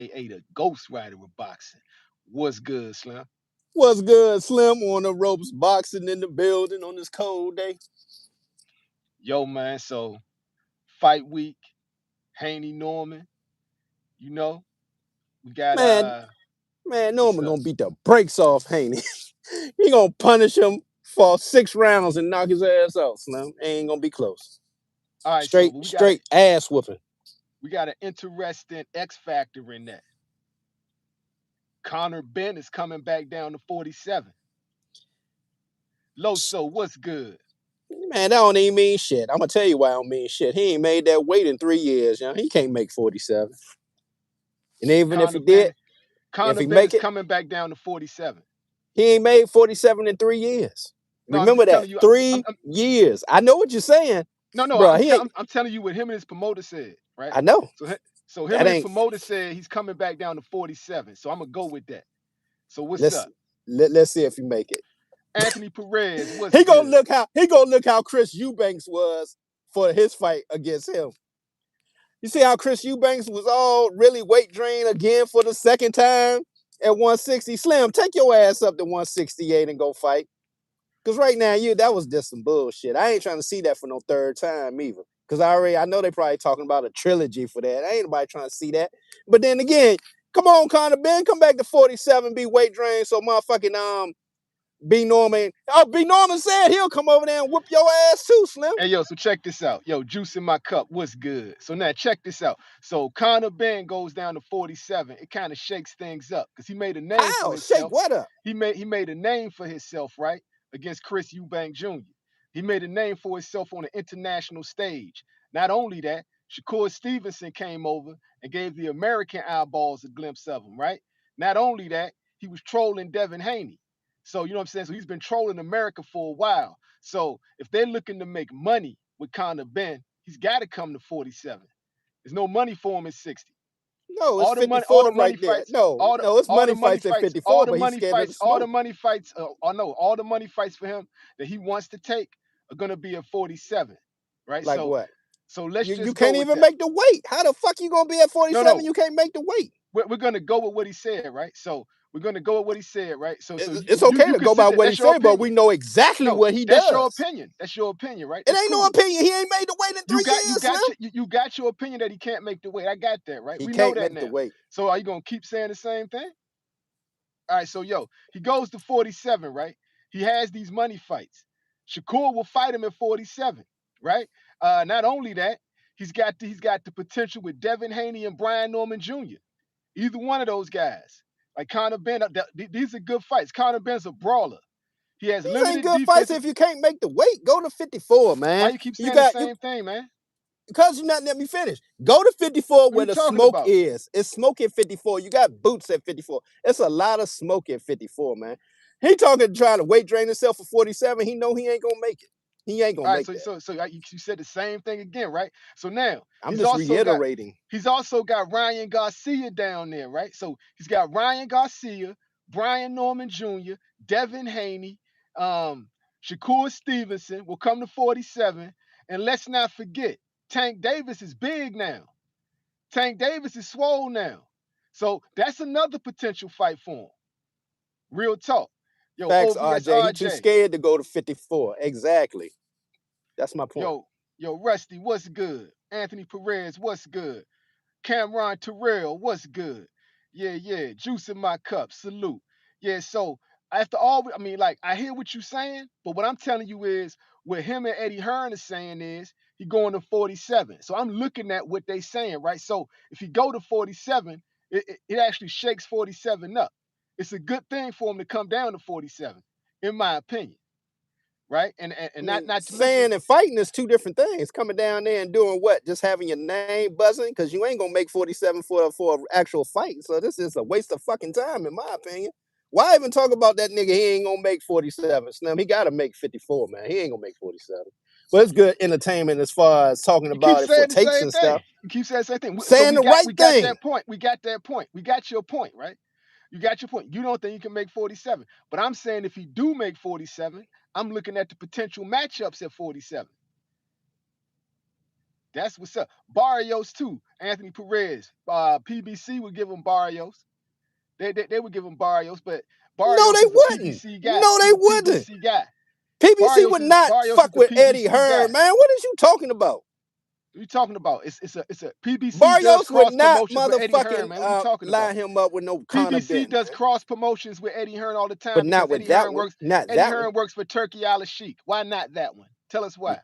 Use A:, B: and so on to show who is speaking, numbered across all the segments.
A: aka the Ghost Rider of boxing. What's good, Slim?
B: What's good, Slim? On the ropes, boxing in the building on this cold day.
A: Yo, man. So fight week, Haney Norman. You know we got
B: Man, man,
A: what's
B: Norman
A: up?
B: gonna beat the brakes off Haney. He gonna punish him for 6 rounds and knock his ass out, Slim. Ain't gonna be close.
A: All right, so
B: Straight,
A: we got a
B: straight ass whooping.
A: we got an interesting X factor in that. Connor Ben is coming back down to 47. Loso, what's good?
B: Man, that don't even mean shit. I'm gonna tell you why I don't mean shit. He ain't made that weight in 3 years. He can't make 47. And even if he
A: Connor
B: did,
A: Ben,
B: if
A: Connor
B: he
A: Ben
B: make
A: is
B: it,
A: coming back down to 47.
B: he ain't made 47 in 3 years.
A: No, I'm
B: Remember
A: just
B: that.
A: telling you. I'm,
B: three
A: I'm,
B: years. I know what you're saying,
A: no,
B: bro. He ain't.
A: I'm telling you what him and his promoter said, right?
B: I know.
A: So, so him
B: That
A: and his
B: ain't.
A: promoter said he's coming back down to 47. So I'm gonna go with that. So what's
B: Let's
A: up,
B: let's see if he make it.
A: Anthony Perez? What's
B: He gonna
A: good?
B: look how Chris Eubanks was for his fight against him. You see how Chris Eubanks was all really weight drained again for the second time at 160. Slim, take your ass up to 168 and go fight. Cause right now, that was just some bullshit. I ain't trying to see that for no third time either. Cause I know they probably talking about a trilogy for that. Ain't nobody trying to see that. But then again, come on, Conor Ben, come back to 47, be weight drained, so motherfucking B Norman. Oh, B Norman said he'll come over there and whoop your ass too, Slim.
A: Hey yo, so check this out. Yo, juice in my cup. What's good? So now check this out. So Conor Ben goes down to 47. It kind of shakes things up because he made a name for
B: How? Shake
A: himself.
B: what up?
A: He made a name for himself, right? Against Chris Eubank Jr. He made a name for himself on the international stage. Not only that, Shakur Stevenson came over and gave the American eyeballs a glimpse of him, right? Not only that, he was trolling Devin Haney. So you know what I'm saying? So he's been trolling America for a while. So if they're looking to make money with Conor Ben, he's got to come to 47. There's no money for him at 60.
B: No, it's
A: All the
B: 54
A: money
B: right there.
A: fights,
B: No,
A: all the
B: no, it's
A: all
B: money
A: the money
B: fights at
A: fights,
B: 54, but he's scared of the
A: all the
B: smoke.
A: money fights, all the money fights for him that he wants to take are gonna be at 47, right?
B: Like
A: So
B: what?
A: so let's
B: You
A: just go
B: can't
A: with
B: even
A: that.
B: make the weight. How the fuck you gonna be at
A: No,
B: 47?
A: no,
B: You can't make the weight.
A: we're gonna go with what he said, right? So we're gonna go with what he said, right? So
B: It's
A: you
B: okay
A: you
B: to go by
A: consider
B: what he
A: that's your
B: said, but we
A: opinion.
B: know exactly
A: No,
B: what he
A: that's your
B: does.
A: opinion. That's your opinion, right?
B: It
A: That's
B: ain't no
A: cool.
B: opinion. He ain't made the weight in
A: You
B: three
A: got you
B: years, Slim.
A: got your, you got your opinion that he can't make the weight. I got that, right?
B: He
A: We know
B: can't
A: that
B: make the
A: now.
B: weight.
A: So are you gonna keep saying the same thing? All right, so yo, he goes to 47, right? He has these money fights. Shakur will fight him at 47, right? Not only that, he's got the potential with Devin Haney and Brian Norman Jr. Either one of those guys. Like Conor Ben, these are good fights. Conor Ben's a brawler. He has
B: These ain't
A: limited
B: good fights
A: defensive.
B: if you can't make the weight. Go to 54,
A: Why
B: man.
A: you keep
B: You
A: saying the
B: got you
A: same thing, man?
B: because you're not letting me finish. Go to 54
A: What are
B: where
A: you
B: the
A: talking
B: smoke
A: about?
B: is. It's smoke at 54. You got boots at 54. It's a lot of smoke at 54, man. He talking trying to weight drain himself for 47. He know he ain't gonna make it. He ain't gonna
A: All right,
B: make
A: so
B: that.
A: you said the same thing again, right? So now
B: I'm just reiterating.
A: he's also got Ryan Garcia down there, right? So he's got Ryan Garcia, Brian Norman Jr., Devin Haney, Shakur Stevenson will come to 47, and let's not forget Tank Davis is big now. Tank Davis is swole now, so that's another potential fight for him. Real talk, yo,
B: Facts,
A: OVS
B: RJ. He too
A: RJ.
B: scared to go to 54. Exactly. That's my point.
A: Yo, Rusty, what's good? Anthony Perez, what's good? Cameron Terrell, what's good? Yeah. Juice in my cup, salute. Yeah, so after all, I mean, like, I hear what you're saying, but what I'm telling you is what him and Eddie Hearn is saying is he going to 47. So I'm looking at what they saying, right? So if he go to 47, it actually shakes 47 up. It's a good thing for him to come down to 47, in my opinion, right? And
B: I
A: not
B: mean,
A: not to mention.
B: saying and fighting is two different things. Coming down there and doing what? Just having your name buzzing? Because you ain't gonna make 47 for an actual fight. So this is a waste of fucking time, in my opinion. Why even talk about that nigga? He ain't gonna make 47. Slim, he gotta make 54, man. He ain't gonna make 47. But it's good entertainment as far as talking
A: You keep
B: about it for
A: saying the
B: takes
A: same
B: and
A: thing.
B: stuff.
A: You keep saying the same thing. So
B: Saying the right
A: we got
B: thing.
A: that point. We got that point. We got your point, right? You got your point. You don't think you can make 47. But I'm saying if he do make 47, I'm looking at the potential matchups at 47. That's what's up. Barrios too. Anthony Perez. PBC would give him Barrios. They would give him Barrios, but
B: No,
A: Barrios
B: they
A: is the
B: wouldn't.
A: PBC guy.
B: No, they
A: He's a
B: wouldn't.
A: PBC guy.
B: PBC would not
A: Barrios is
B: fuck
A: the
B: with Eddie
A: PBC guy.
B: Hearn, man. What is you talking about?
A: What are you talking about? It's a PBC does
B: Barrios would
A: cross
B: not
A: promotions with Eddie Hearn,
B: motherfucking
A: man. What are you talking
B: line
A: about?
B: him up with no Connor
A: PBC
B: Ben,
A: does
B: man.
A: cross promotions with Eddie Hearn all the time
B: But not
A: because
B: with that one. Not
A: Eddie
B: that one.
A: Hearn works for Turkey Al Sheikh. Why not that one? Tell us why.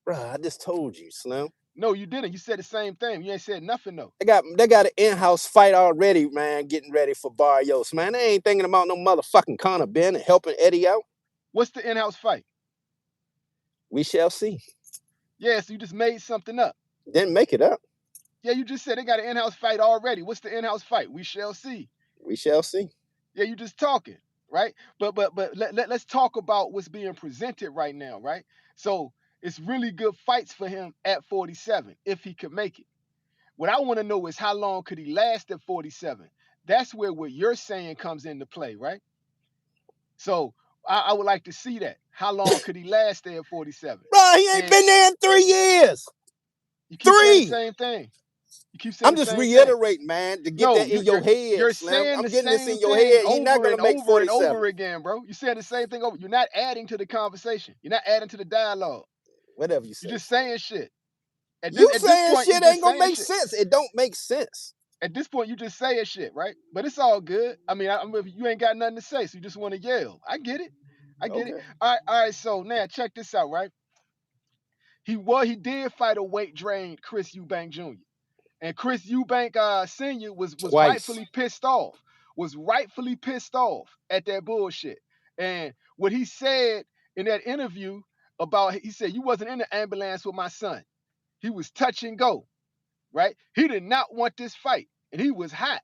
B: Bruh, I just told you, Slim.
A: No, you didn't. You said the same thing. You ain't said nothing though.
B: They got an in-house fight already, man, getting ready for Barrios, man. They ain't thinking about no motherfucking Connor Ben and helping Eddie out.
A: What's the in-house fight?
B: We shall see.
A: Yeah, so you just made something up.
B: Didn't make it up.
A: Yeah, you just said they got an in-house fight already. What's the in-house fight? We shall see.
B: We shall see.
A: Yeah, you just talking, right? But let's talk about what's being presented right now, right? So it's really good fights for him at 47 if he could make it. What I want to know is how long could he last at 47? That's where what you're saying comes into play, right? So I would like to see that. How long could he last there at 47?
B: Bro, he ain't been there in 3 years.
A: You keep saying the
B: 3.
A: same thing. You keep saying
B: I'm
A: the
B: just
A: same thing.
B: reiterating, man, to get
A: No,
B: that in your head,
A: you're
B: Slim.
A: saying
B: I'm
A: the
B: getting this
A: same
B: in your
A: thing
B: head. He's not
A: over
B: gonna
A: and
B: make
A: over and
B: 47.
A: over again, bro. You're saying the same thing over. You're not adding to the conversation. You're not adding to the dialogue.
B: Whatever you say.
A: You're just saying shit. At
B: You
A: this
B: saying
A: point, you're
B: shit
A: just
B: ain't gonna
A: saying
B: make
A: shit.
B: sense. It don't make sense.
A: At this point, you just saying shit, right? But it's all good. I mean, you ain't got nothing to say, so you just want to yell. I get it. I get it.
B: Okay.
A: All right. So now check this out, right? He did fight a weight drained Chris Eubank Jr. And Chris Eubank Sr. was
B: Twice.
A: rightfully pissed off. Was rightfully pissed off at that bullshit. And what he said in that interview about, he said, you wasn't in the ambulance with my son. He was touch and go, right? He did not want this fight, and he was hot,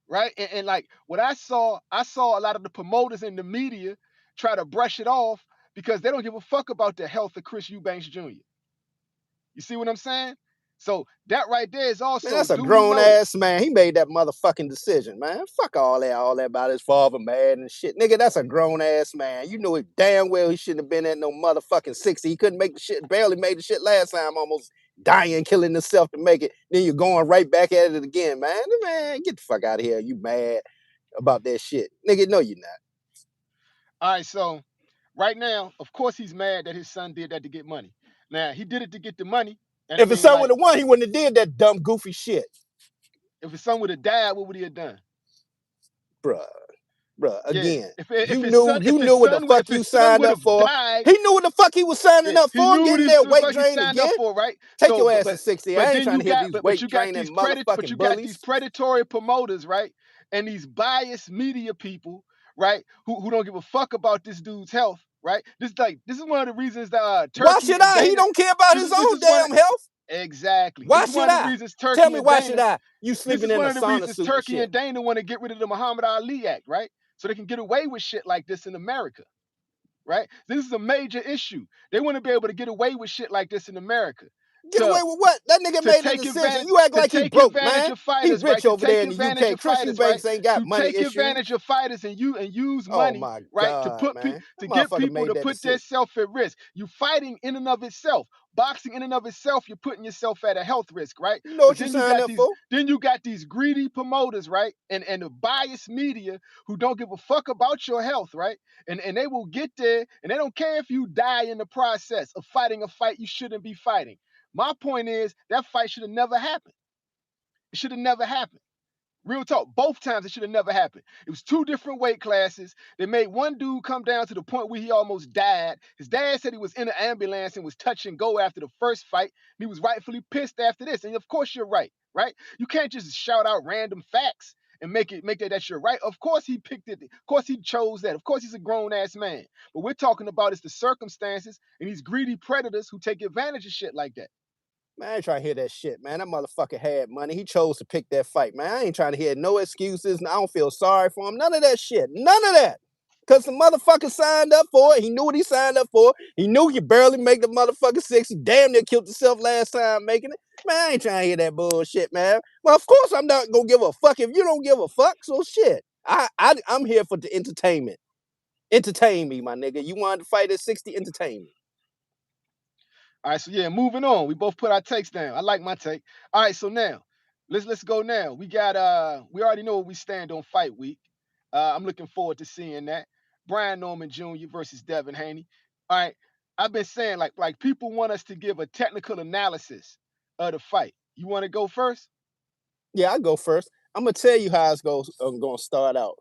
A: right? And like what I saw a lot of the promoters in the media try to brush it off because they don't give a fuck about the health of Chris Eubanks Jr. You see what I'm saying? So that right there is
B: Man,
A: also
B: that's a
A: duly
B: grown
A: noted.
B: ass man. He made that motherfucking decision, man. Fuck all that about his father mad and shit. Nigga, that's a grown ass man. You know it damn well he shouldn't have been at no motherfucking 60. He couldn't make the shit, barely made the shit last time, almost dying, killing himself to make it. Then you're going right back at it again, man. Man, get the fuck out of here. You mad about that shit. Nigga, no, you're not.
A: All right, so right now, of course, he's mad that his son did that to get money. Now he did it to get the money, and I
B: If his
A: mean,
B: son would
A: like,
B: have won, he wouldn't have did that dumb, goofy shit.
A: if his son would have died, what would he have done?
B: Bruh,
A: Yeah,
B: again,
A: if
B: you
A: his son,
B: knew what the fuck you signed
A: would
B: up
A: have
B: for.
A: died,
B: He knew what the fuck he was signing
A: yeah,
B: up
A: he
B: for,
A: knew what
B: getting
A: he
B: that weight
A: what he
B: drain
A: signed up
B: again.
A: for, right?
B: Take
A: So,
B: your ass to 60. I ain't trying to hear these weight
A: you got
B: draining
A: these but
B: motherfucking
A: you got these
B: bullies.
A: predatory promoters, right? And these biased media people, right? Who don't give a fuck about this dude's health, right? This is one of the reasons that
B: Why
A: Turkey
B: should
A: and
B: I? He
A: Dana.
B: don't care about
A: This
B: his
A: is this
B: own
A: is one
B: damn health.
A: exactly.
B: Why
A: This is
B: should
A: one of the
B: I?
A: reasons
B: Tell
A: Turkey
B: me
A: and
B: why should
A: Dana.
B: I? You
A: This
B: sleeping
A: is
B: in
A: one
B: a
A: of the
B: sauna
A: reasons
B: suit and
A: Turkey
B: shit.
A: and Dana want to get rid of the Muhammad Ali Act, right? So they can get away with shit like this in America, right? This is a major issue. They want to be able to get away with shit like this in America.
B: Get away with what? That nigga
A: To
B: made a
A: take
B: decision.
A: advantage
B: You act
A: to
B: like he
A: take
B: broke,
A: advantage
B: man.
A: of
B: He
A: fighters, right?
B: rich
A: To
B: over
A: take
B: there in the
A: advantage
B: UK.
A: of
B: Chris
A: fighters, right?
B: Eubanks ain't got
A: To
B: money
A: take
B: issues.
A: advantage of fighters and use
B: Oh
A: money,
B: my
A: right? To
B: God,
A: put
B: man.
A: to
B: That
A: get
B: motherfucker
A: people
B: made
A: to
B: that
A: put
B: decision.
A: themselves at risk. You fighting in and of itself. Boxing in and of itself, you're putting yourself at a health risk, right?
B: You know
A: But
B: what you signed up for?
A: then you got these greedy promoters, right? And the biased media who don't give a fuck about your health, right? And they will get there and they don't care if you die in the process of fighting a fight you shouldn't be fighting. My point is that fight should have never happened. It should have never happened. Real talk, both times it should have never happened. It was two different weight classes. They made one dude come down to the point where he almost died. His dad said he was in an ambulance and was touch and go after the first fight. He was rightfully pissed after this. And of course you're right, right? You can't just shout out random facts and make that's your right. Of course he picked it. Of course he chose that. Of course he's a grown ass man. But we're talking about is the circumstances and these greedy predators who take advantage of shit like that.
B: Man, I ain't trying to hear that shit, man. That motherfucker had money. He chose to pick that fight, man. I ain't trying to hear no excuses. I don't feel sorry for him. None of that shit. None of that. Because the motherfucker signed up for it. He knew what he signed up for. He knew you barely make the motherfucker 60. Damn near killed himself last time making it. Man, I ain't trying to hear that bullshit, man. Well, of course I'm not going to give a fuck if you don't give a fuck. So shit. I'm here for the entertainment. Entertain me, my nigga. You wanted to fight at 60? Entertain me.
A: All right, so yeah, moving on. We both put our takes down. I like my take. All right, so now let's go now. We already know where we stand on fight week. I'm looking forward to seeing that. Brian Norman Jr. versus Devin Haney. All right. I've been saying like people want us to give a technical analysis of the fight. You want to go first?
B: Yeah, I go first. I'm gonna tell you how it's going to start out.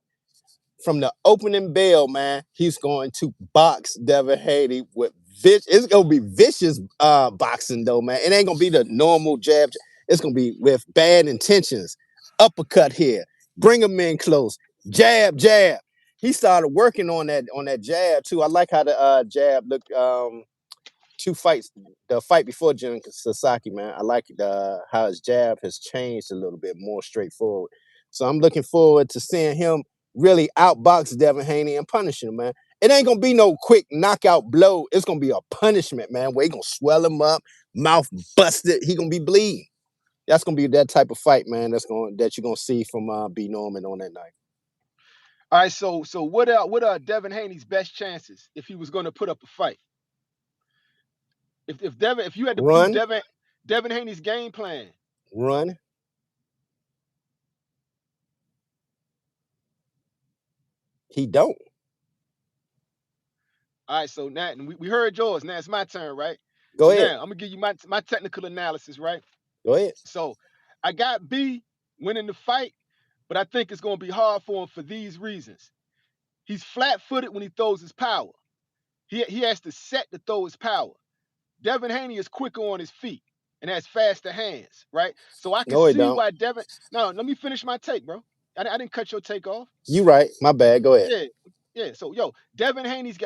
B: From the opening bell, man, he's going to box Devin Haney with it's gonna be vicious boxing though, man. It ain't gonna be the normal jab. It's gonna be with bad intentions. Uppercut here, bring him in close, jab, jab. He started working on that jab too. I like how the jab looked. Two fights, the fight before Jun Sasaki, man. I like how his jab has changed a little bit more straightforward. So I'm looking forward to seeing him really outbox Devin Haney and punish him, man. It ain't gonna be no quick knockout blow. It's gonna be a punishment, man, where he gonna swell him up, mouth busted. He gonna be bleeding. That's gonna be that type of fight, man. That you're gonna see from B Norman on that night.
A: All right, so what are Devin Haney's best chances if he was going to put up a fight? If you had to do
B: Run,
A: Devin Haney's game plan.
B: run. He don't.
A: All right, so now we heard yours. Now it's my turn, right?
B: Go
A: So
B: ahead.
A: now I'm gonna give you my technical analysis, right?
B: Go ahead.
A: So I got B winning the fight, but I think it's gonna be hard for him for these reasons. He's flat-footed when he throws his power. He has to set to throw his power. Devin Haney is quicker on his feet and has faster hands, right? So I can
B: No, he
A: see
B: don't.
A: why Devin. No, let me finish my take, bro. I didn't cut your take off.
B: You right. My bad. Go ahead.
A: Yeah, yeah. So Devin Haney's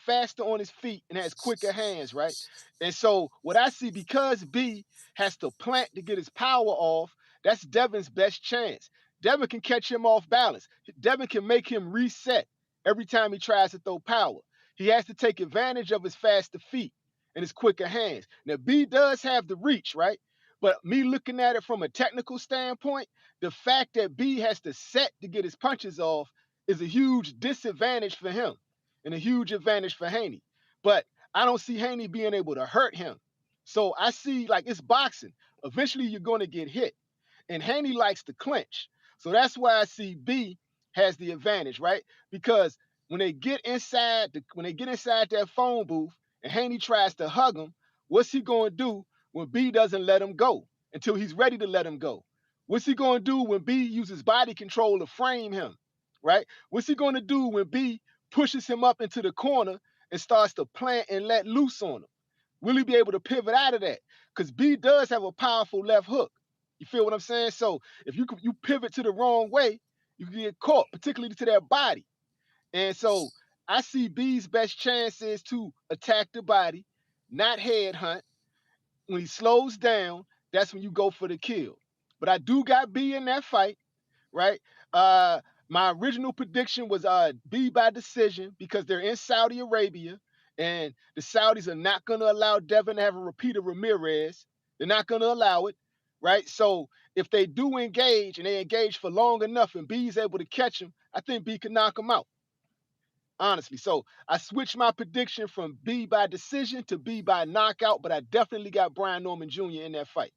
A: faster on his feet and has quicker hands, right? And so what I see because B has to plant to get his power off, that's Devin's best chance. Devin can catch him off balance. Devin can make him reset every time he tries to throw power. He has to take advantage of his faster feet and his quicker hands. Now B does have the reach, right? But me looking at it from a technical standpoint, the fact that B has to set to get his punches off is a huge disadvantage for him and a huge advantage for Haney. But I don't see Haney being able to hurt him. So I see like it's boxing. Eventually you're going to get hit. And Haney likes to clinch. So that's why I see B has the advantage, right? Because when they get inside that phone booth and Haney tries to hug him, what's he going to do when B doesn't let him go until he's ready to let him go? What's he going to do when B uses body control to frame him, right? What's he going to do when B pushes him up into the corner and starts to plant and let loose on him? Will he be able to pivot out of that? Because B does have a powerful left hook. You feel what I'm saying? So if you pivot to the wrong way, you can get caught, particularly to their body. And so I see B's best chance is to attack the body, not head hunt. When he slows down, that's when you go for the kill. But I do got B in that fight, right? Uh my original prediction was B by decision because they're in Saudi Arabia and the Saudis are not going to allow Devin to have a repeat of Ramirez. They're not going to allow it, right? So if they do engage and they engage for long enough and B's able to catch him, I think B can knock him out. Honestly. So I switched my prediction from B by decision to B by knockout, but I definitely got Brian Norman Jr. in that fight.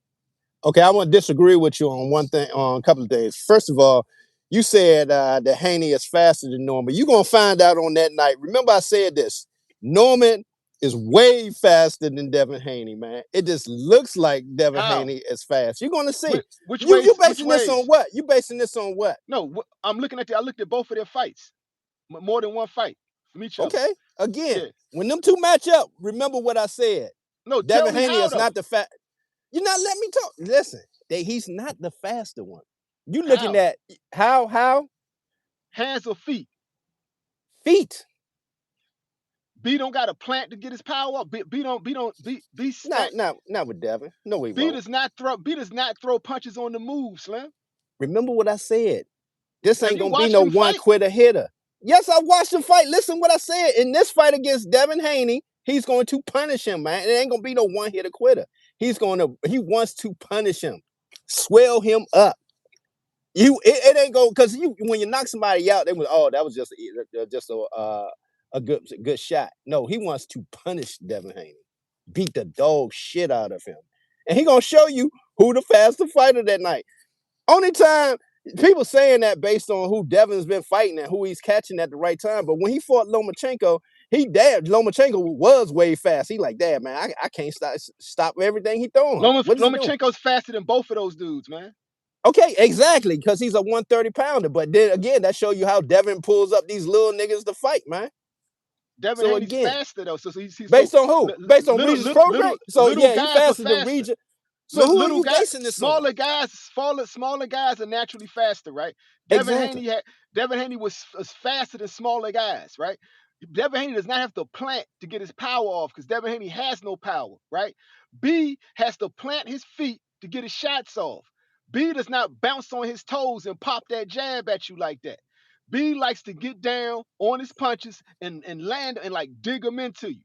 B: Okay, I want to disagree with you on one thing, on a couple of things. First of all, you said that Haney is faster than Norman. You're gonna find out on that night. Remember, I said this. Norman is way faster than Devin Haney, man. It just looks like Devin
A: How?
B: Haney is fast. You're gonna see.
A: Which
B: You
A: ways? Which
B: basing this on
A: ways?
B: what? You basing this on what?
A: No, I'm looking at I looked at both of their fights, more than one fight from each other.
B: Okay. Again,
A: Yeah.
B: when them two match up, remember what I said.
A: No, tell
B: Devin
A: me
B: Haney
A: how
B: is
A: though.
B: not the fast. You're not letting me talk. Listen, he's not the faster one. You looking
A: How?
B: at how
A: Hands or feet?
B: feet.
A: B don't got a plant to get his power up. B stack.
B: Not with Devin. No, he
A: B
B: won't.
A: does not throw. B does not throw punches on the move, Slim.
B: Remember what I said. This
A: Have
B: ain't
A: you
B: gonna be
A: watched
B: no
A: him
B: one
A: fight?
B: quitter hitter. Yes, I watched him fight. Listen what I said. In this fight against Devin Haney, he's going to punish him, man. It ain't gonna be no one hitter quitter. He wants to punish him, swell him up. It ain't go because you when you knock somebody out, they was that was just a good shot. No, he wants to punish Devin Haney. beat the dog shit out of him. And he gonna show you who the faster fighter that night. Only time people saying that based on who Devin's been fighting and who he's catching at the right time. But when he fought Lomachenko, Lomachenko was way fast. He like, damn man, I can't stop everything he throwing. What is he doing?
A: Lomachenko's faster than both of those dudes, man.
B: Okay, exactly, because he's a 130 pounder. But then again, that show you how Devin pulls up these little niggas to fight, man.
A: Devin
B: So
A: Haney's
B: again,
A: faster though. So
B: based on who? Based on Regis' pro
A: little
B: grade? So
A: little
B: yeah, he
A: guys are
B: faster than
A: faster.
B: Regis. So who are
A: Little
B: you
A: guys,
B: basing this on?
A: smaller guys are naturally faster, right? Devin
B: Exactly.
A: Haney was faster than smaller guys, right? Devin Haney does not have to plant to get his power off because Devin Haney has no power, right? B has to plant his feet to get his shots off. B does not bounce on his toes and pop that jab at you like that. B likes to get down on his punches and land and like dig them into you.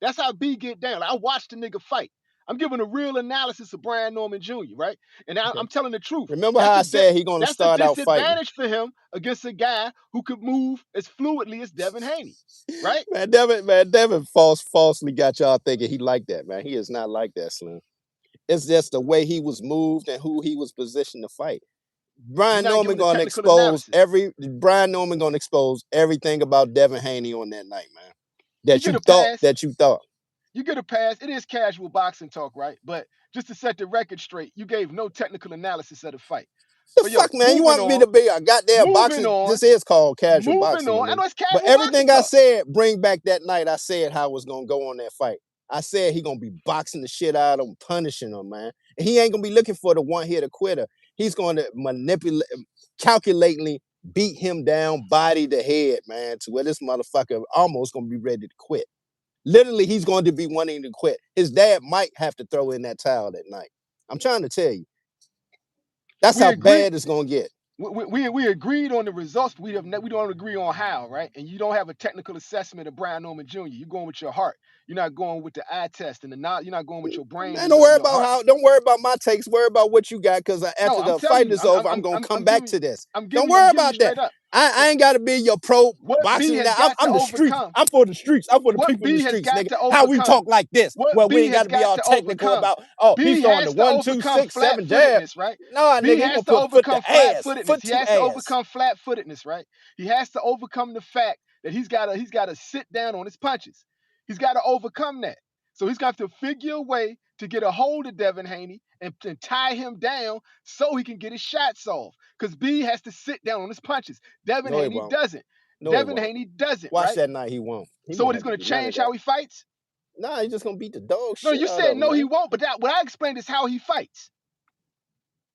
A: That's how B get down. Like, I watched the nigga fight. I'm giving a real analysis of Brian Norman Jr., right? And
B: Okay.
A: I'm telling the truth.
B: Remember how I said he gonna
A: That's a
B: start out fighting?
A: disadvantage for him against a guy who could move as fluidly as Devin Haney, right?
B: Devin falsely got y'all thinking he like that, man. He is not like that, Slim. It's just the way he was moved and who he was positioned to fight.
A: You're
B: Brian
A: not
B: Norman
A: giving the
B: gonna
A: technical
B: expose
A: analysis.
B: everything about Devin Haney on that night, man.
A: You get a pass. You get a pass. It is casual boxing talk, right? But just to set the record straight, you gave no technical analysis of the fight.
B: The
A: But
B: fuck,
A: yo,
B: man? You want me to be a goddamn
A: moving
B: boxing?
A: on,
B: This is called casual
A: moving
B: boxing to
A: on. I
B: me.
A: know it's
B: But
A: casual
B: everything
A: boxing
B: I
A: talk.
B: said, bring back that night. I said how it was gonna go on that fight. I said he gonna be boxing the shit out of him, punishing him, man. And he ain't gonna be looking for the one hit quitter. He's gonna manipulate, calculatingly beat him down, body to head, man, to where this motherfucker almost gonna be ready to quit. Literally, he's going to be wanting to quit. His dad might have to throw in that towel that night. I'm trying to tell you. That's how bad it's gonna get.
A: We agreed on the results, but we don't agree on how, right? And you don't have a technical assessment of Brian Norman Jr. You're going with your heart. You're not going with the eye test and you're not going with your brain
B: Man,
A: and
B: don't
A: your,
B: worry
A: and your
B: about
A: heart.
B: how. Don't worry about my takes. Worry about what you got. Because
A: No,
B: after
A: I'm
B: the
A: telling
B: fight
A: you,
B: is over, I'm gonna come back to this. Don't worry about that.
A: straight up.
B: I ain't gotta be your pro
A: What B
B: boxing
A: has
B: now.
A: got to
B: I'm the streets.
A: overcome.
B: I'm for the streets. I'm for the
A: What
B: people in the
A: B has
B: streets,
A: got
B: nigga.
A: to
B: How we
A: overcome.
B: talk like this?
A: What
B: Well, we
A: B
B: ain't
A: has
B: gotta be
A: got
B: all
A: to
B: technical
A: overcome.
B: about. Oh, he's
A: B
B: throwing the
A: has to
B: 1, 2,
A: overcome
B: 6, 7 jab.
A: flat-footedness, right?
B: Nah,
A: B
B: nigga, he
A: has
B: gonna
A: to
B: put foot to
A: overcome
B: ass,
A: flat-footedness.
B: foot
A: He
B: to
A: has to
B: ass.
A: overcome flat-footedness, right? He has to overcome the fact that he's got to sit down on his punches. He's got to overcome that. So he's got to figure a way to get a hold of Devin Haney and tie him down so he can get his shots off. Because B has to sit down on his punches. Devin
B: No, he
A: Haney
B: won't.
A: doesn't.
B: No, he
A: Devin
B: won't.
A: Haney doesn't,
B: Watch
A: right?
B: that night. He won't. He
A: So
B: won't
A: what, he's
B: have to
A: going to
B: do none of
A: change
B: that.
A: how he fights?
B: Nah, he's just gonna beat the dog
A: No,
B: shit
A: you
B: out
A: said
B: of him,
A: no,
B: man.
A: he won't. But what I explained is how he fights.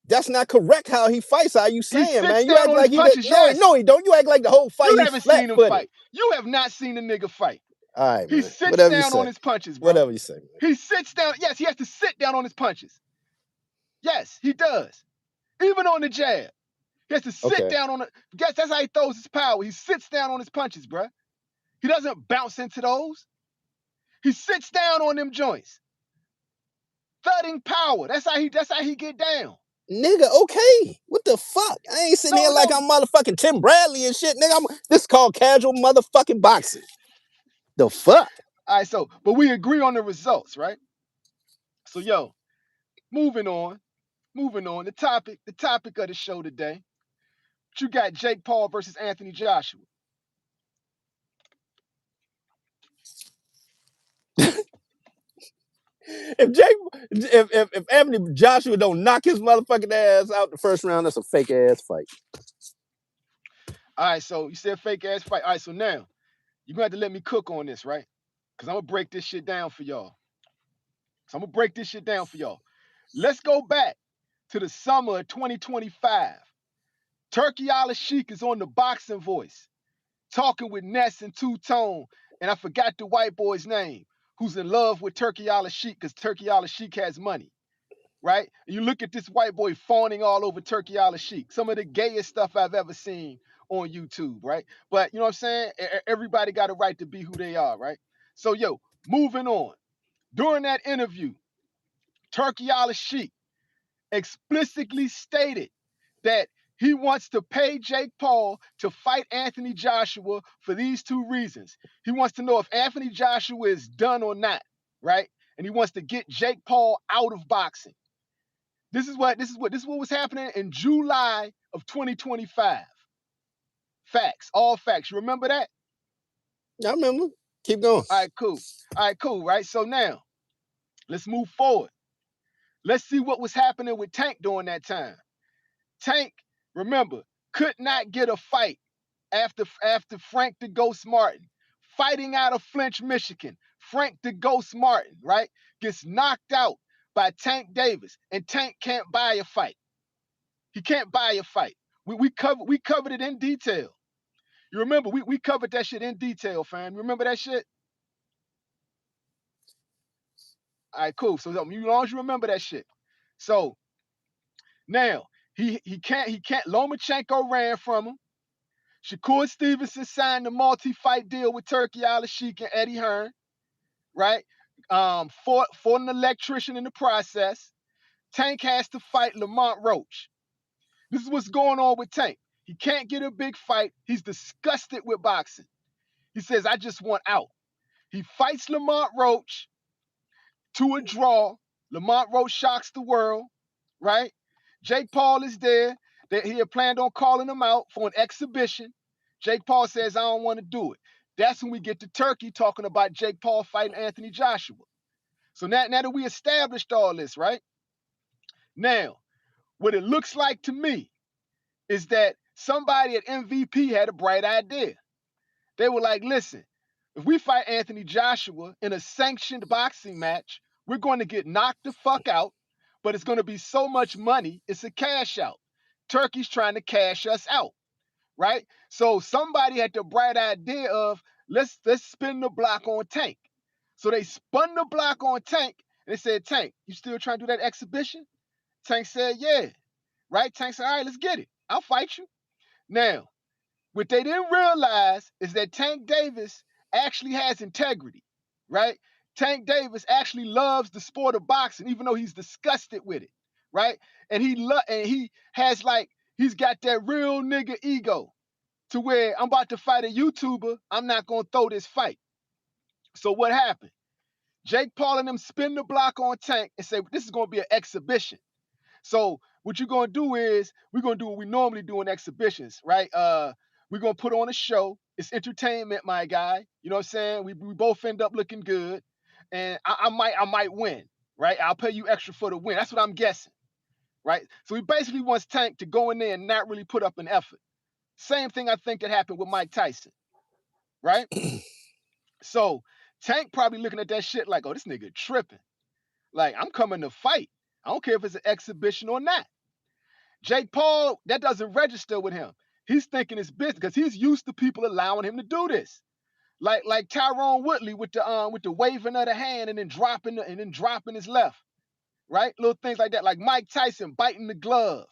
B: That's not correct how he fights. How you
A: He
B: saying,
A: sits
B: man? You
A: down
B: act
A: on his
B: like he did.
A: punches,
B: No,
A: yes.
B: no, he don't. You act like the whole fight
A: You
B: he's
A: haven't seen him
B: flat-footed.
A: fight. You have not seen the nigga fight.
B: All right,
A: He
B: man.
A: sits
B: Whatever you
A: down
B: say.
A: on his punches, bro.
B: Whatever you say, man.
A: He sits down. Yes, he has to sit down on his punches. Yes, he does. Even on the jab. He has to sit down on it. Yes, that's how he throws his power. He sits down on his punches, bro. He doesn't bounce into those. He sits down on them joints. Thudding power. That's how he get down.
B: Nigga, okay. What the fuck? I ain't sitting here like I'm motherfucking Tim Bradley and shit, nigga. This is called casual motherfucking boxing. The fuck?
A: All right, but we agree on the results, right? So yo, moving on. The topic of the show today. You got Jake Paul versus Anthony Joshua.
B: If Anthony Joshua don't knock his motherfucking ass out the first round, that's a fake ass fight.
A: All right, so you said fake ass fight. All right, so now you're gonna have to let me cook on this, right? Because I'm gonna break this shit down for y'all. Let's go back to the summer of 2025. Turkey Allah Sheik is on the Boxing Voice, talking with Ness and Two Tone, and I forgot the white boy's name, who's in love with Turkey Allah Sheik because Turkey Allah Sheik has money, right? And you look at this white boy fawning all over Turkey Allah Sheik, some of the gayest stuff I've ever seen on YouTube, right? But you know what I'm saying? Everybody got a right to be who they are, right? So yo, moving on. During that interview, Turkey Allah Sheik explicitly stated that he wants to pay Jake Paul to fight Anthony Joshua for these two reasons. He wants to know if Anthony Joshua is done or not, right? and he wants to get Jake Paul out of boxing. This is what was happening in July of 2025. Facts, all facts. You remember that?
B: I remember. Keep going.
A: All right, cool. All right, cool. Right. So now let's move forward. Let's see what was happening with Tank during that time. Tank, remember, could not get a fight after Frank the Ghost Martin fighting out of Flint, Michigan. Frank the Ghost Martin, right, gets knocked out by Tank Davis, and Tank can't buy a fight. He can't buy a fight. We covered it in detail. You remember we covered that shit in detail, fam. You remember that shit? All right, cool. So as long as you remember that shit. So now he can't Lomachenko ran from him. Shakur Stevenson signed a multi-fight deal with Turkey Al Sheik and Eddie Hearn, right? Fought an electrician in the process. Tank has to fight Lamont Roach. This is what's going on with Tank. He can't get a big fight. He's disgusted with boxing. He says, I just want out. He fights Lamont Roach to a draw. Lamont Roach shocks the world, right? Jake Paul is there. He had planned on calling him out for an exhibition. Jake Paul says, I don't want to do it. That's when we get to Turkey talking about Jake Paul fighting Anthony Joshua. So now that we established all this, right? Now, what it looks like to me is that somebody at MVP had a bright idea. They were like, listen, if we fight Anthony Joshua in a sanctioned boxing match, we're going to get knocked the fuck out, but it's going to be so much money, it's a cash out. Turkey's trying to cash us out, right? So somebody had the bright idea of, let's spin the block on Tank. So they spun the block on Tank, and they said, Tank, you still trying to do that exhibition? Tank said, yeah. Right? Tank said, all right, let's get it. I'll fight you. Now, what they didn't realize is that Tank Davis actually has integrity, right? Tank Davis actually loves the sport of boxing, even though he's disgusted with it, right? And he's got that real nigga ego to where I'm about to fight a YouTuber, I'm not gonna throw this fight. So what happened? Jake Paul and them spin the block on Tank and say, this is gonna be an exhibition. So what you're gonna do is we're gonna do what we normally do in exhibitions, right? We're gonna put on a show. It's entertainment, my guy. You know what I'm saying? We both end up looking good, and I might win, right? I'll pay you extra for the win. That's what I'm guessing, right? So he basically wants Tank to go in there and not really put up an effort. Same thing I think that happened with Mike Tyson, right? So Tank probably looking at that shit like, oh, this nigga tripping. Like, I'm coming to fight. I don't care if it's an exhibition or not. Jake Paul, that doesn't register with him. He's thinking it's business because he's used to people allowing him to do this. Like Tyrone Woodley with the waving of the hand and then dropping his left. Right? Little things like that. Like Mike Tyson biting the glove.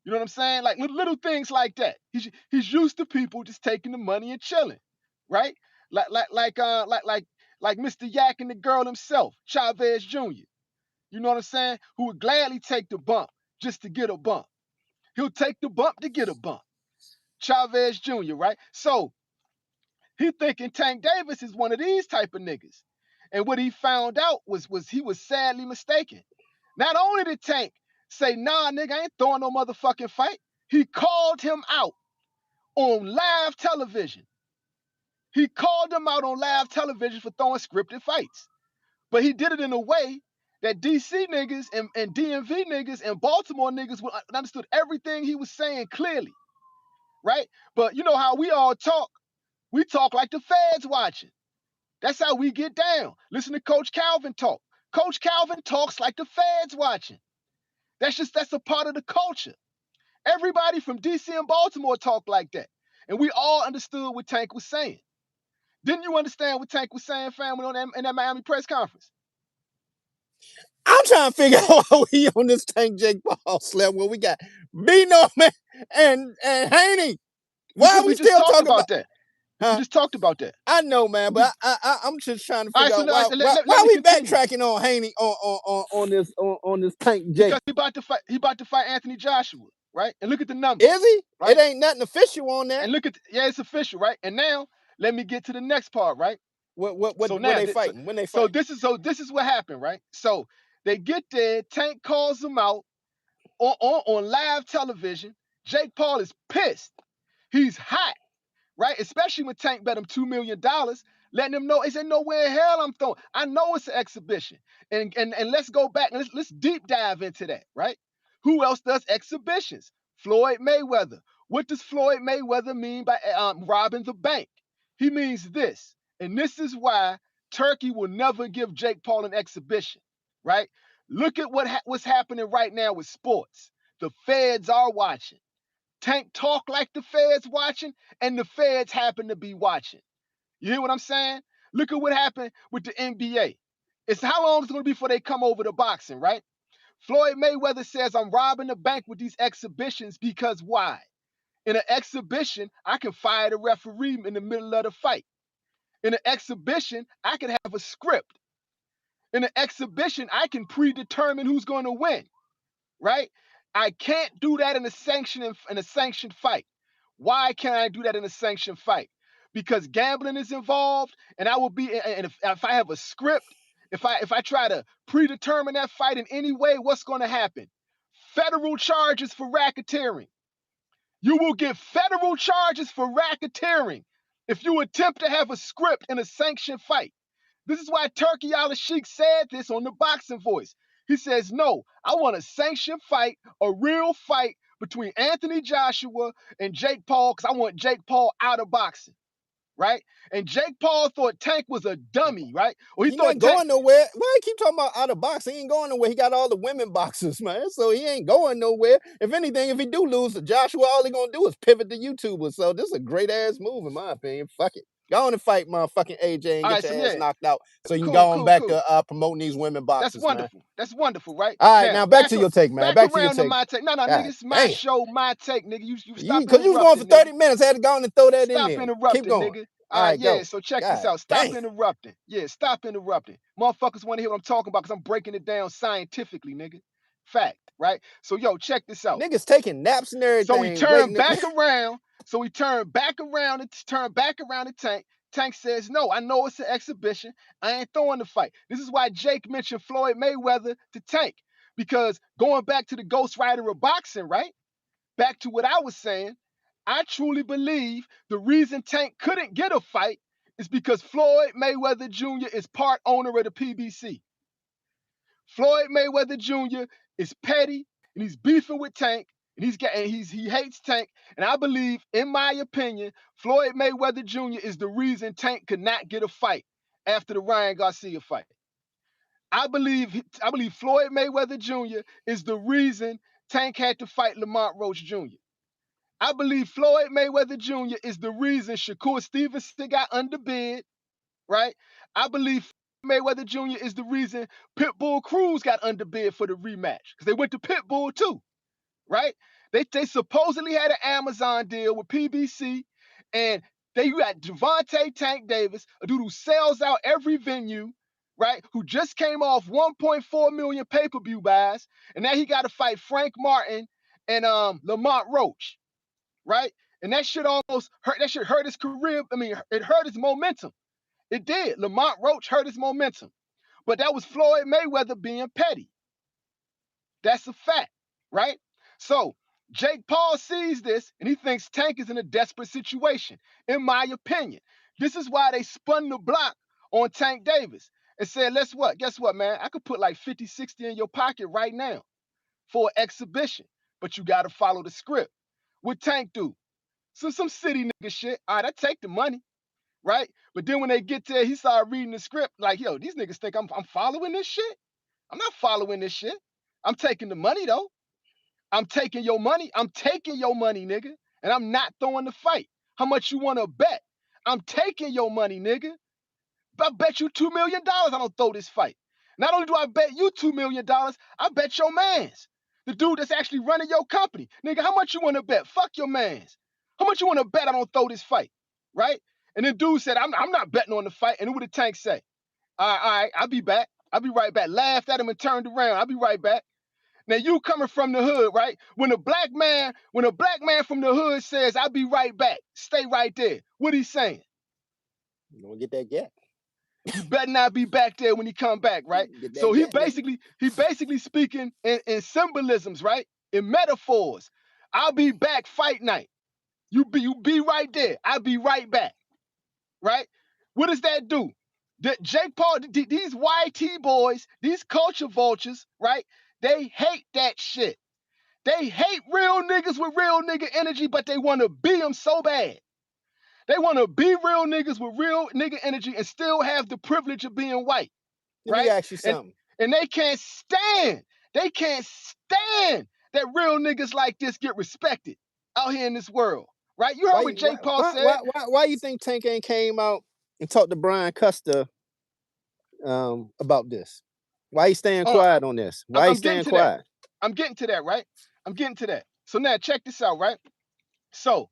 A: You know what I'm saying? Like little things like that. He's used to people just taking the money and chilling. Right? Like Mr. Yak and the girl himself, Chavez Jr. You know what I'm saying? Who would gladly take the bump just to get a bump. He'll take the bump to get a bump. Chavez Jr., right? So he thinking Tank Davis is one of these type of niggas. And what he found out was he was sadly mistaken. Not only did Tank say, nah, nigga, I ain't throwing no motherfucking fight, he called him out on live television. He called him out on live television for throwing scripted fights. But he did it in a way that DC niggas and DMV niggas and Baltimore niggas understood everything he was saying clearly, right? But you know how we all talk? We talk like the feds watching. That's how we get down. Listen to Coach Calvin talk. Coach Calvin talks like the feds watching. That's a part of the culture. Everybody from DC and Baltimore talk like that. And we all understood what Tank was saying. Didn't you understand what Tank was saying, family, in that Miami press conference?
B: I'm trying to figure out how we on this Tank Jake Paul slap where we got Bino and Haney. Why are we still talking about
A: that? Huh? We just talked about that.
B: I know, man, but I'm just trying to figure out why we backtracking on Haney on this Tank Jake.
A: Because he about to fight Anthony Joshua, right? And look at the numbers.
B: Is he? Right? It ain't nothing official on that.
A: And it's official, right? And now let me get to the next part, right?
B: What
A: So
B: when
A: now,
B: they fighting? When they
A: so
B: fighting?
A: this is what happened, right? So they get there. Tank calls them out on live television. Jake Paul is pissed. He's hot, right? Especially when Tank bet him $2 million, letting him know. He said, "No way in hell I'm throwing. I know it's an exhibition." And let's go back and let's deep dive into that, right? Who else does exhibitions? Floyd Mayweather. What does Floyd Mayweather mean by robbing the bank? He means this, and this is why Turkey will never give Jake Paul an exhibition, right? Look at what's happening right now with sports. The feds are watching. Tank talk like the feds watching, and the feds happen to be watching. You hear what I'm saying? Look at what happened with the NBA. It's how long it's going to be before they come over to boxing, right? Floyd Mayweather says, "I'm robbing the bank with these exhibitions because why? In an exhibition, I can fire the referee in the middle of the fight. In an exhibition, I can have a script. In an exhibition, I can predetermine who's going to win, right? I can't do that in a sanctioned fight. Why can't I do that in a sanctioned fight? Because gambling is involved, and I will be. And if I have a script, if I try to predetermine that fight in any way, what's going to happen? Federal charges for racketeering. You will get federal charges for racketeering if you attempt to have a script in a sanctioned fight. This is why Turkey Al-Sheikh said this on the Boxing Voice. He says, "No, I want a sanctioned fight, a real fight between Anthony Joshua and Jake Paul, because I want Jake Paul out of boxing," right? And Jake Paul thought Tank was a dummy, right? Or he
B: He
A: thought
B: not
A: Tank.
B: going nowhere. Why you keep talking about out of boxing? He ain't going nowhere. He got all the women boxers, man. So he ain't going nowhere. If anything, if he do lose to Joshua, all he gonna do is pivot to YouTuber. So this is a great ass move, in my opinion. Fuck it. Go on and fight motherfucking AJ and
A: All
B: get
A: right,
B: your
A: so
B: ass
A: yeah,
B: knocked out so you can
A: cool,
B: go on
A: cool,
B: back
A: cool.
B: to promoting these women
A: That's
B: boxers, man.
A: wonderful. That's wonderful, right?
B: All right,
A: Now
B: now back to your take, man.
A: back
B: Back to your
A: around to
B: take.
A: my take. No, nigga,
B: God
A: it's my
B: damn.
A: show, my take, nigga. You
B: You
A: stop
B: because you was going for
A: interrupting,
B: 30
A: nigga.
B: minutes. I had to go on and throw that in
A: Stop
B: there. Keep
A: interrupting,
B: going.
A: nigga.
B: All
A: All right,
B: right,
A: yeah.
B: go.
A: So check this
B: God
A: out. Stop
B: damn.
A: interrupting. Yeah, stop interrupting. Motherfuckers want to hear what I'm talking about because I'm breaking it down scientifically, nigga. Fact, right? So yo, check this out.
B: Niggas taking naps and
A: So we
B: everything.
A: turn
B: Waiting.
A: back around. So we turn back around and turn back around the Tank. Tank says, "No, I know it's an exhibition. I ain't throwing the fight." This is why Jake mentioned Floyd Mayweather to Tank. Because going back to the Ghost Rider of boxing, right? Back to what I was saying, I truly believe the reason Tank couldn't get a fight is because Floyd Mayweather Jr. is part owner of the PBC. Floyd Mayweather Jr. is petty and he's beefing with Tank and he hates Tank. And I believe, in my opinion, Floyd Mayweather Jr. is the reason Tank could not get a fight after the Ryan Garcia fight. I believe Floyd Mayweather Jr. is the reason Tank had to fight Lamont Roach Jr. I believe Floyd Mayweather Jr. is the reason Shakur Stevenson got underbid, right? I believe Mayweather Jr. is the reason Pitbull Cruz got underbid for the rematch because they went to Pitbull too, right? They supposedly had an Amazon deal with PBC, and you got Javante Tank Davis, a dude who sells out every venue, right? Who just came off 1.4 million pay-per-view buys, and now he got to fight Frank Martin and Lamont Roach, right? And that shit almost hurt. That shit hurt his career. I mean, it hurt his momentum. It did. Lamont Roach hurt his momentum. But that was Floyd Mayweather being petty. That's a fact, right? So Jake Paul sees this and he thinks Tank is in a desperate situation, in my opinion. This is why they spun the block on Tank Davis and said, let's what? Guess what, man? I could put like 50, 60 in your pocket right now for an exhibition, but you got to follow the script. What Tank do? So some city nigga shit. All right, I take the money, right? But then when they get there, he started reading the script like, yo, these niggas think I'm following this shit. I'm not following this shit. I'm taking the money though. I'm taking your money. I'm taking your money, nigga. And I'm not throwing the fight. How much you want to bet? I'm taking your money, nigga. I bet you $2 million I don't throw this fight. Not only do I bet you $2 million, I bet your mans. The dude that's actually running your company. Nigga, how much you want to bet? Fuck your mans. How much you want to bet I don't throw this fight? Right? And then dude said, I'm not betting on the fight. And what did Tank say? All right, I'll be back. I'll be right back. Laughed at him and turned around. I'll be right back. Now you coming from the hood, right? When a black man from the hood says, "I'll be right back," stay right there. What he saying?
B: You gonna get that gap.
A: You better not be back there when he come back, right?
B: Get
A: So
B: that,
A: he
B: get that.
A: basically speaking in symbolisms, right? In metaphors. I'll be back fight night. You be right there. I'll be right back. Right? What does that do? That Jake Paul, these YT boys, these culture vultures, right? They hate that shit. They hate real niggas with real nigga energy, but they want to be them so bad. They want to be real niggas with real nigga energy and still have the privilege of being white,
B: Let me
A: right?
B: ask you something.
A: And they can't stand that real niggas like this get respected out here in this world, right? You heard
B: Why
A: what
B: you why
A: Jake Paul
B: why
A: said.
B: why why, why you think Tank ain't came out and talked to Brian Custer about this? Why he staying
A: Oh,
B: quiet on this? Why he
A: I'm getting
B: staying
A: to that.
B: quiet?
A: I'm getting to that, right? I'm getting to that. So now check this out, right? So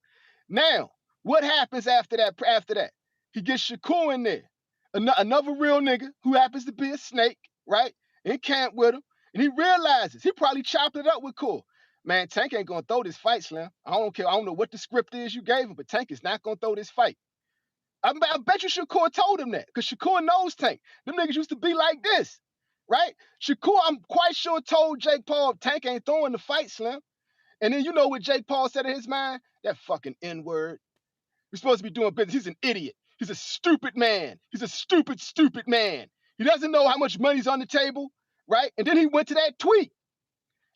A: now what happens after that? After that, he gets Shakur in there, another real nigga who happens to be a snake, right? In camp with him, and he realizes he probably chopped it up with Cool. Man, Tank ain't gonna throw this fight, Slim. I don't care. I don't know what the script is you gave him, but Tank is not gonna throw this fight. I bet you Shakur told him that, because Shakur knows Tank. Them niggas used to be like this, right? Shakur, I'm quite sure, told Jake Paul, Tank ain't throwing the fight, Slim. And then you know what Jake Paul said in his mind? That fucking N-word. We're supposed to be doing business. He's an idiot. He's a stupid man. He's a stupid, stupid man. He doesn't know how much money's on the table, right? And then he went to that tweet.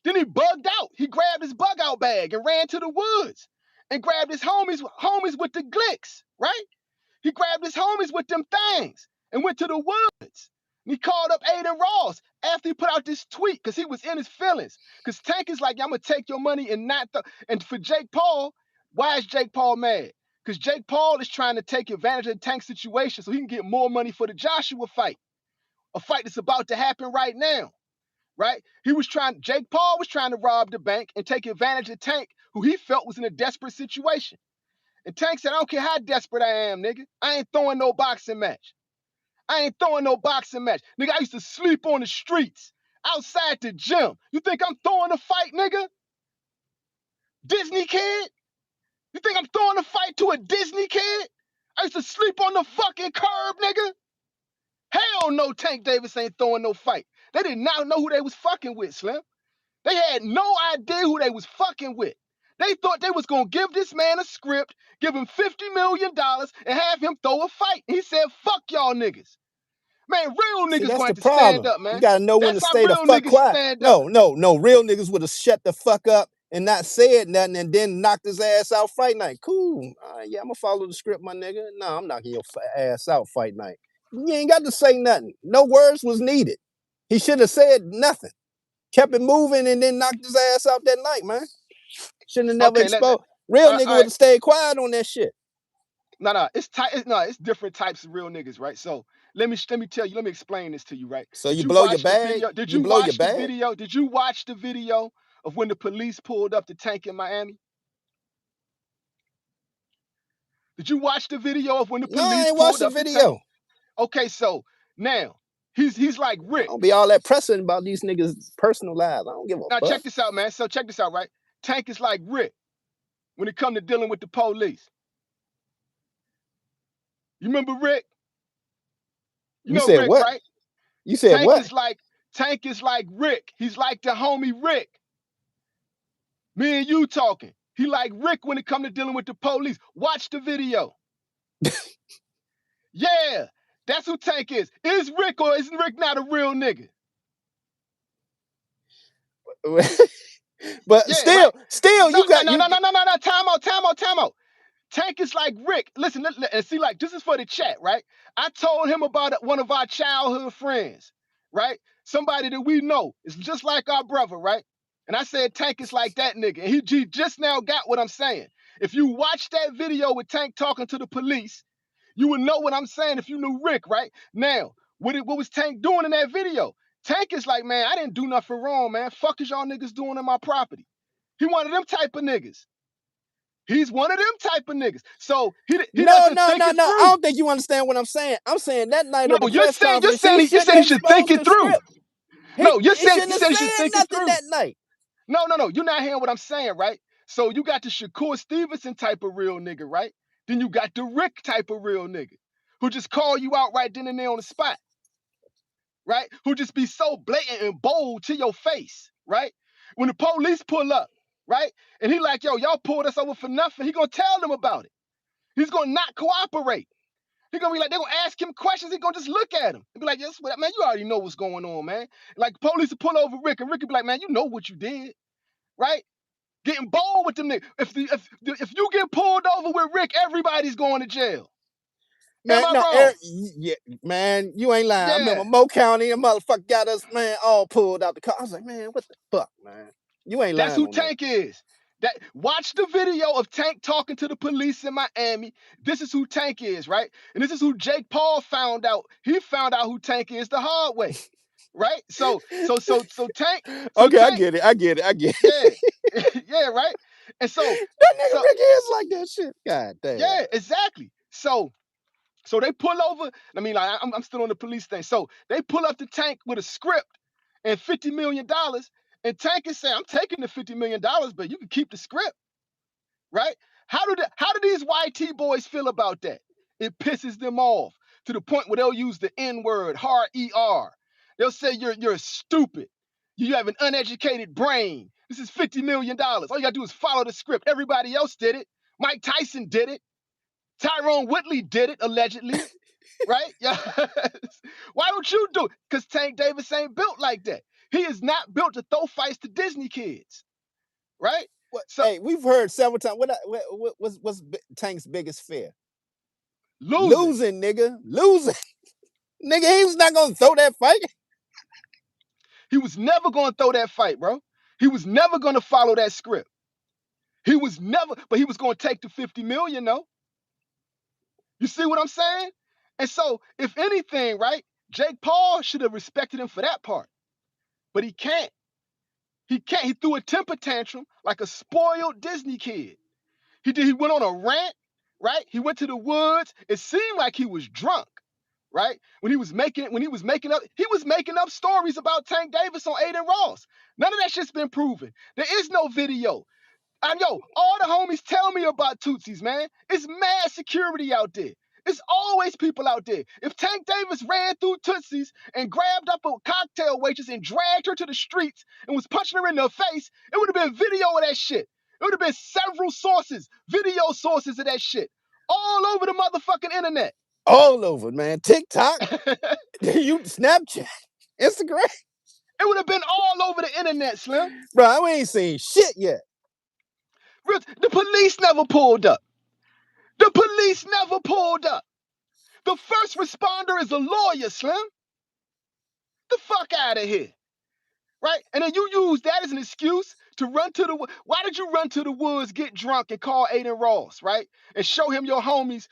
A: Then he bugged out. He grabbed his bug out bag and ran to the woods and grabbed his homies with the glicks, right? He grabbed his homies with them things and went to the woods. And he called up Aiden Ross after he put out this tweet because he was in his feelings. Because Tank is like, I'm going to take your money and not. And for Jake Paul, why is Jake Paul mad? Because Jake Paul is trying to take advantage of the Tank situation so he can get more money for the Joshua fight, a fight that's about to happen right now, right? Jake Paul was trying to rob the bank and take advantage of Tank, who he felt was in a desperate situation. And Tank said, I don't care how desperate I am, nigga. I ain't throwing no boxing match. I ain't throwing no boxing match. Nigga, I used to sleep on the streets, outside the gym. You think I'm throwing a fight, nigga? Disney kid? You think I'm throwing a fight to a Disney kid? I used to sleep on the fucking curb, nigga. Hell no, Tank Davis ain't throwing no fight. They did not know who they was fucking with, Slim. They had no idea who they was fucking with. They thought they was gonna give this man a script, give him $50 million, and have him throw a fight. And he said, fuck y'all niggas. Man, real
B: See,
A: niggas
B: that's
A: going
B: the
A: to stand
B: problem.
A: up,
B: You
A: man.
B: gotta know when to
A: That's how
B: stay the
A: real
B: fuck
A: niggas
B: quiet.
A: stand up.
B: No. Real niggas would have shut the fuck up and not said nothing and then knocked his ass out fight night. Cool. Yeah, I'm gonna follow the script, my nigga. No, I'm knocking your ass out fight night. You ain't got to say nothing. No words was needed. He should have said nothing. Kept it moving and then knocked his ass out that night, man. Shouldn't have never
A: Okay,
B: exposed. Real nigga
A: all
B: would
A: right.
B: have stayed quiet on that shit.
A: No, it's different types of real niggas, right? So let me tell you, let me explain this to you, right?
B: So
A: Did
B: you
A: you
B: blow your
A: watch the
B: bag?
A: video? Did
B: You
A: you
B: blow your
A: watch the
B: bag?
A: video? Did you watch the video of when the police pulled up the Tank in Miami? Did you watch the video of when the
B: No, I
A: police
B: ain't watched
A: pulled
B: the
A: up the Tank?
B: video.
A: Okay, so now he's like
B: I
A: Rick.
B: don't be all that pressing about these niggas' personal lives. I don't give a
A: Now
B: fuck.
A: check this out, man. So check this out, right? Tank is like Rick when it come to dealing with the police. You remember Rick? You
B: You
A: know
B: said
A: Rick,
B: what?
A: right?
B: You said
A: Tank
B: what?
A: is like Rick. He's like the homie Rick. Me and you talking. He like Rick when it come to dealing with the police. Watch the video. Yeah, that's who Tank is. Is Rick or is Rick not a real nigga?
B: But
A: Yeah, right?
B: still,
A: No,
B: you
A: no,
B: got
A: no,
B: you.
A: no, no, no, no, no. Time out. Tank is like Rick. Listen, and see, like, this is for the chat, right? I told him about one of our childhood friends, right? Somebody that we know. It's just like our brother, right? And I said Tank is like that nigga. And he just now got what I'm saying. If you watch that video with Tank talking to the police, you would know what I'm saying if you knew Rick, right? Now, what was Tank doing in that video? Tank is like, man, I didn't do nothing wrong, man. Fuck is y'all niggas doing in my property? He one of them type of niggas. He's one of them type of niggas. So he
B: No,
A: doesn't
B: no,
A: think
B: no,
A: it
B: no. I
A: through.
B: don't think you understand what I'm saying. I'm saying that night
A: No,
B: of the
A: you're
B: press
A: saying
B: conference, he
A: you
B: shouldn't
A: said
B: have
A: he should think
B: exposed
A: it
B: the
A: through.
B: script.
A: No,
B: He shouldn't
A: you
B: have
A: said he should
B: said
A: think it
B: nothing
A: through.
B: that night.
A: No. You're not hearing what I'm saying, right? So you got the Shakur Stevenson type of real nigga, right? Then you got the Rick type of real nigga. who just call you out right then and there on the spot, right? Who just be so blatant and bold to your face, right? When the police pull up, right? And he like, yo, y'all pulled us over for nothing. He gonna tell them about it. He's gonna not cooperate. He gonna be like, they're gonna ask him questions. He gonna just look at him and be like, yes, man, you already know what's going on, man. Like police will pull over Rick, and Rick will be like, man, you know what you did, right? Getting bold with them niggas. If you get pulled over with Rick, everybody's going to jail. Am
B: Man,
A: I
B: no,
A: wrong?
B: yeah, man, you ain't lying. I remember
A: Yeah.
B: Mo County, a motherfucker got us, man, all pulled out the car. I was like, man, what the fuck, man? You ain't
A: That's
B: lying
A: who
B: on that.
A: Tank is. That watch the video of Tank talking to the police in Miami. This is who Tank is, right? And this is who Jake Paul found out. He found out who Tank is the hard way, right? So Tank,
B: Okay, I get it. I get it. I get it.
A: yeah, yeah, right. And
B: That nigga
A: so
B: Rick is like that shit. God damn.
A: yeah, exactly. So they pull over. I mean, like I'm still on the police thing. So they pull up the Tank with a script and $50 million, and Tank is saying, "I'm taking the $50 million, but you can keep the script." Right? How do these YT boys feel about that? It pisses them off to the point where they'll use the N word, hard ER. They'll say you're stupid. You have an uneducated brain. This is $50 million. All you gotta do is follow the script. Everybody else did it. Mike Tyson did it. Tyrone Whitley did it, allegedly. Right? Yes. Why don't you do it? Because Tank Davis ain't built like that. He is not built to throw fights to Disney kids. Right?
B: What?
A: So
B: Hey, we've heard several times. What's Tank's biggest fear?
A: losing.
B: Losing, nigga. Losing. Nigga, he was not gonna throw that fight.
A: He was never going to throw that fight, bro. He was never going to follow that script. He was never, but he was going to take the 50 million, though. You see what I'm saying? And so, if anything, right, Jake Paul should have respected him for that part. But he can't. He can't. He threw a temper tantrum like a spoiled Disney kid. He went on a rant, right? He went to the woods. It seemed like he was drunk, right? When he was making up stories about Tank Davis on Aiden Ross. None of that shit's been proven. There is no video. And yo, all the homies tell me about Tootsies, man. It's mad security out there. It's always people out there. If Tank Davis ran through Tootsies and grabbed up a cocktail waitress and dragged her to the streets and was punching her in the face, it would have been video of that shit. It would have been several sources, video sources of that shit, all over the motherfucking internet.
B: All over, man. TikTok,
A: It
B: you Snapchat, Instagram.
A: would have been all over the internet, Slim.
B: Bro, we ain't seen shit yet.
A: The police never pulled up. The police never pulled up. The first responder is a lawyer, Slim. The fuck out of here. Right? And then you use that as an excuse to run to the why did you run to the woods, get drunk, and call Aiden Ross, right? And show him your homies,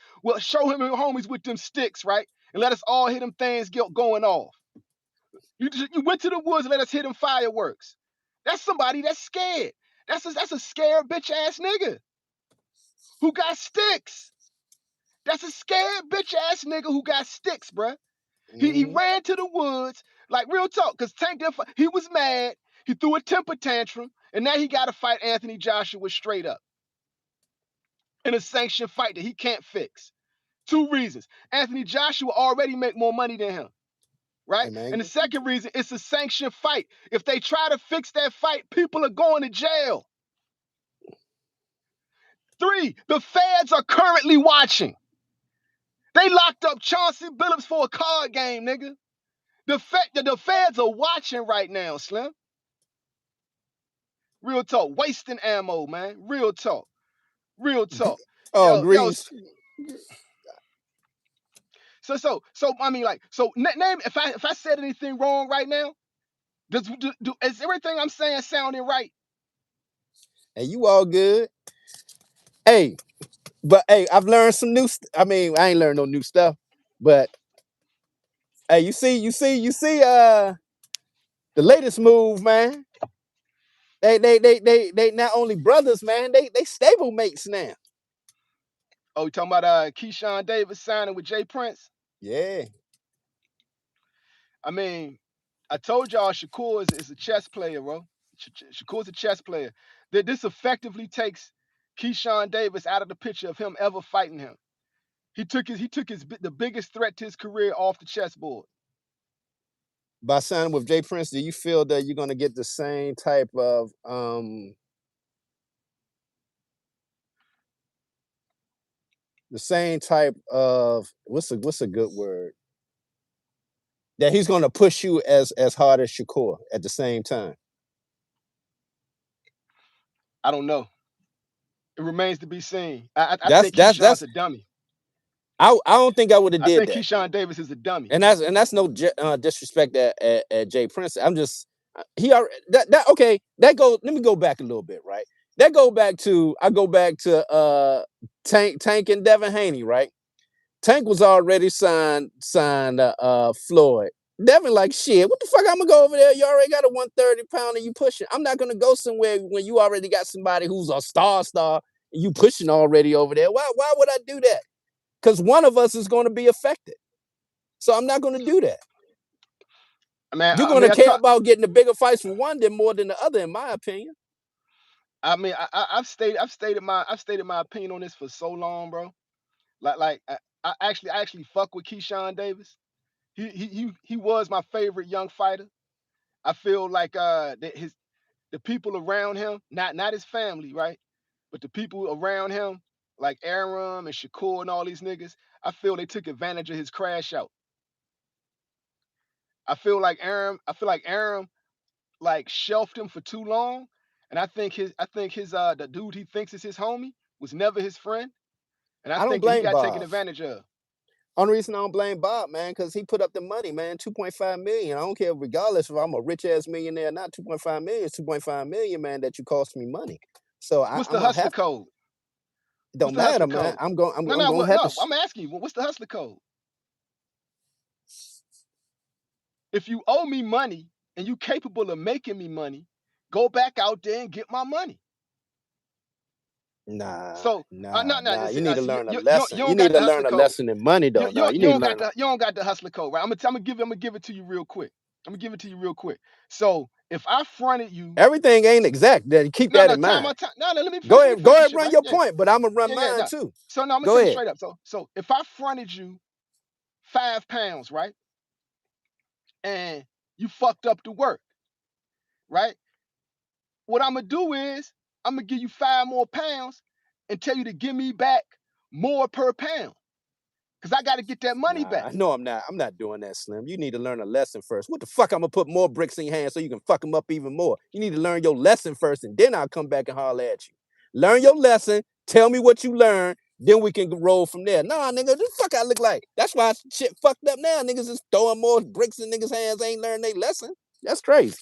A: with them sticks, right? And let us all hear them things going off. You went to the woods and let us hear them fireworks. That's somebody that's scared. That's a scared bitch ass nigga who got sticks. That's a scared bitch ass nigga who got sticks, bruh. He ran to the woods, like real talk, because Tank didn't he was mad. He threw a temper tantrum, and now he got to fight Anthony Joshua straight up in a sanctioned fight that he can't fix. Two reasons. Anthony Joshua already make more money than him, right?
B: Hey,
A: And the second reason, it's a sanctioned fight. If they try to fix that fight, people are going to jail. 3, the feds are currently watching. They locked up Chauncey Billups for a card game, nigga. The feds are watching right now, Slim. Real talk. Wasting ammo, man. Real talk. Real talk.
B: Oh,
A: Yo.
B: Grease.
A: So I mean, like, so name if I said anything wrong right now, is everything I'm saying sounding right?
B: Hey, you all good? Hey, but hey, I've learned some new. I mean, I ain't learned no new stuff, but hey, you see, the latest move, man. They not only brothers, man. They stable mates now.
A: Oh, you talking about Keyshawn Davis signing with Jay Prince?
B: Yeah.
A: I mean, I told y'all Shakur is a chess player, bro. Shakur's a chess player. This effectively takes Keyshawn Davis out of the picture of him ever fighting him. He took the biggest threat to his career off the chessboard.
B: By signing with Jay Prince, do you feel that you're gonna get the same type of what's a good word? That he's gonna push you as hard as Shakur at the same time.
A: I don't know. It remains to be seen. I
B: That's
A: think
B: that's
A: Keyshawn's
B: that's
A: a dummy.
B: I don't think I would have
A: I
B: did
A: think
B: that.
A: Keyshawn Davis is a dummy.
B: And that's no disrespect at Jay Prince. I'm just he already that okay. That go. Let me go back a little bit, right? That go back to Tank and Devin Haney, right? Tank was already signed Floyd. Devin like shit. What the fuck? I'm gonna go over there. You already got a 130 pounder. You pushing. I'm not gonna go somewhere when you already got somebody who's a star. And you pushing already over there. Why would I do that? Because one of us is going to be affected. So I'm not going to do that. You're
A: I
B: going to
A: mean,
B: care about getting the bigger fights from one than more than the other, in my opinion.
A: I've stated my opinion on this for so long, bro. I actually fuck with Keyshawn Davis. He was my favorite young fighter. I feel like the people around him, not his family, right? But the people around him, like Aram and Shakur and all these niggas, I feel they took advantage of his crash out. I feel like Aram like shelved him for too long. And I think his the dude he thinks is his homie was never his friend. And I
B: I don't
A: think that he
B: blame
A: got taken
B: Bob.
A: advantage of.
B: Only reason I don't blame Bob, man, because he put up the money, man. 2.5 million. I don't care regardless if I'm a rich ass millionaire or not. 2.5 million is 2.5 million, man, that you cost me money. So
A: What's
B: I'm
A: the
B: gonna
A: hustler
B: have
A: code?
B: it
A: What's
B: don't
A: the
B: matter,
A: hustler
B: man.
A: code?
B: I'm gonna have to
A: I'm asking you, what's the hustler code? If you owe me money and you capable of making me money, go back out there and get my money.
B: Nah,
A: So
B: nah,
A: no,
B: nah. You need to learn a
A: you
B: lesson. You
A: don't
B: need
A: got
B: to
A: the
B: learn
A: hustler
B: a
A: code.
B: lesson in money, though. Nah, you need to learn.
A: You don't got the hustler code, right? I'm gonna give it to you real quick. I'm gonna give it to you real quick. So if I fronted you,
B: Everything ain't exact. Then keep
A: no,
B: that
A: no,
B: in mind.
A: no, let me
B: Go
A: finish. Let me
B: ahead,
A: finish
B: go
A: this
B: ahead,
A: shit,
B: run
A: right?
B: your
A: Yeah,
B: point, but I'm gonna run
A: yeah,
B: mine
A: no.
B: too.
A: So no, I'm gonna
B: Go
A: tell you
B: ahead.
A: straight up. So if I fronted you 5 pounds, right, and you fucked up the work, right? What I'm gonna do is I'm gonna give you 5 more pounds and tell you to give me back more per pound, cause I got to get that money
B: Nah,
A: back.
B: no, I'm not. I'm not doing that, Slim. You need to learn a lesson first. What the fuck? I'm gonna put more bricks in your hand so you can fuck them up even more. You need to learn your lesson first, and then I'll come back and holler at you. Learn your lesson. Tell me what you learned. Then we can roll from there. Nah, nigga, this fuck I look like. That's why shit fucked up now. Niggas is throwing more bricks in niggas' hands. Ain't learned their lesson. That's crazy.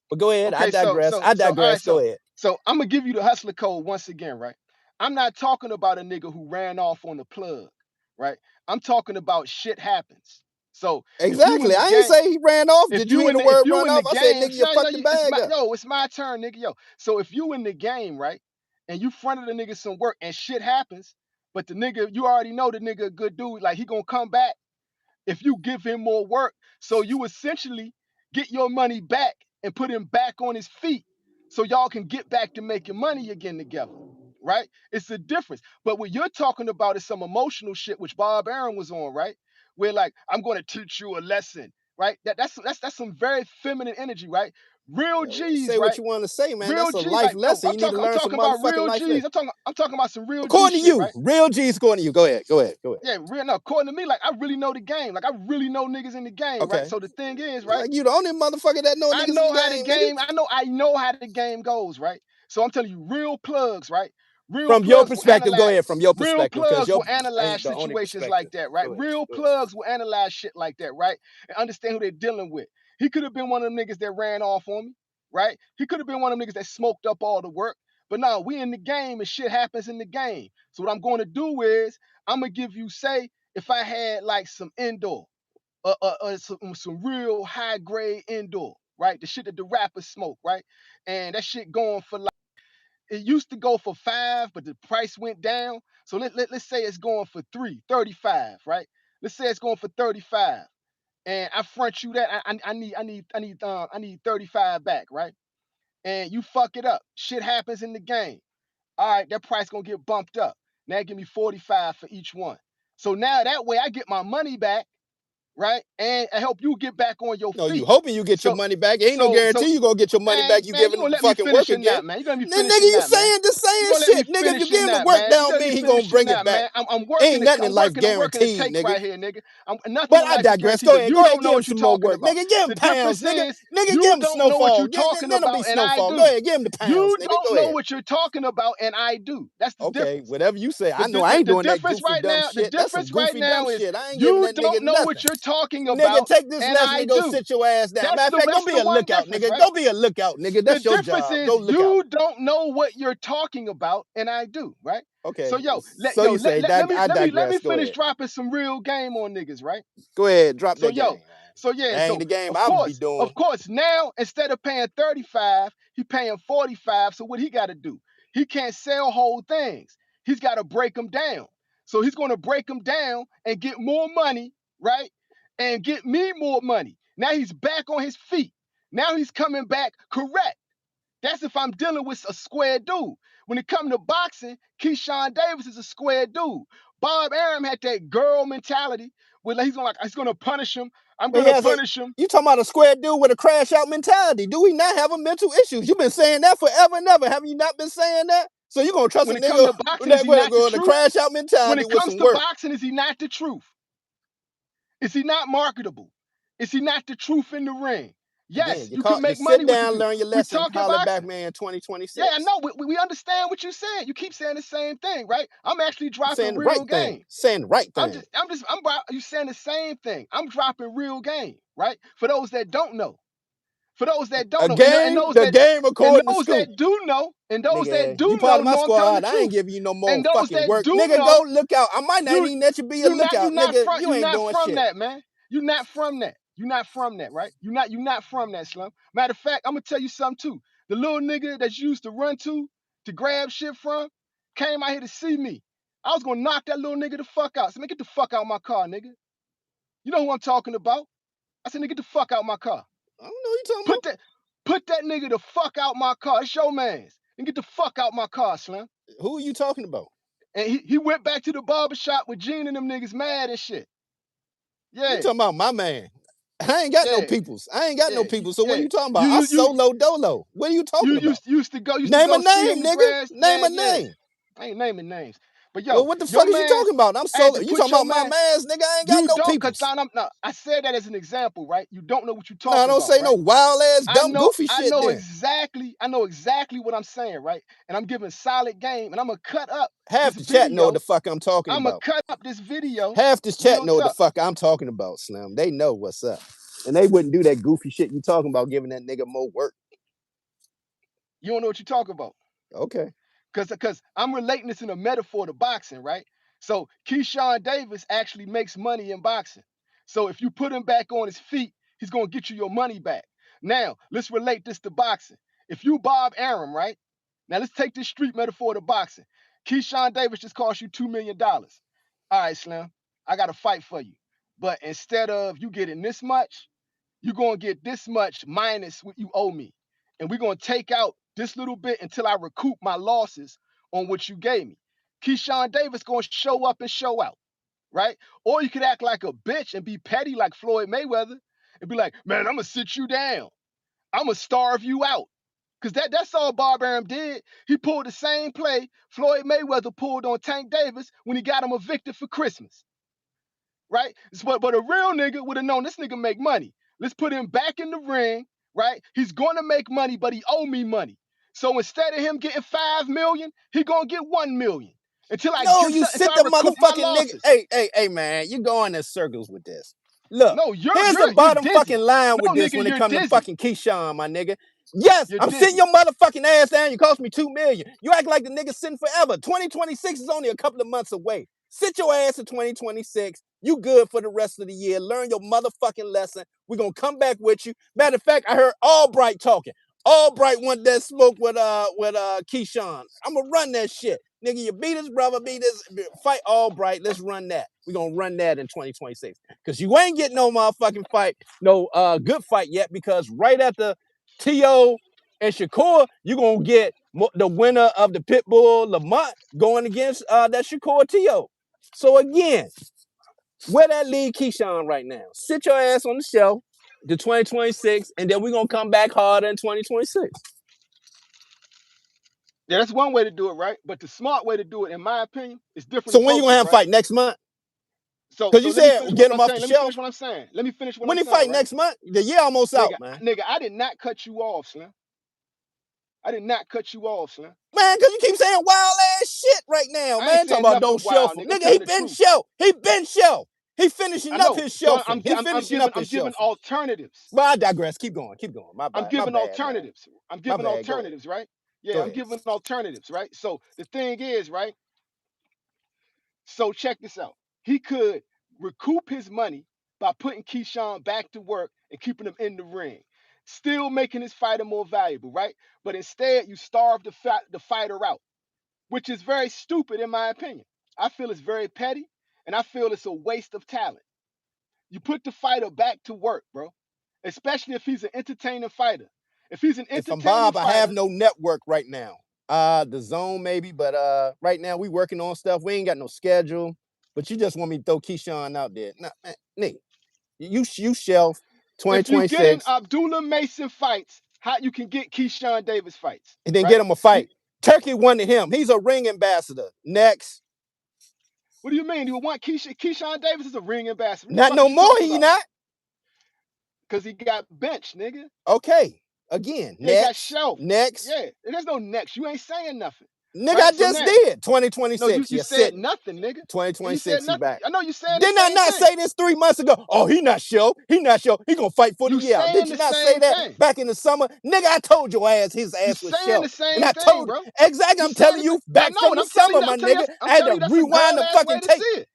B: But go ahead. I
A: Okay,
B: digress. I
A: all right,
B: digress. Go ahead.
A: so I'm gonna give you the hustler code once again, right? I'm not talking about a nigga who ran off on the plug, right? I'm talking about shit happens. So if you in
B: Exactly.
A: the
B: I ain't
A: game,
B: say he ran off. Did you hear the
A: if
B: word
A: you
B: run
A: in the
B: off? I said,
A: game,
B: nigga, you fucked the bag up.
A: it's my turn, nigga, yo. So if you in the game, right, and you fronted a nigga some work and shit happens, but the nigga, you already know the nigga a good dude, like he gonna come back if you give him more work. So you essentially get your money back and put him back on his feet so y'all can get back to making money again together. Right? It's a difference. But what you're talking about is some emotional shit, which Bob Aaron was on, right? Where like, I'm gonna teach you a lesson, right? That's some very feminine energy, right? Real G's,
B: Say what
A: right?
B: you want to say, man.
A: Real
B: That's a
A: G's,
B: life
A: like yo,
B: lesson. You need to
A: I'm
B: learn some
A: talking about
B: motherfucking
A: real
B: life
A: G's.
B: lesson.
A: I'm talking about some real G
B: According to
A: shit,
B: you,
A: right?
B: real G's according to you. Go ahead. Go ahead. Go ahead.
A: Yeah, real no, according to me, like I really know the game. Like I really know niggas in the game, right?
B: Okay.
A: So the thing is, right?
B: Like you the only motherfucker that know niggas in the game, nigga.
A: I know how the game goes, right? So I'm telling you, real plugs, right?
B: From your perspective, go ahead. From your perspective, because your I ain't
A: Analyze
B: the only
A: situations like
B: perspective.
A: that, right?
B: Go ahead.
A: Real
B: Go ahead.
A: plugs will analyze shit like that, right? And understand who they're dealing with. He could have been one of them niggas that ran off on me, right? He could have been one of them niggas that smoked up all the work. But no, we in the game and shit happens in the game. So what I'm going to do is I'm gonna give you, say, if I had like some indoor, some real high grade indoor, right? The shit that the rappers smoke, right? And that shit going for like, it used to go for 5, but the price went down. So let's say it's going for 335, right? Let's say it's going for 35. And I front you that I need 35 back, right? And you fuck it up. Shit happens in the game. All right, that price gonna get bumped up. Now give me 45 for each one. So now that way I get my money back, right? And I help you get back on your
B: No, you
A: feet.
B: hoping you get your
A: So
B: money back. Ain't no
A: so
B: guarantee you gonna get your money
A: man,
B: back. You
A: man, you
B: giving
A: gonna
B: them
A: let me
B: fucking
A: finish
B: work
A: in
B: again.
A: that, man. You gonna let me
B: Then
A: finish
B: nigga,
A: in
B: you
A: that, man.
B: saying the
A: You
B: same
A: gonna let me
B: shit, nigga. If you
A: finish in
B: giving the
A: that,
B: work
A: man. You
B: down,
A: gonna let me
B: mean he gonna
A: finish in
B: bring it
A: that,
B: back.
A: man. I'm working
B: Ain't
A: the
B: nothing in life
A: I'm working the
B: guaranteed,
A: takes
B: nigga.
A: right here, nigga. Nothing
B: But
A: in
B: I
A: life is
B: digress.
A: guaranteed,
B: Go
A: but
B: ahead.
A: you
B: Go ahead.
A: don't know
B: Give him
A: what you're
B: some more
A: talking
B: work.
A: about.
B: Nigga, give him
A: The
B: pounds,
A: difference
B: nigga.
A: is
B: Nigga, give
A: you
B: him
A: don't know what
B: snowfall.
A: you're talking
B: Let him be
A: about, and I
B: snowfall. Go
A: do.
B: ahead. Give him the pounds,
A: You
B: nigga.
A: don't
B: Go
A: know
B: ahead.
A: what you're talking about, and I do. That's the
B: Okay,
A: difference.
B: whatever you say.
A: The,
B: I know
A: the,
B: I
A: the,
B: ain't
A: the
B: doing that
A: difference
B: goofy
A: right
B: dumb
A: now, the
B: shit. That's some
A: difference right
B: goofy dumb
A: now is
B: shit. I ain't giving
A: you
B: that nigga
A: don't know
B: nothing.
A: what you're talking
B: Nigga,
A: about,
B: take this
A: and
B: lesson
A: I
B: and go
A: do.
B: sit your ass down. Matter of fact, go
A: That's
B: be
A: the
B: a
A: one
B: lookout,
A: difference,
B: nigga.
A: right?
B: Go be a lookout, nigga.
A: The
B: That's your
A: difference
B: job. Go
A: is
B: lookout.
A: you don't know what you're talking about, and I do, right? So
B: Okay,
A: yo,
B: so you say that I
A: let me
B: digress. Go
A: finish
B: ahead.
A: dropping some real game on niggas, right?
B: Go ahead, drop
A: So
B: that game,
A: yo,
B: man.
A: so yeah,
B: That ain't
A: so
B: the game I would be doing.
A: of course, now instead of paying 35, he paying 45. So what he got to do? He can't sell whole things. He's got to break them down. So he's going to break them down and get more money, right? And get me more money. Now he's back on his feet. Now he's coming back correct. That's if I'm dealing with a square dude. When it comes to boxing, Keyshawn Davis is a square dude. Bob Arum had that girl mentality where he's gonna punish him. I'm
B: But
A: gonna
B: yeah, so
A: punish him.
B: you talking about a square dude with a crash out mentality. Do we not have a mental issues? You've been saying that forever and ever. Haven't you not been saying that? So you gonna trust a
A: When it comes
B: nigga
A: to boxing, is
B: that
A: he not the
B: with a
A: truth?
B: crash out
A: When
B: mentality
A: it
B: with
A: comes
B: some
A: to
B: work?
A: boxing, is he not the truth? Is he not marketable? Is he not the truth in the ring?
B: Again,
A: Yes, you can make
B: just
A: money
B: sit
A: what you
B: down,
A: do.
B: learn your
A: We
B: lesson,
A: talking
B: holler back,
A: boxing.
B: man,
A: Yeah, I
B: 2026.
A: know. We understand what you said. You keep saying the same thing, right? I'm actually
B: I'm saying
A: dropping
B: the
A: real
B: right thing.
A: game.
B: Saying the right thing.
A: You saying the same thing. I'm dropping real game, right? For those that don't know, for those that don't
B: A
A: know,
B: game, the game
A: and
B: according to
A: those
B: Scoop.
A: that do know, and those that
B: Nigga,
A: do
B: you part of my
A: know I'm telling the
B: squad. I ain't
A: truth.
B: giving you no more
A: And those
B: fucking
A: that
B: work.
A: do
B: Nigga,
A: know,
B: go look out. I might not
A: you
B: even let you be a lookout. Nigga, you ain't doing
A: from
B: shit.
A: that, man. You're not from that. You're not from that, right? You're not from that, Slum. Matter of fact, I'm gonna tell you something too. The little nigga that you used to run to grab shit from came out here to see me. I was gonna knock that little nigga the fuck out. So man, get the fuck out my car, nigga. You know who I'm talking about. I said, nigga, get the fuck out my car.
B: I don't know what you talking
A: Put
B: about.
A: that nigga the fuck out my car. It's your man's. And get the fuck out my car, Slim.
B: Who are you talking about?
A: And he went back to the barber shop with Gene and them niggas mad and shit.
B: You
A: Yeah,
B: talking about my man. I ain't got no
A: yeah,
B: peoples. I ain't got no
A: yeah,
B: people. So what are
A: yeah.
B: you talking
A: You
B: about? I
A: you you
B: solo dolo. What are you
A: you
B: talking about?
A: used to
B: Name a
A: go see
B: name,
A: him to
B: nigga.
A: grass.
B: Name
A: Yeah,
B: a
A: yeah.
B: name.
A: I ain't naming names. But
B: Well,
A: yo,
B: what the fuck
A: your
B: is you
A: man's
B: talking about? I'm
A: I had
B: solo.
A: to
B: You
A: put
B: talking
A: your
B: about my
A: man.
B: mans, nigga? I ain't got
A: You
B: no
A: don't, cause
B: peoples.
A: I said that as an example, right? You don't know what you're
B: No,
A: talking
B: don't
A: about,
B: say no
A: right?
B: wild ass, dumb, goofy shit then.
A: I know exactly what I'm saying, right? And I'm giving solid game, and I'm gonna cut up
B: Half
A: this
B: the chat know what
A: video.
B: the fuck I'm talking
A: I'm gonna
B: about.
A: cut up this video.
B: Half this chat
A: Real
B: know what the
A: tough.
B: fuck I'm talking about, Slim. They know what's up. And they wouldn't do that goofy shit you talking about, giving that nigga more work.
A: You don't know what you're talking about.
B: Okay.
A: Cause I'm relating this in a metaphor to boxing, right? So Keyshawn Davis actually makes money in boxing. So if you put him back on his feet, he's gonna get you your money back. Now let's relate this to boxing. If you Bob Arum, right? Now let's take this street metaphor to boxing. Keyshawn Davis just cost you $2 million. All right, Slim, I got to fight for you. But instead of you getting this much, you're gonna get this much minus what you owe me. And we're gonna take out this little bit until I recoup my losses on what you gave me. Keyshawn Davis gonna show up and show out, right? Or you could act like a bitch and be petty like Floyd Mayweather and be like, man, I'm gonna sit you down. I'm gonna starve you out. Cause that's all Bob Arum did. He pulled the same play Floyd Mayweather pulled on Tank Davis when he got him evicted for Christmas, right? But a real nigga would have known this nigga make money. Let's put him back in the ring, right? He's gonna make money, but he owe me money. So instead of him getting 5 million, he gonna get 1 million
B: No, you
A: until
B: sit
A: I
B: the
A: recoup my
B: motherfucking nigga.
A: losses.
B: Hey, man, you going in circles with this. Look,
A: No,
B: here's the
A: you're
B: bottom fucking
A: dizzy.
B: line with
A: No,
B: this
A: nigga,
B: when it
A: you're
B: comes to
A: dizzy.
B: fucking Keyshawn, my nigga. Yes,
A: You're
B: I'm sitting
A: dizzy.
B: your motherfucking ass down. You cost me $2 million. You act like the nigga sitting forever. 2026 is only a couple of months away. Sit your ass in 2026. You good for the rest of the year. Learn your motherfucking lesson. We're gonna come back with you. Matter of fact, I heard Albright talking. Albright want that smoke with Keyshawn. I'm gonna run that shit. Nigga, you beat his brother, beat his fight Albright. Let's run that. We're gonna run that in 2026. Cause you ain't getting no motherfucking fight, no good fight yet, because right after T.O. and Shakur, you're gonna get the winner of the Pitbull Lamont going against that Shakur T.O. So again, where that leave Keyshawn right now? Sit your ass on the shelf to 2026, and then we're gonna come back harder in 2026.
A: Yeah, that's one way to do it, right? But the smart way to do it, in my opinion, is different
B: So when you gonna
A: approaches,
B: have a
A: right?
B: fight next month?
A: So
B: Because
A: so
B: you
A: let me
B: said
A: finish what
B: get
A: I'm
B: him off
A: saying.
B: the
A: Let me
B: shelf.
A: finish what I'm saying. Let me finish what
B: When
A: I'm
B: he
A: saying,
B: fight
A: right?
B: next month, the year almost out,
A: Nigga,
B: man.
A: nigga, I did not cut you off, Slim. I did not cut you off, Slim.
B: Man, because you keep saying wild ass shit right now,
A: I ain't
B: man. Talking
A: saying
B: about don't
A: nothing
B: shelf
A: wild,
B: him.
A: nigga. I'm
B: Nigga, he
A: telling the
B: been
A: truth.
B: shelf. He been shelf. He
A: I
B: finishing up
A: know.
B: his
A: So
B: shelfing. He finishing
A: giving
B: up
A: I'm
B: his
A: giving
B: shelfing.
A: alternatives.
B: But I digress. Keep going. Keep going. My
A: I'm
B: bad. My
A: giving
B: bad, man.
A: alternatives. I'm
B: My
A: giving
B: bad. Go ahead.
A: alternatives, right?
B: Go
A: Yeah, I'm
B: ahead.
A: giving alternatives, right? So the thing is, right? So check this out. He could recoup his money by putting Keyshawn back to work and keeping him in the ring, still making his fighter more valuable, right? But instead, you starve the fighter out, which is very stupid in my opinion. I feel it's very petty, and I feel it's a waste of talent. You put the fighter back to work, bro, especially if he's an entertaining fighter. If he's an
B: If I'm
A: entertaining
B: Bob, I have
A: fighter,
B: no network right now. The zone maybe, but right now we working on stuff. We ain't got no schedule. But you just want me to throw Keyshawn out there. Nah, man, nigga, you shelf
A: if you get in
B: 2026
A: Abdullah Mason fights, how you can get Keyshawn Davis fights,
B: and then get
A: right?
B: him a
A: You,
B: fight. Turkey won to him. He's a ring ambassador. Next.
A: what do you mean? You want Keyshawn Davis is a ring ambassador? What the
B: Not
A: fuck
B: no
A: is you
B: more,
A: talking
B: he
A: about?
B: not.
A: Because he got benched, nigga.
B: Okay. Again,
A: Yeah, he got
B: next,
A: shelved.
B: next.
A: Yeah, there's no next. You ain't saying nothing,
B: Nigga, I
A: right? So
B: just
A: now,
B: did.
A: no,
B: 2026,
A: you
B: you're
A: said
B: sitting.
A: nothing, nigga. Yeah, you said
B: 2026, he
A: nothing.
B: back.
A: I know you saying the
B: Didn't I
A: same
B: not
A: thing.
B: say this 3 months ago? Oh, he not show. He not show. He gonna fight for the
A: You
B: year. Did
A: saying
B: you
A: the
B: not say
A: same
B: that
A: thing.
B: back in the summer? Nigga, I told your ass his
A: You
B: ass was
A: saying the
B: shelf. And
A: same
B: I
A: thing,
B: told
A: bro.
B: you. Exactly,
A: You
B: I'm
A: saying
B: telling
A: the
B: you
A: same. I
B: back
A: know,
B: from
A: and
B: the
A: I'm telling
B: summer,
A: you,
B: my nigga. I
A: I'm
B: had
A: telling
B: to
A: you, that's a
B: rewind
A: girl
B: the
A: ass way
B: fucking
A: to see
B: tape.
A: it.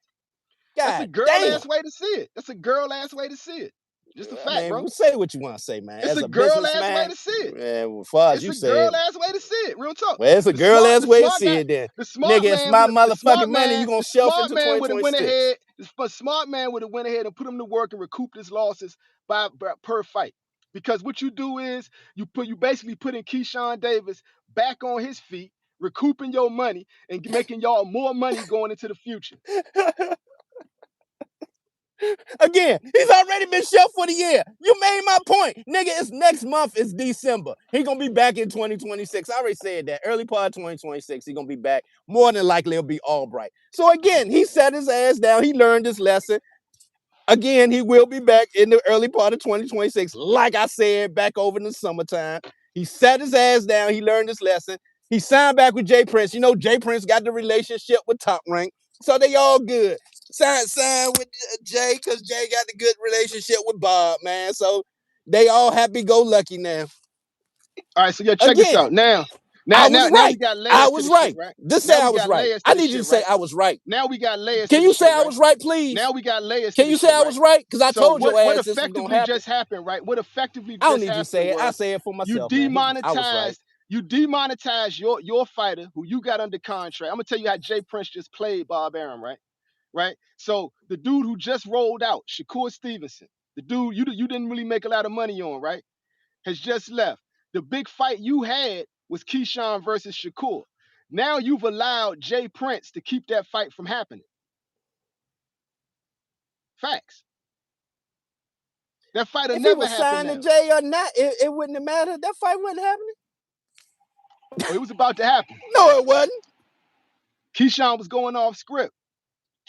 A: That's a
B: God
A: girl
B: damn.
A: ass way to see it. That's a girl ass way to see it. Just a
B: I
A: fact,
B: mean,
A: bro.
B: say what you want to say, man.
A: It's
B: As
A: a
B: a
A: girl ass way
B: businessman,
A: to see it.
B: as far as
A: It's
B: you
A: a
B: say
A: girl
B: it,
A: ass way to see it. Real talk.
B: well, it's a
A: The
B: girl
A: smart,
B: ass
A: the
B: way to
A: smart
B: see
A: guy,
B: it then.
A: the smart
B: Nigga, it's
A: man
B: my
A: would have,
B: motherfucking money. You gonna shelf into
A: would have went
B: 2026.
A: ahead. The smart man would have went ahead and put him to work and recouped his losses by per fight. Because what you do is you basically putting Keyshawn Davis back on his feet, recouping your money and making y'all more money going into the future.
B: Again, he's already been shelved for the year. You made my point. Nigga, it's next month, it's December. He gonna be back in 2026. I already said that. Early part of 2026, he gonna be back. More than likely, it'll be Albright. So again, he set his ass down. He learned his lesson. Again, he will be back in the early part of 2026. Like I said, back over in the summertime. He sat his ass down. He learned his lesson. He signed back with Jay Prince. You know, Jay Prince got the relationship with Top Rank. So they all good. Sign with Jay because Jay got the good relationship with Bob, man. So they all happy go lucky now.
A: All right, so yo, check this
B: Again,
A: out. Now,
B: I was
A: now we
B: right.
A: got
B: I
A: layers to
B: was
A: the shit,
B: right.
A: right?
B: Just say
A: Now
B: I
A: we
B: was
A: got
B: right.
A: layers
B: I
A: to the
B: need you to
A: shit,
B: say
A: right?
B: I was right.
A: Now we got layers to
B: Can
A: the
B: you say
A: shit,
B: I
A: right?
B: was right, please?
A: Now we got layers to
B: Can
A: the
B: you say
A: shit,
B: I
A: right?
B: was right? Because I
A: So
B: told your
A: what
B: ass this was gonna
A: effectively
B: happen.
A: just happened, right? What effectively
B: I don't
A: just
B: need you to say
A: happened
B: it. I
A: was
B: say it for
A: you
B: myself, man. I was right.
A: demonetized your fighter who you got under contract. I'm gonna tell you how Jay Prince just played Bob Arum, right? Right. So the dude who just rolled out, Shakur Stevenson, the dude you didn't really make a lot of money on, right? Has just left. The big fight you had was Keyshawn versus Shakur. Now you've allowed Jay Prince to keep that fight from happening. Facts. That fight'll
B: If he
A: never
B: was
A: happen
B: signed to
A: now.
B: Jay or not, it wouldn't have mattered. That fight wasn't happening.
A: Oh, it was about to happen.
B: No, it wasn't.
A: Keyshawn was going off script.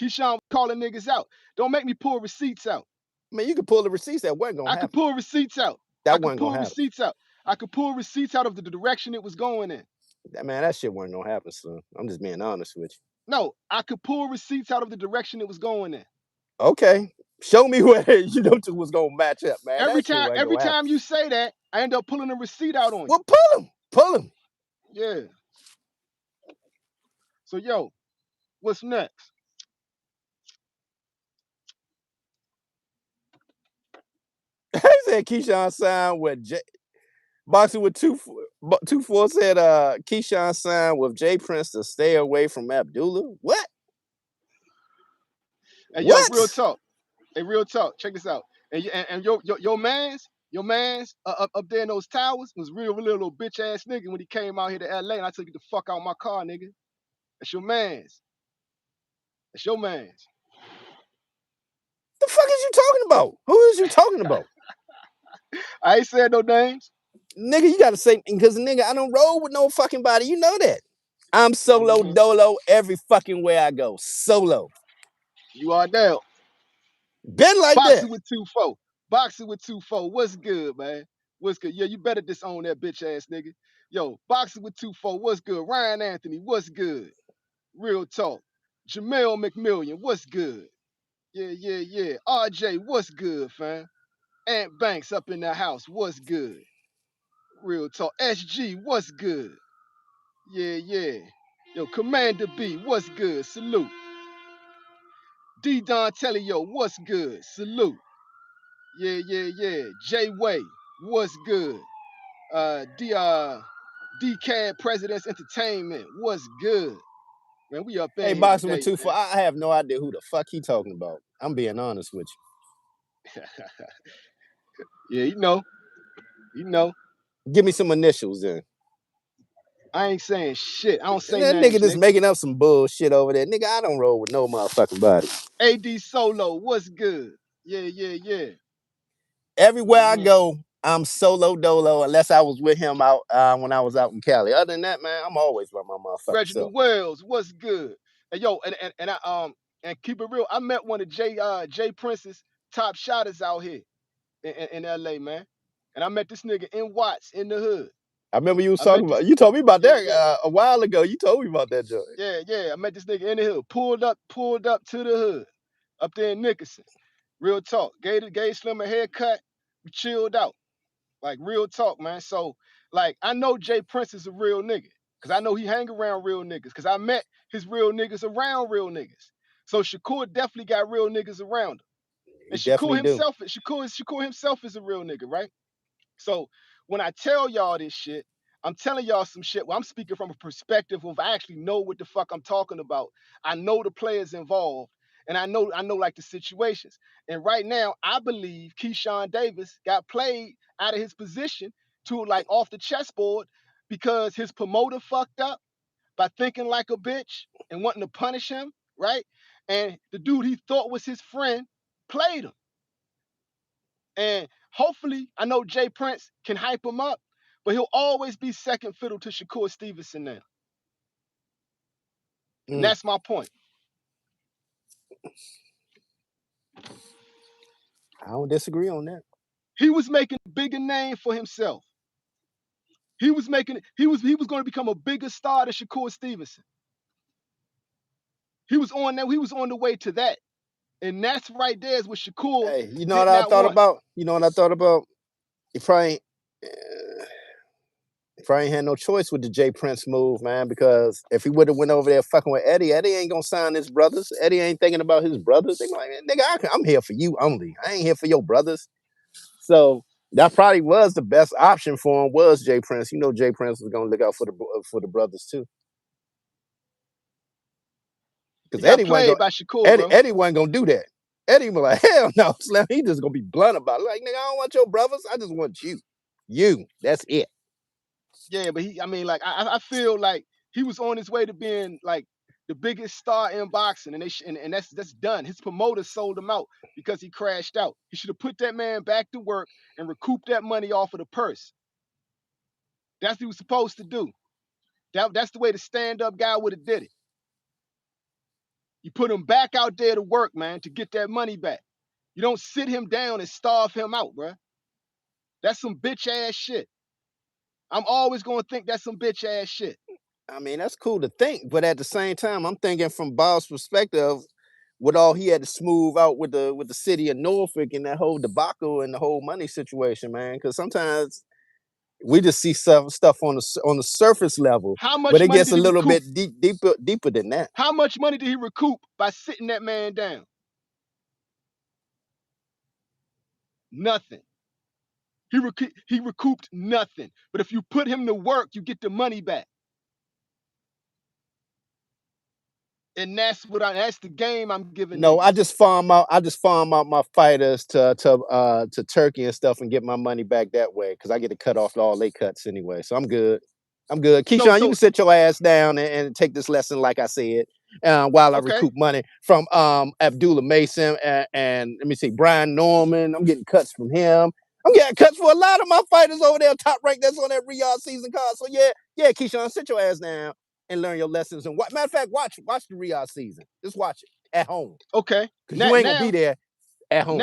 A: Keyshawn was calling niggas out. Don't make me pull receipts out.
B: Man, you could pull the receipts. That wasn't
A: I
B: gonna
A: could
B: happen.
A: pull receipts out. I
B: That
A: could
B: wasn't gonna
A: pull
B: happen.
A: receipts out. I could pull receipts out of the direction it was going in.
B: That shit wasn't gonna happen, son. I'm just being honest with
A: No, I could pull receipts out of the direction it was going in.
B: you. Okay. Show me where you know two was gonna match up, man. That shit wasn't
A: Every
B: gonna happen.
A: time you say that, I end up pulling a receipt out on you.
B: Well, pull him. Pull him.
A: Yeah. So yo, what's next?
B: He said Keyshawn signed with Boxing with 2-4 said Keyshawn signed with Jay Prince to stay away from Abdullah. What?
A: And yo, real
B: What?
A: talk. Hey, real talk. Check this out. And your man's up there in those towers was real little bitch ass nigga when he came out here to LA and I took you the fuck out my car, nigga. That's your man's. That's your man's.
B: The fuck is you talking about? Who is you talking about?
A: I ain't said no names.
B: Nigga, you gotta say, because nigga, I don't roll with no fucking body. You know that. I'm solo
A: Mm-hmm.
B: dolo every fucking way I go. Solo.
A: You are down.
B: Been like that.
A: Boxing with 2-4. Boxing with 2-4. What's good, man? What's good? Yeah, you better disown that bitch ass nigga. Yo, boxing with 2-4. What's good? Ryan Anthony, what's good? Real talk. Jamel McMillian, what's good? Yeah, yeah, yeah. RJ, what's good, fam? Ant Banks up in the house, what's good? Real talk. SG, what's good? Yeah, yeah. Yo, Commander B, what's good? Salute. D Don Telio, what's good? Salute. Yeah, yeah, yeah. J Way, what's good? D Cad President's Entertainment, what's good? Man, we up
B: Hey,
A: in here
B: boxing with
A: today,
B: 2-4.
A: man.
B: I have no idea who the fuck he talking about. I'm being honest with
A: Yeah, you know.
B: you. Give me some initials then.
A: I ain't saying shit. I don't
B: And
A: say
B: that nigga
A: names,
B: just
A: nigga.
B: making up some bullshit over there. Nigga, I don't roll with no motherfucking body.
A: AD Solo, what's good? Yeah, yeah, yeah.
B: Everywhere I
A: Mm-hmm.
B: go, I'm solo dolo unless I was with him out when I was out in Cali. Other than that, man, I'm always by my motherfucking self.
A: Reginald Wells, what's good? And yo, and I and keep it real. I met one of Jay Prince's top shotters out here in LA, man. And I met this nigga in Watts in the hood.
B: I remember you was
A: I met
B: talking
A: this
B: about. You told me about
A: yeah,
B: that
A: yeah,
B: a while ago. You told me about that joint.
A: yeah, yeah. I met this nigga in the hood. Pulled up to the hood. Up there in Nickerson. Real talk. Gave Slim a haircut. We chilled out. Like real talk, man. So like I know Jay Prince is a real nigga. Cause I know he hang around real niggas. Cause I met his real niggas around real niggas. So Shakur definitely got real niggas around him.
B: He
A: And
B: definitely do.
A: Shakur himself is a real nigga, right? So when I tell y'all this shit, I'm telling y'all some shit. Well, I'm speaking from a perspective of I actually know what the fuck I'm talking about. I know the players involved, and I know like the situations. And right now, I believe Keyshawn Davis got played out of his position to like off the chessboard because his promoter fucked up by thinking like a bitch and wanting to punish him, right? And the dude he thought was his friend played him. And hopefully, I know Jay Prince can hype him up, but he'll always be second fiddle to Shakur Stevenson now. And
B: Mm,
A: that's my point.
B: I don't disagree on that.
A: He was making a bigger name for himself. He was going to become a bigger star than Shakur Stevenson. He was on the way to that. And that's right there is what Shakur
B: Hey, you know
A: did
B: what I
A: not
B: thought
A: want.
B: about? You know what I thought about? If I ain't, if I ain't had no choice with the Jay Prince move, man, because if he would have went over there fucking with Eddie, Eddie ain't gonna sign his brothers. Eddie ain't thinking about his brothers. They like, nigga, I'm here for you only. I ain't here for your brothers. So that probably was the best option for him was Jay Prince. You know, Jay Prince was gonna look out for the brothers too,
A: He
B: because
A: got played by Shakur, bro.
B: Eddie wasn't gonna do that. Eddie was like, hell no, Slim. He just gonna be blunt about it. Like, nigga, I don't want your brothers. I just want you. You. That's it.
A: Yeah, but I mean, like, I feel like he was on his way to being like the biggest star in boxing, and and that's done. His promoter sold him out because he crashed out. He should have put that man back to work and recouped that money off of the purse. That's what he was supposed to do. That's the way the stand-up guy would have did it. You put him back out there to work, man, to get that money back. You don't sit him down and starve him out, bro. That's some bitch ass shit. I'm always gonna think that's some bitch ass shit.
B: I mean, that's cool to think, but at the same time, I'm thinking from Bob's perspective, with all he had to smooth out with the city of Norfolk and that whole debacle and the whole money situation, man. Because sometimes we just see stuff on the surface level,
A: How
B: but
A: much
B: it
A: money
B: gets
A: did
B: a
A: he
B: little
A: recoup?
B: bit deeper than that.
A: How much money did he recoup by sitting that man down? Nothing. He recouped nothing. But if you put him to work, you get the money back. And that's the game I'm giving
B: No,
A: niggas.
B: I just farm out my fighters to Turkey and stuff and get my money back that way because I get to cut off all they cuts anyway. So I'm good. I'm good.
A: So
B: Keyshawn, you
A: so
B: can sit your ass down and take this lesson like I said. while I
A: Okay.
B: recoup money from Abdullah Mason and let me see, Brian Norman. I'm getting cuts from him. I'm getting cuts for a lot of my fighters over there, top rank that's on that Riyadh season card. So yeah, Keyshawn, sit your ass down and learn your lessons. And matter of fact, watch the Riyadh season. Just watch it at home.
A: Okay.
B: Because
A: Now
B: you ain't gonna be
A: now
B: there at home.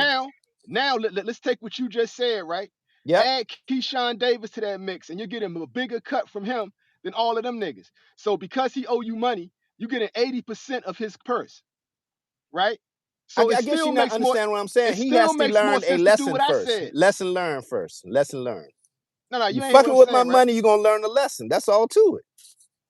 A: now let's take what you just said, right?
B: Yep.
A: Add Keyshawn Davis to that mix, and you're getting a bigger cut from him than all of them niggas. So because he owe you money, you getting 80% of his purse, right? So
B: I guess you're not understanding what I'm
A: it
B: saying. He
A: still
B: has to
A: makes more
B: learn a
A: sense to do
B: lesson
A: what I
B: first.
A: said.
B: Lesson learned first. Lesson learned.
A: No,
B: You
A: you ain't hear what
B: fucking
A: I'm
B: with my
A: saying, right?
B: money, you're gonna learn a lesson. That's all to it.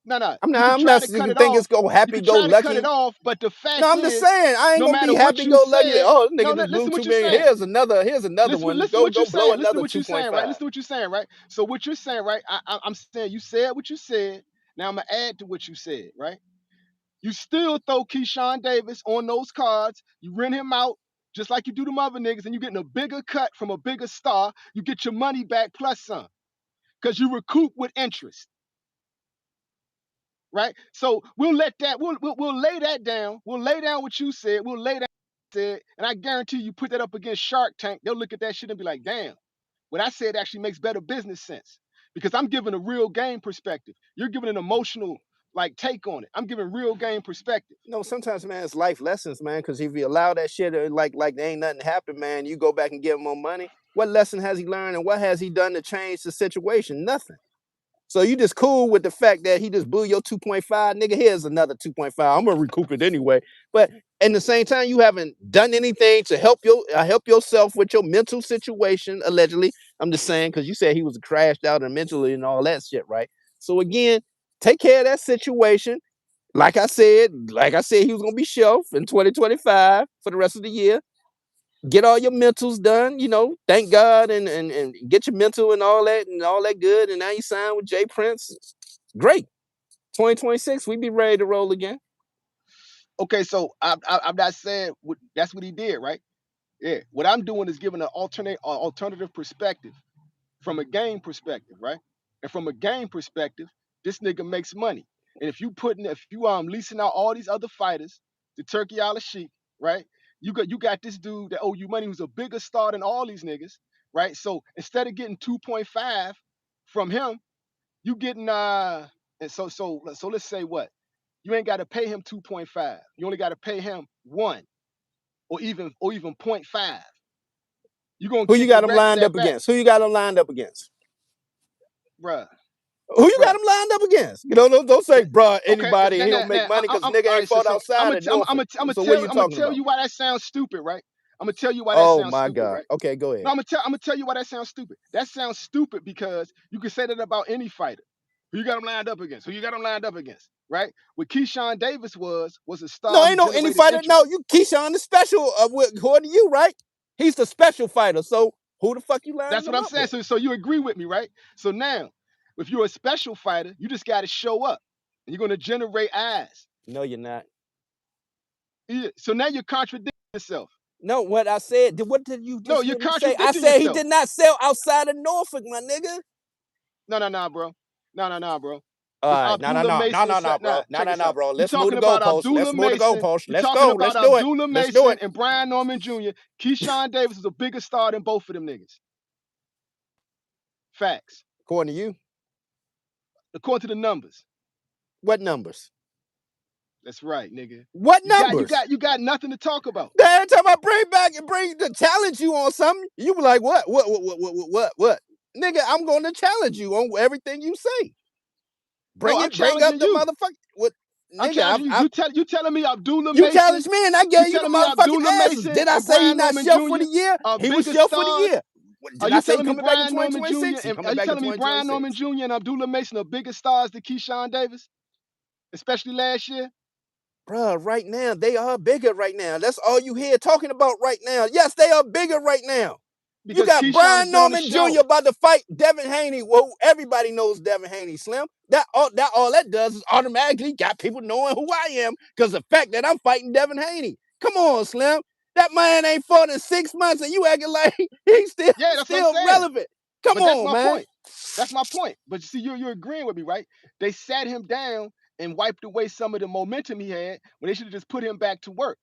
A: No.
B: I'm
A: You can
B: not. I'm
A: try
B: not.
A: to
B: You
A: cut
B: can
A: it
B: think
A: off.
B: it's go
A: You
B: happy
A: can
B: go
A: try to cut
B: lucky.
A: it off, but the
B: No,
A: fact
B: I'm just
A: is,
B: saying I ain't
A: no
B: gonna be
A: matter what
B: happy
A: you
B: go lucky.
A: said,
B: Oh, this
A: no,
B: nigga just blew
A: listen to what
B: $2
A: you're
B: million.
A: saying.
B: Here's another one.
A: Listen to
B: Go
A: what you're
B: blow
A: saying. Listen to
B: another
A: what you're saying, right?
B: 2.5.
A: Listen to what you're saying, right? So what you're saying, right? I'm saying you said what you said. Now I'm gonna add to what you said, right? You still throw Keyshawn Davis on those cards. You rent him out just like you do them other niggas, and you're getting a bigger cut from a bigger star. You get your money back plus some, because you recoup with interest, right? So we'll let that. We'll lay that down. We'll lay down what you said. We'll lay down what you said, and I guarantee you put that up against Shark Tank, they'll look at that shit and be like, damn. What I said actually makes better business sense because I'm giving a real game perspective. You're giving an emotional like take on it. I'm giving real game perspective.
B: No, sometimes, man, it's life lessons, man. Because if you allow that shit, like there ain't nothing happen, man. You go back and give him more money. What lesson has he learned, and what has he done to change the situation? Nothing. So you just cool with the fact that he just blew your 2.5, nigga. Here's another 2.5. I'm gonna recoup it anyway. But at the same time, you haven't done anything to help yourself with your mental situation. Allegedly, I'm just saying because you said he was crashed out and mentally and all that shit, right? So again, take care of that situation. Like I said, he was gonna be shelved in 2025 for the rest of the year. Get all your mentals done, thank God and get your mental and all that good. And now you sign with Jay Prince. Great. 2026, we be ready to roll again.
A: Okay, so I'm not saying that's what he did, right? Yeah. What I'm doing is giving an alternative perspective from a game perspective, right? And from a game perspective, this nigga makes money. And if you leasing out all these other fighters to Turkey Al Sheikh, right? You got this dude that owe you money who's a bigger star than all these niggas, right? So instead of getting 2.5 from him, you getting and so let's say what? You ain't got to pay him 2.5. You only got to pay him 1 or even 0.5. You're gonna
B: Who you
A: get the
B: got him
A: rest of
B: lined
A: that
B: up
A: back,
B: against? Who you got him lined up against?
A: bruh.
B: Who you got
A: Bruh.
B: him lined up against? Don't say, bruh,
A: Okay,
B: anybody. He
A: now,
B: don't
A: now,
B: make money because
A: I'm
B: nigga
A: all
B: ain't
A: right. So,
B: fought
A: so I'm
B: outside
A: gonna
B: of Norfolk. So what are you
A: I'm gonna
B: talking
A: tell
B: about?
A: you why that sounds stupid, right? I'm gonna tell you why that
B: Oh
A: sounds
B: my
A: stupid,
B: God.
A: right?
B: Okay, go
A: No,
B: ahead.
A: I'm gonna tell you why that sounds stupid. That sounds stupid because you can say that about any fighter. Who you got him lined up against? Who you got him lined up against? Right? What Keyshawn Davis was a
B: No,
A: star who
B: ain't no any
A: generated
B: fighter. No,
A: interest.
B: you Keyshawn the special according to you, right? He's the special fighter. So who the fuck you lining
A: That's what
B: him
A: I'm
B: up
A: saying.
B: with?
A: So you agree with me, right? So now, if you're a special fighter, you just got to show up, and you're gonna generate eyes.
B: No, you're not.
A: Yeah. So now you're contradicting yourself.
B: No, what I said. What did you
A: No,
B: just
A: you're
B: hear me say? I
A: contradicting
B: said he
A: yourself.
B: did not sell outside of Norfolk, my nigga.
A: No, bro. No, bro.
B: All
A: It's
B: right,
A: Abdullah Mason.
B: bro.
A: Check this out.
B: bro.
A: You're
B: Let's move
A: talking
B: the
A: about
B: goalposts.
A: Abdullah
B: Let's move the
A: Mason.
B: goalposts.
A: You're
B: Let's
A: talking
B: go.
A: about
B: Let's do it.
A: Abdullah
B: Let's do
A: Mason
B: it.
A: and Brian Norman Jr. Keyshawn Davis is a bigger star than both of them niggas. Facts.
B: According to you,
A: According to the numbers.
B: what numbers?
A: That's right, nigga.
B: What
A: You got you
B: numbers?
A: got you got nothing to talk about.
B: Every time I bring back and bring to challenge you on something, you be like, what? Nigga, I'm going to challenge you on everything you say.
A: No,
B: Bring
A: I'm
B: it, bring up
A: challenging
B: the
A: you.
B: motherfucker. What,
A: I'm
B: nigga?
A: challenging you. You telling me Abdullah
B: You
A: Mason?
B: challenged me, and I
A: You
B: gave you the
A: telling me
B: motherfucking
A: Abdullah
B: answers.
A: Mason
B: Did I
A: and
B: say he
A: Brian
B: not
A: Norman
B: shelved for
A: Jr.
B: the year?
A: are
B: He was
A: bigger
B: shelved for the year.
A: stars? Are
B: Did I
A: you
B: say he
A: telling me
B: coming back in
A: Brian Norman Jr.
B: 2026? He
A: and are
B: coming
A: you
B: back in
A: telling me Brian Norman
B: 2026.
A: Jr. and Abdullah Mason are bigger stars than Keyshawn Davis, especially last year?
B: Bruh, right now, they are bigger right now. That's all you hear talking about right now. Yes, they are bigger right now. You
A: Because
B: got
A: Keyshawn has
B: Brian
A: been on the
B: Norman Jr.
A: shelf.
B: about to fight Devin Haney. Well, everybody knows Devin Haney, Slim. All that does is automatically got people knowing who I am because the fact that I'm fighting Devin Haney. Come on, Slim. That man ain't fought in 6 months and you acting like he's
A: Yeah, that's what I'm
B: still
A: saying.
B: relevant. Come
A: But that's
B: on,
A: my
B: man.
A: point. That's my point. But you see, you're agreeing with me, right? They sat him down and wiped away some of the momentum he had when they should have just put him back to work.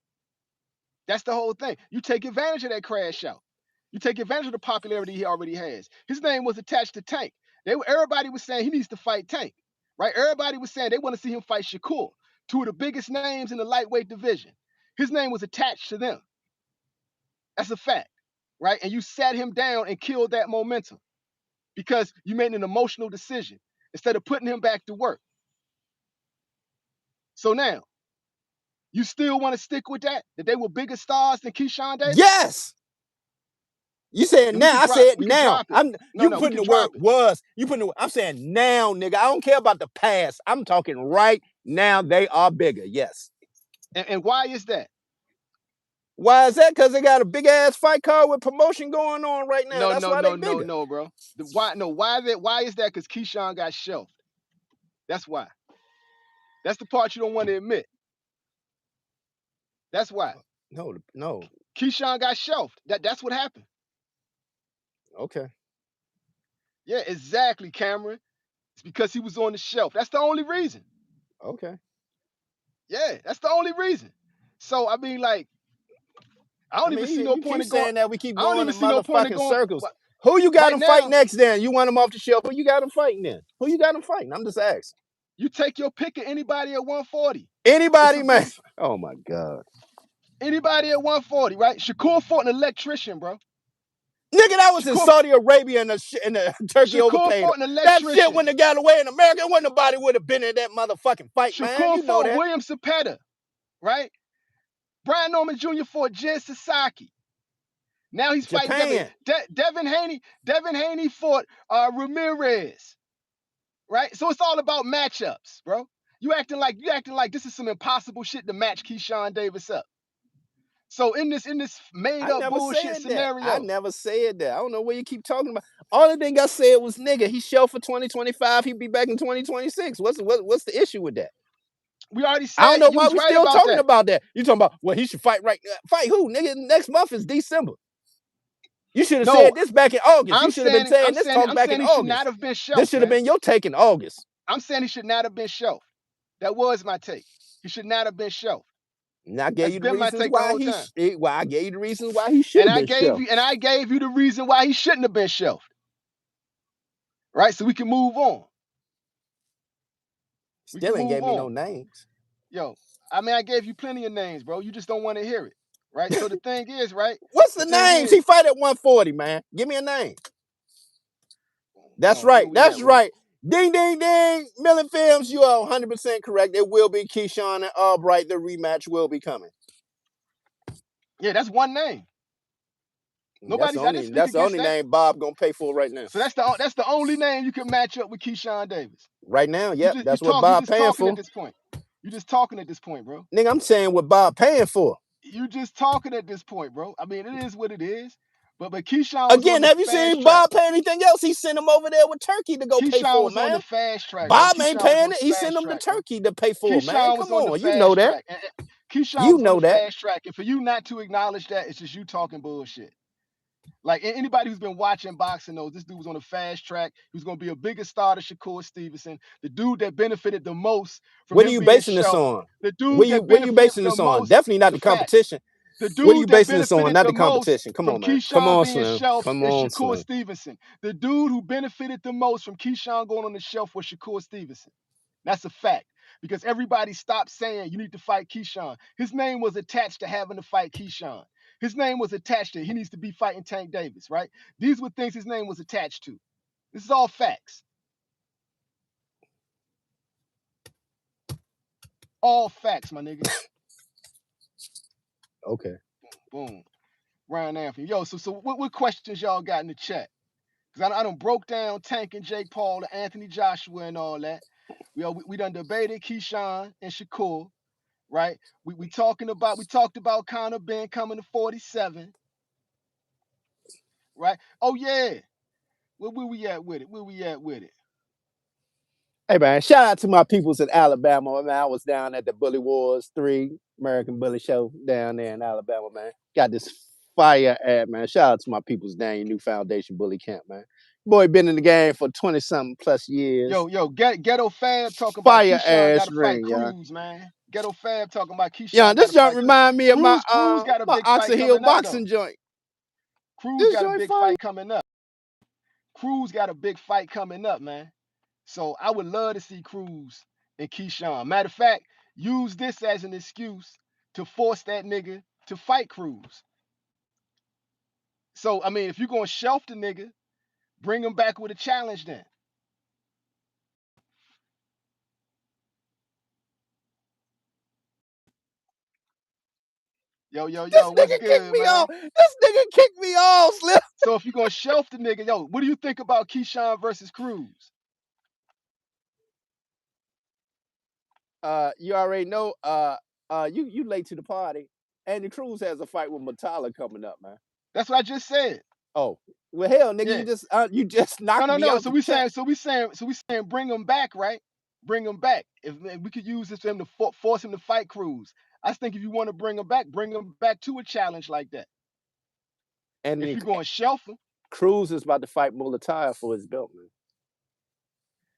A: That's the whole thing. You take advantage of that crash out. You take advantage of the popularity he already has. His name was attached to Tank. Everybody was saying he needs to fight Tank, right? Everybody was saying they want to see him fight Shakur, two of the biggest names in the lightweight division. His name was attached to them. That's a fact, right? And you sat him down and killed that momentum because you made an emotional decision instead of putting him back to work. So now, you still want to stick with that they were bigger stars than Keyshawn Davis?
B: Yes. You saying
A: Then
B: now? I said
A: we can
B: now.
A: drop it.
B: You
A: We
B: putting
A: can
B: the word
A: drop it.
B: was. You putting the. I'm saying now, nigga. I don't care about the past. I'm talking right now. They are bigger. Yes.
A: And why is that?
B: Why is that? Because they got a big ass fight card with promotion going on right now. That's why they bigger.
A: No, bro. Why is that? Because Keyshawn got shelved. That's why. That's the part you don't want to admit. That's why.
B: No.
A: Keyshawn got shelved. That's what happened.
B: Okay.
A: Yeah, exactly, Cameron. It's because he was on the shelf. That's the only reason.
B: Okay.
A: Yeah, that's the only reason. So I mean, like, I don't even see no point in going.
B: Saying that we keep
A: I don't
B: going
A: even
B: in
A: see no point in
B: motherfucking
A: going.
B: circles. Who you got
A: Right
B: him fight
A: now-
B: next? Then you want him off the shelf. Who you got him fighting then? Who you got him fighting? I'm just asking.
A: You take your pick of anybody at 140.
B: Anybody, man. Oh my God.
A: Anybody at 140, right? Shakur fought an electrician, bro.
B: Nigga, that was in Saudi Arabia and the Turkey
A: Shakur
B: overpaid.
A: fought an
B: That
A: electrician.
B: shit wouldn't have got away in America. When nobody would have been in that motherfucking fight, man.
A: Shakur
B: You know
A: fought
B: that.
A: William Cepeda, right? Brian Norman Jr. fought Jin Sasaki. Now he's fighting Devin Haney. Devin Haney fought Ramirez, right? So it's all about matchups, bro. You acting like this is some impossible shit to match Keyshawn Davis up. So in this made up bullshit scenario,
B: I never said that. I don't know what you keep talking about. Only thing I said was nigga, he shelved for 2025. He'll be back in 2026. What's the issue with that?
A: We already said.
B: I don't know why we
A: right
B: still talking
A: that.
B: about that. You talking about he should fight right now. Fight who? Nigga, next month is December. You should have said this back in August. You should have been saying this talk back in August.
A: Should not have been shelved,
B: this should have been your take in August.
A: I'm saying he should not have been shelved. That was my take. He should not have been shelved.
B: And I gave you the reasons why I gave you the reasons why he should have been shelved.
A: And I gave you the reason why he shouldn't have been shelved. Right? So we can move on.
B: Still ain't gave me no names.
A: Yo, I mean, I gave you plenty of names, bro. You just don't want to hear it. Right? So the thing is, right?
B: What's the names? He fight at 140, man. Give me a name. That's right. That's right. Ding, ding, ding. Millen Films, you are 100% correct. It will be Keyshawn and Albright. The rematch will be coming.
A: Yeah, that's one name.
B: That's the only name Bob gonna pay for right now.
A: So that's the only name you can match up with Keyshawn Davis.
B: Right now, yeah. That's what Bob paying for.
A: At this point. You just talking at this point, bro.
B: Nigga, I'm saying what Bob paying for.
A: You just talking at this point, bro. I mean, it is what it is. But Keyshawn
B: again, have you seen Bob pay anything else? He sent him over there with Turkey to go pay for it, man.
A: Keyshawn was on the fast track.
B: Bob ain't paying it. He sent him to Turkey to pay for it, man. Come on, you know that.
A: Keyshawn was on the fast track. And for you not to acknowledge that, it's just you talking bullshit. Like anybody who's been watching boxing knows this dude was on the fast track. He was going to be a bigger star than Shakur Stevenson, the dude that benefited the most from.
B: What are you basing this on?
A: The dude
B: what are you basing this on? Definitely not the competition.
A: The dude
B: what are you basing this on? Not the competition. Come on, man. Come on, Slim.
A: Come on, Shakur Stevenson. The dude who benefited the most from Keyshawn going on the shelf was Shakur Stevenson. That's a fact. Because everybody stopped saying you need to fight Keyshawn. His name was attached to having to fight Keyshawn. His name was attached to he needs to be fighting Tank Davis, right? These were things his name was attached to. This is all facts. All facts, my nigga.
B: Okay.
A: Boom. Ryan Anthony. Yo, so what questions y'all got in the chat? Because I done broke down Tank and Jake Paul and Anthony Joshua and all that. We done debated Keyshawn and Shakur, right? We talked about Conor Ben coming to 47. Right? Oh yeah. Where we at with it?
B: Hey man, shout out to my peoples in Alabama, man. I was down at the Bully Wars 3 American Bully Show down there in Alabama, man. Got this fire ad, man. Shout out to my peoples down your new Foundation Bully Camp, man. Boy been in the game for 20-something plus years.
A: Yo, Ghetto Fab talking about
B: Fire
A: Keyshawn got
B: ass
A: to fight
B: ring, yeah.
A: Cruz, man. Ghetto Fab talking about
B: Yeah,
A: Keyshawn got
B: this
A: to
B: joint
A: fight Cruz.
B: remind me of my
A: Cruz got a
B: my
A: big fight
B: Oxon Hill
A: coming up,
B: boxing
A: though.
B: joint.
A: Cruz got a
B: joint
A: big
B: fire.
A: fight coming up. Cruz got a big fight coming up, man. So I would love to see Cruz and Keyshawn. Matter of fact, use this as an excuse to force that nigga to fight Cruz. So, I mean, if you're going to shelf the nigga, bring him back with a challenge then. Yo,
B: This
A: what's
B: nigga
A: good,
B: kicked me
A: man?
B: off. This nigga kicked me off, Slim.
A: So if you're going to shelf the nigga, yo, what do you think about Keyshawn versus Cruz?
B: You already know. You late to the party. Andy Cruz has a fight with Matala coming up, man.
A: That's what I just said.
B: Oh, well, hell, nigga,
A: Yeah.
B: you just knocked me
A: No.
B: out.
A: So we saying bring him back, right? Bring him back. If we could use this for him to force him to fight Cruz, I think if you want to bring him back to a challenge like that.
B: And
A: if you're going to shelf him,
B: Cruz is about to fight Mulataya for his belt, man.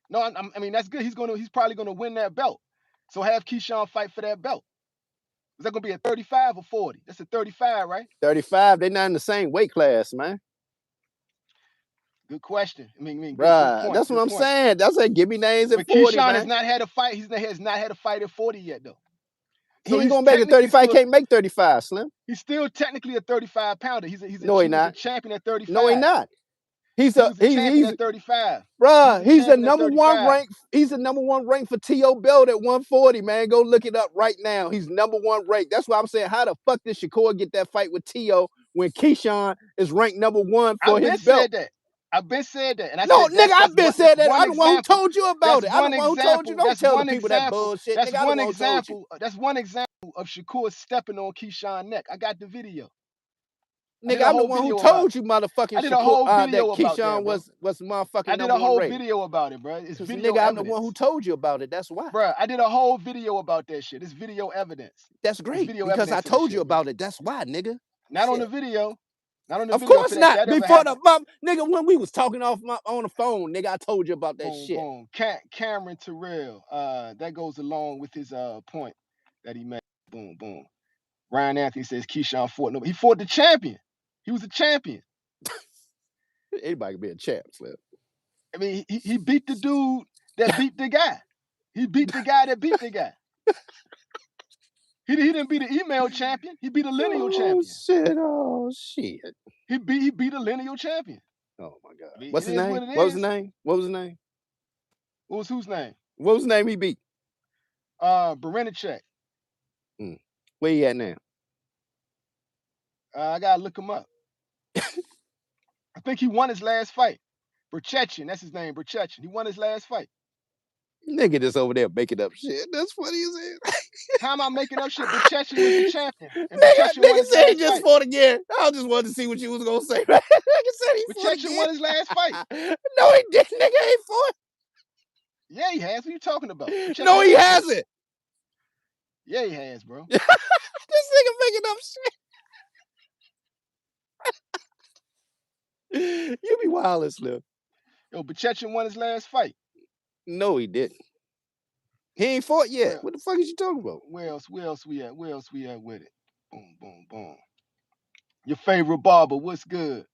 A: No, I mean that's good. He's probably gonna win that belt. So have Keyshawn fight for that belt. Is that gonna be a 35 or 40? That's a 35, right?
B: 35. They're not in the same weight class, man.
A: Good question. I mean,
B: bruh,
A: good point.
B: That's what I'm saying. That's like give me names at
A: but
B: 40,
A: Keyshawn
B: man.
A: has not had a fight. He has not had a fight at 40 yet, though.
B: So he ain't gonna make it 35. Can't make 35, Slim.
A: He's still technically a 35 pounder. He's
B: no, he not.
A: a champion at 35.
B: No, he not. He's
A: a champion at 35.
B: Bruh, he's the number one rank. He's the number one rank for TO belt at 140, man. Go look it up right now. He's number one rank. That's why I'm saying, how the fuck did Shakur get that fight with TO when Keyshawn is ranked number one for his belt?
A: I've been said that. And I
B: no,
A: said,
B: nigga, I've been said that. I'm the one who told you about it. I'm the one who told you. Don't tell the people that bullshit.
A: That's
B: nigga,
A: one example. That's one example of Shakur stepping on Keyshawn's neck. I got the video.
B: Nigga, I'm the one who told you, motherfucking
A: I did a whole video
B: that Keyshawn was motherfucking number one.
A: I did a whole video about it, bro. It's video
B: nigga,
A: evidence.
B: I'm the one who told you about it. That's why.
A: Bro, I did a whole video about that shit. It's video evidence.
B: That's great because I told you about it. That's why, nigga.
A: Not on the video. Not on the
B: of
A: video.
B: Of course not. Before the nigga, when we was talking on the phone, nigga, I told you about that shit.
A: Boom. Cameron Terrell. That goes along with his point that he made. Boom, boom. Ryan Anthony says Keyshawn fought nobody. He fought the champion. He was a champion.
B: Anybody can be a champ, Slim.
A: I mean, he beat the dude that beat the guy. He beat the guy that beat the guy. He didn't beat an email champion. He beat a lineal champion.
B: Oh shit.
A: He beat a lineal champion.
B: Oh my god. I mean, What's his name? What was his name? What was his name?
A: What was whose name?
B: What was his name he beat?
A: Berinicek.
B: Where he at now?
A: I gotta look him up. I think he won his last fight. Berchechin, that's his name, Berchechin. He won his last fight.
B: Nigga just over there making up shit. That's funny as hell.
A: How am I making up shit? Berchechin was the champion. And
B: nigga said he just fought again. I just wanted to see what you was gonna say. Nigga said he fought again.
A: Berchechin won his last fight.
B: No, he didn't. Nigga, he fought.
A: Yeah, he has. What are you talking about?
B: No, he hasn't.
A: Yeah, he has, bro.
B: This nigga making up shit. You be wild, Slim.
A: Yo, Berchechin won his last fight.
B: No, he didn't. He ain't fought yet. What the fuck is you talking about?
A: Where else we at with it? Boom, boom, boom. Your favorite barber, what's good?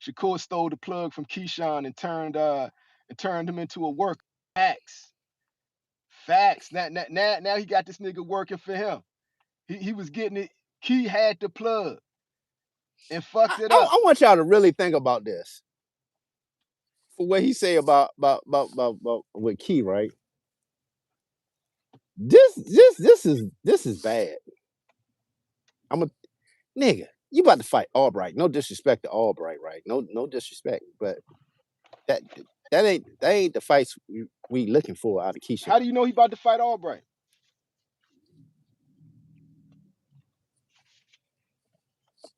A: Shakur stole the plug from Keyshawn and turned him into a worker. Facts. Now he got this nigga working for him. He was getting it. Key had the plug and fucked it up.
B: I want y'all to really think about this. For what he say about with Key, right? This is bad. Nigga, you about to fight Albright. No disrespect to Albright, right? No disrespect, but that ain't the fights we looking for out of Keyshawn.
A: How do you know he about to fight Albright?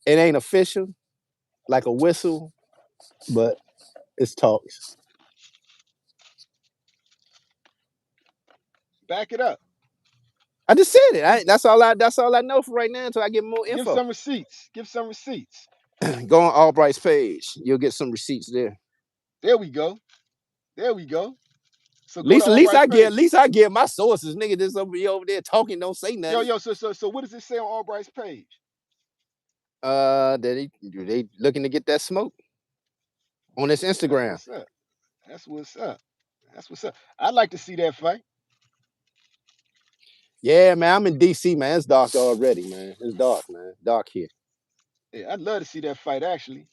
B: It ain't official, like a whistle, but it's talks.
A: Back it up.
B: I just said it. That's all I know for right now until I get more info.
A: Give some receipts.
B: Go on Albright's page. You'll get some receipts there.
A: There we go. There we go. So
B: At
A: go to
B: least,
A: All Bright's
B: at
A: page.
B: least I get my sources, nigga. This over there talking, don't say
A: Yo,
B: nothing.
A: yo. So what does it say on All Bright's page?
B: That they looking to get that smoke on this
A: That's
B: Instagram.
A: what's up. That's what's up. That's what's up. I'd like to see that fight.
B: Yeah, man, I'm in DC, man. It's dark already, man. It's dark, man. Dark here.
A: Yeah, I'd love to see that fight actually.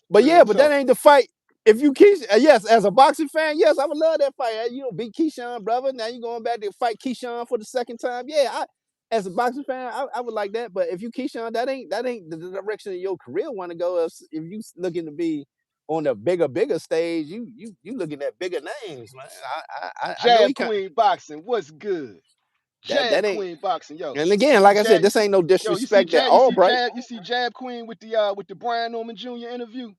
B: But
A: Real
B: yeah, but that
A: talk.
B: ain't the fight. If you yes, as a boxing fan, yes, I would love that fight. You know, beat Keyshawn, brother. Now you going back to fight Keyshawn for the second time. Yeah, as a boxing fan, I would like that. But if you Keyshawn, that ain't the direction of your career want to go. If you looking to be on the bigger stage, you looking at bigger names, man. I know he
A: Jab
B: can.
A: Queen Boxing. What's good?
B: That
A: Jab
B: ain't.
A: Queen Boxing. Yo,
B: And
A: you
B: again,
A: see
B: like I said,
A: Jab.
B: this ain't no
A: Yo, you see
B: disrespect at
A: Jab. You
B: all,
A: see
B: Bright.
A: Jab. You see Jab Queen with the Brian Norman Jr. interview.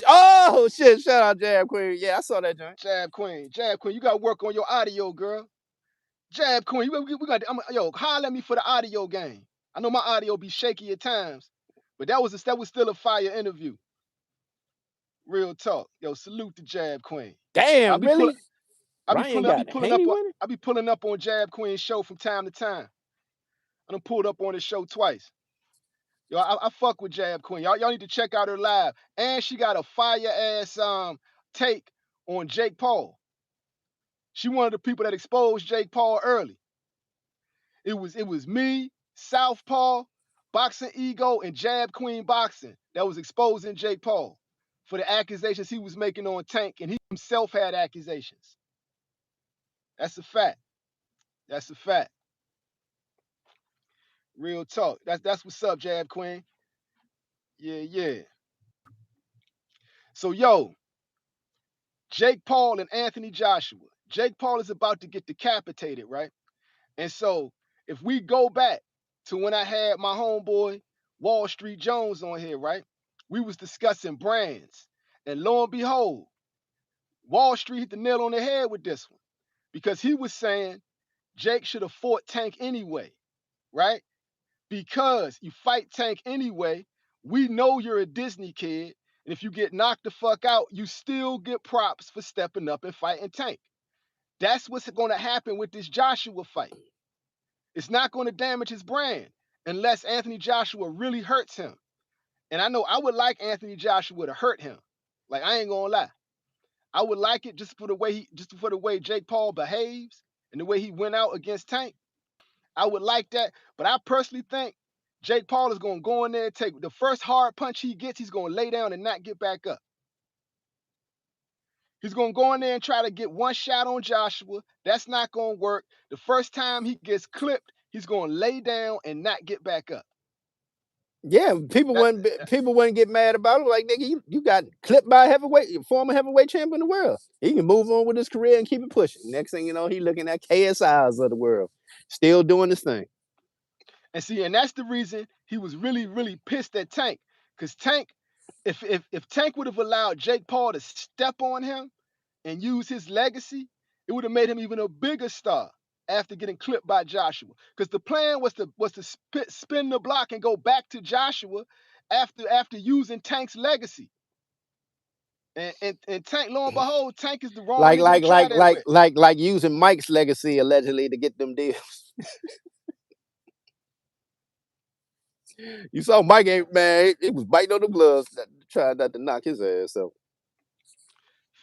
B: Oh shit! Shout out Jab Queen. Yeah, I saw that joint.
A: Jab Queen. Jab Queen. You got to work on your audio, girl. Jab Queen. We got. Yo, holler at me for the audio game. I know my audio be shaky at times, but that was still a fire interview. Real talk. Yo, salute to Jab Queen. I'll
B: Damn,
A: be pulling.
B: really?
A: I
B: Ryan
A: be
B: got
A: pulling up
B: Haney
A: on.
B: with it?
A: I be pulling up on Jab Queen's show from time to time. I done pulled up on his show twice. Yo, I fuck with Jab Queen. Y'all need to check out her live. And she got a fire ass take on Jake Paul. She one of the people that exposed Jake Paul early. It was me, Southpaw, Boxing Ego, and Jab Queen Boxing that was exposing Jake Paul for the accusations he was making on Tank, and he himself had accusations. That's a fact. That's a fact. Real talk. That's what's up, Jab Queen. Yeah, yeah. So yo, Jake Paul and Anthony Joshua. Jake Paul is about to get decapitated, right? And so if we go back to when I had my homeboy Wall Street Jones on here, right? We was discussing brands. And lo and behold, Wall Street hit the nail on the head with this one. Because he was saying Jake should have fought Tank anyway, right? Because you fight Tank anyway, we know you're a Disney kid. And if you get knocked the fuck out, you still get props for stepping up and fighting Tank. That's what's going to happen with this Joshua fight. It's not going to damage his brand unless Anthony Joshua really hurts him. And I know I would like Anthony Joshua to hurt him. Like I ain't gonna lie. I would like it just for the way Jake Paul behaves and the way he went out against Tank. I would like that. But I personally think Jake Paul is gonna go in there and take the first hard punch he gets, he's gonna lay down and not get back up. He's gonna go in there and try to get one shot on Joshua. That's not gonna work. The first time he gets clipped, he's gonna lay down and not get back up.
B: Yeah,
A: That,
B: people wouldn't get mad about it. Like nigga, you got clipped by a former heavyweight champion of the world. He can move on with his career and keep it pushing. Next thing you know, he looking at KSIs of the world, still doing his thing.
A: and that's the reason he was really, really pissed at Tank. Because Tank, if Tank would have allowed Jake Paul to step on him and use his legacy, it would have made him even a bigger star after getting clipped by Joshua. Because the plan was to spin the block and go back to Joshua after using Tank's legacy. And Tank, lo and behold, Tank is the wrong
B: Like
A: nigga to
B: like
A: try
B: like
A: that
B: like
A: with.
B: like like using Mike's legacy allegedly to get them deals. You saw Mike ain't man, it was biting on the gloves, trying not to knock his ass out.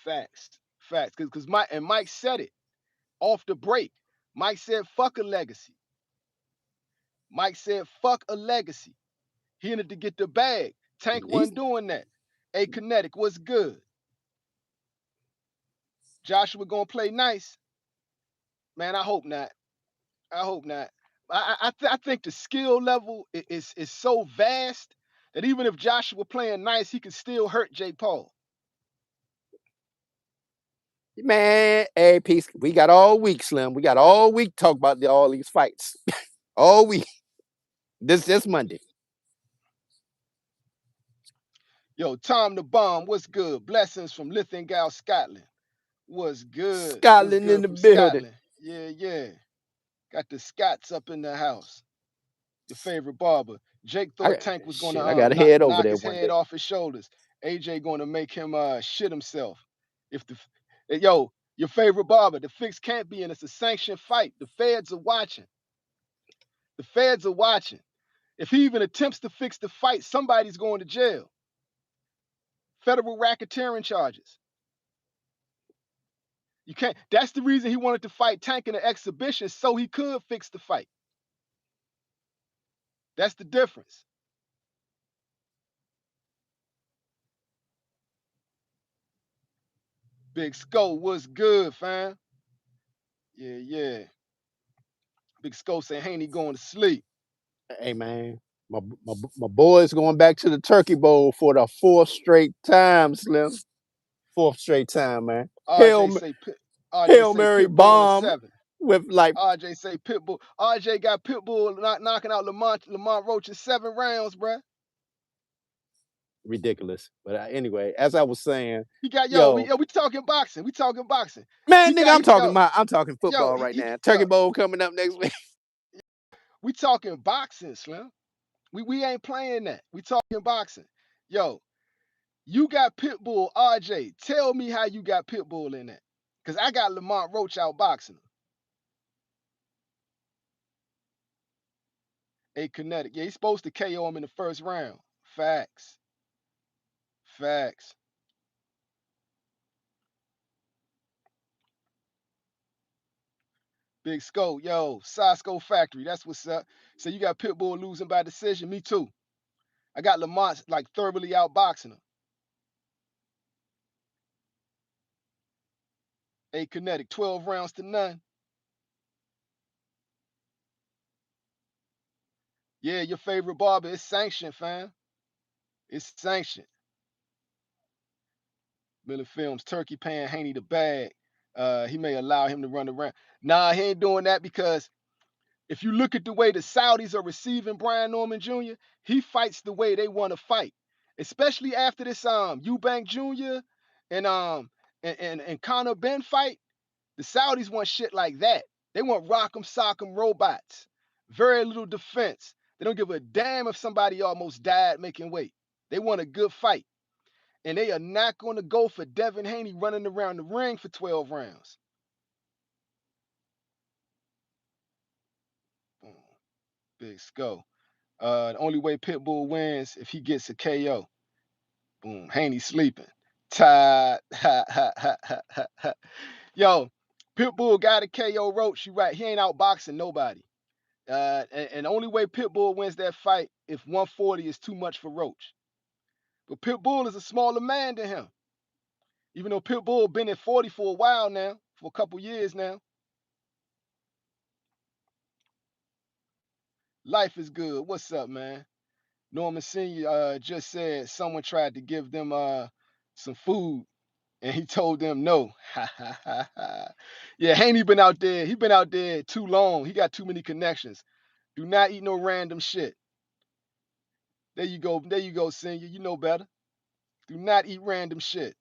A: Facts. Facts. Because Mike said it off the break. Mike said, fuck a legacy. Mike said, fuck a legacy. He needed to get the bag. Tank
B: He's
A: wasn't doing that. A Kinetic was good. Joshua gonna play nice. Man, I hope not. I hope not. I think the skill level is so vast that even if Joshua playing nice, he could still hurt Jake Paul.
B: man, hey, peace. We got all week, Slim. We got all week to talk about all these fights. All week. This Monday.
A: Yo, Tom the Bomb, what's good? Blessings from Lithingau, Scotland. What's good? What's
B: Scotland in
A: good
B: the
A: from
B: building.
A: Scotland? Yeah, yeah. Got the Scots up in the house. Your favorite barber. Jake thought Tank was gonna
B: I gotta head over
A: knock
B: there
A: his
B: one
A: head
B: day.
A: off his shoulders. AJ going to make him shit himself. If the yo, your favorite barber, the fix can't be in. It's a sanctioned fight. The feds are watching. The feds are watching. If he even attempts to fix the fight, somebody's going to jail. Federal racketeering charges. You can't. That's the reason he wanted to fight Tank in an exhibition so he could fix the fight. That's the difference. Big Scope, what's good, fam? Yeah, yeah. Big Scope saying Haney going to sleep.
B: Hey man, my boys going back to the Turkey Bowl for the fourth straight time, Slim. Fourth straight time, man.
A: RJ say Pit. RJ
B: Hail
A: say
B: Mary
A: Pitbull in
B: bomb
A: 7.
B: with like
A: RJ say Pitbull. RJ got Pitbull knocking out Lamont Roach in 7 rounds, bruh.
B: ridiculous. But anyway, as I was saying,
A: He got
B: yo,
A: we talking boxing. We talking boxing.
B: man,
A: He
B: nigga,
A: got
B: I'm talking football right now. Turkey Bowl coming up next week.
A: we talking boxing, Slim. We ain't playing that. We talking boxing. Yo, you got Pitbull, RJ. Tell me how you got Pitbull in that. Cause I got Lamont Roach out boxing him. A kinetic. Yeah, he's supposed to KO him in the first round. Facts. Facts. Big Scope, yo, Sosco Factory. That's what's up. So you got Pitbull losing by decision. Me too. I got Lamont like thoroughly outboxing him. A kinetic, 12 rounds to none. Yeah, your favorite barber is sanctioned, fam. It's sanctioned. Miller Films, Turkey paying Haney the bag. He may allow him to run around. Nah, he ain't doing that because if you look at the way the Saudis are receiving Brian Norman Jr., he fights the way they want to fight. Especially after this Eubank Jr. and Conor Ben fight, the Saudis want shit like that. They want rock'em sock'em robots. Very little defense. They don't give a damn if somebody almost died making weight. They want a good fight. And they are not going to go for Devin Haney running around the ring for 12 rounds. Boom. Big Skull. The only way Pitbull wins if he gets a KO. Boom. Haney sleeping. Tied. Yo, Pitbull got a KO Roach. You right. He ain't outboxing nobody. And the only way Pitbull wins that fight if 140 is too much for Roach. But Pitbull is a smaller man than him. Even though Pitbull been at 40 for a while now, for a couple years now. Life is good. What's up, man? Norman Sr. Just said someone tried to give them some food and he told them no. Yeah, Haney been out there. He been out there too long. He got too many connections. Do not eat no random shit. There you go. There you go, Senior. You know better. Do not eat random shit.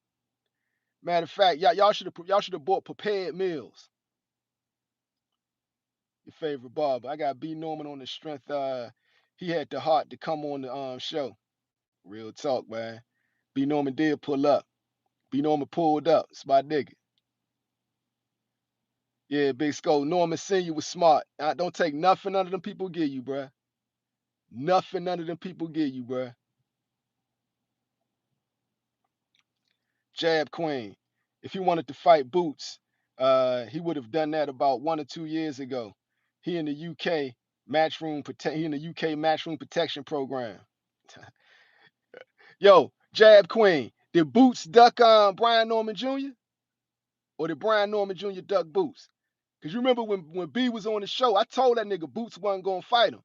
A: Matter of fact, y'all should have bought prepared meals. Your favorite barber. I got B Norman on the strength. He had the heart to come on the show. Real talk, man. B Norman did pull up. B Norman pulled up. It's my nigga. Yeah, Big Skull. Norman Senior was smart. Don't take nothing none of them people give you, bruh. Nothing none of them people give you, bruh. Jab Queen. If he wanted to fight Boots, he would have done that about 1 or 2 years ago. He in the UK matchroom protection program. Yo, Jab Queen. Did Boots duck Brian Norman Jr.? Or did Brian Norman Jr. duck Boots? Because you remember when B was on the show, I told that nigga Boots wasn't going to fight him.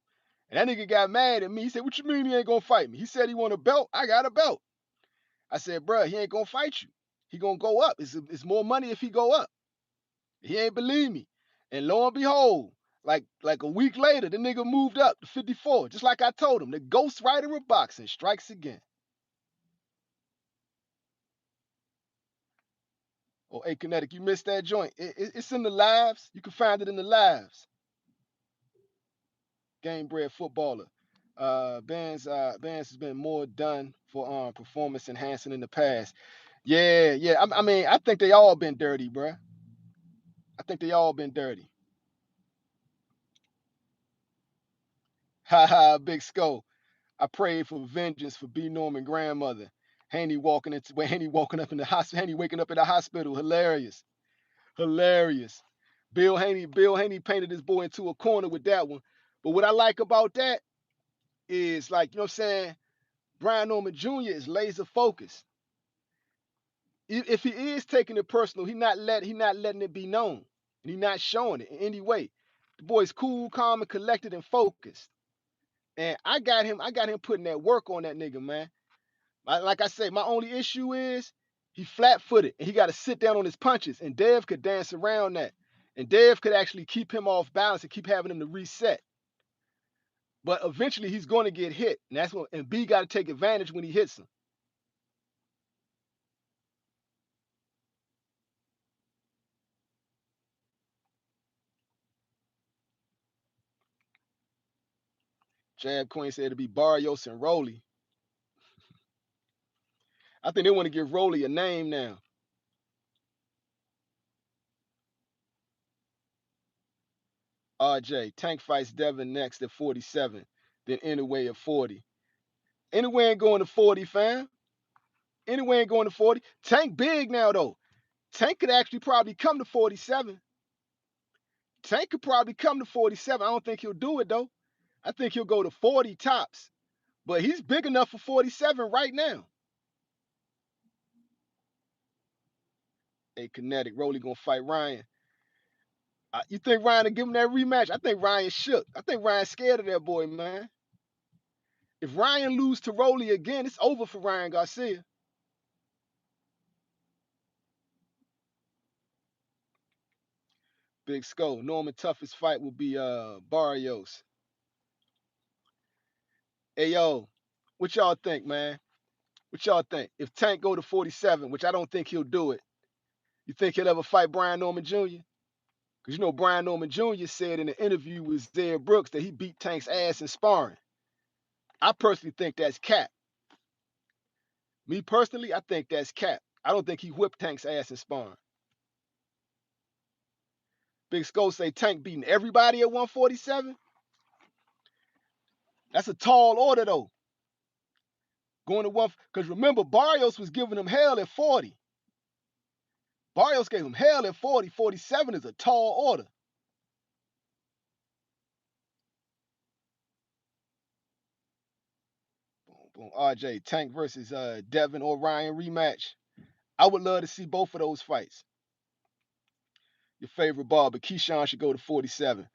A: And that nigga got mad at me. He said, what you mean he ain't going to fight me? He said he want a belt. I got a belt. I said, bruh, he ain't going to fight you. He going to go up. It's more money if he go up. He ain't believe me. And lo and behold, like a week later, the nigga moved up to 54. Just like I told him. The Ghost Rider of boxing strikes again. Oh, hey, Kinetic, you missed that joint. It's in the lives. You can find it in the lives. Game bred footballer. Ben's has been more done for performance enhancing in the past. Yeah, yeah. I mean, I think they all been dirty, bruh. I think they all been dirty. Ha ha, Big Skull. I prayed for vengeance for B. Norman grandmother. Haney walking up in the hospital. Haney waking up in the hospital. Hilarious. Hilarious. Bill Haney painted this boy into a corner with that one. But what I like about that is like, you know what I'm saying? Brian Norman Jr. is laser focused. If he is taking it personal, he not letting it be known. And he not showing it in any way. The boy's cool, calm, and collected and focused. And I got him putting that work on that nigga, man. Like I say, my only issue is he flat footed and he got to sit down on his punches. And Dev could dance around that. And Dev could actually keep him off balance and keep having him to reset. But eventually he's going to get hit. And B got to take advantage when he hits him. Jab Queen said it'd be Barrios and Rolly. I think they want to give Rolly a name now. RJ, Tank fights Devin next at 47, then anyway at 40. Anyway ain't going to 40, fam. Anyway ain't going to 40. Tank big now, though. Tank could actually probably come to 47. Tank could probably come to 47. I don't think he'll do it, though. I think he'll go to 40 tops. But he's big enough for 47 right now. Hey, Kinetic, Rolly gonna fight Ryan. You think Ryan will give him that rematch? I think Ryan shook. I think Ryan's scared of that boy, man. If Ryan lose to Rolly again, it's over for Ryan Garcia. Big Skull. Norman toughest fight will be Barrios. Hey yo, what y'all think, man? What y'all think? If Tank go to 47, which I don't think he'll do it, you think he'll ever fight Brian Norman Jr.? Because you know Brian Norman Jr. said in an interview with Zed Brooks that he beat Tank's ass in sparring. I personally think that's cap. Me personally, I think that's cap. I don't think he whipped Tank's ass in sparring. Big Skull say Tank beating everybody at 147. That's a tall order though. Going to one, because remember Barrios was giving him hell at 40. Barrios gave him hell at 40. 47 is a tall order. Boom, boom. RJ, Tank versus Devin or Ryan rematch. I would love to see both of those fights. Your favorite bar, but Keyshawn should go to 47.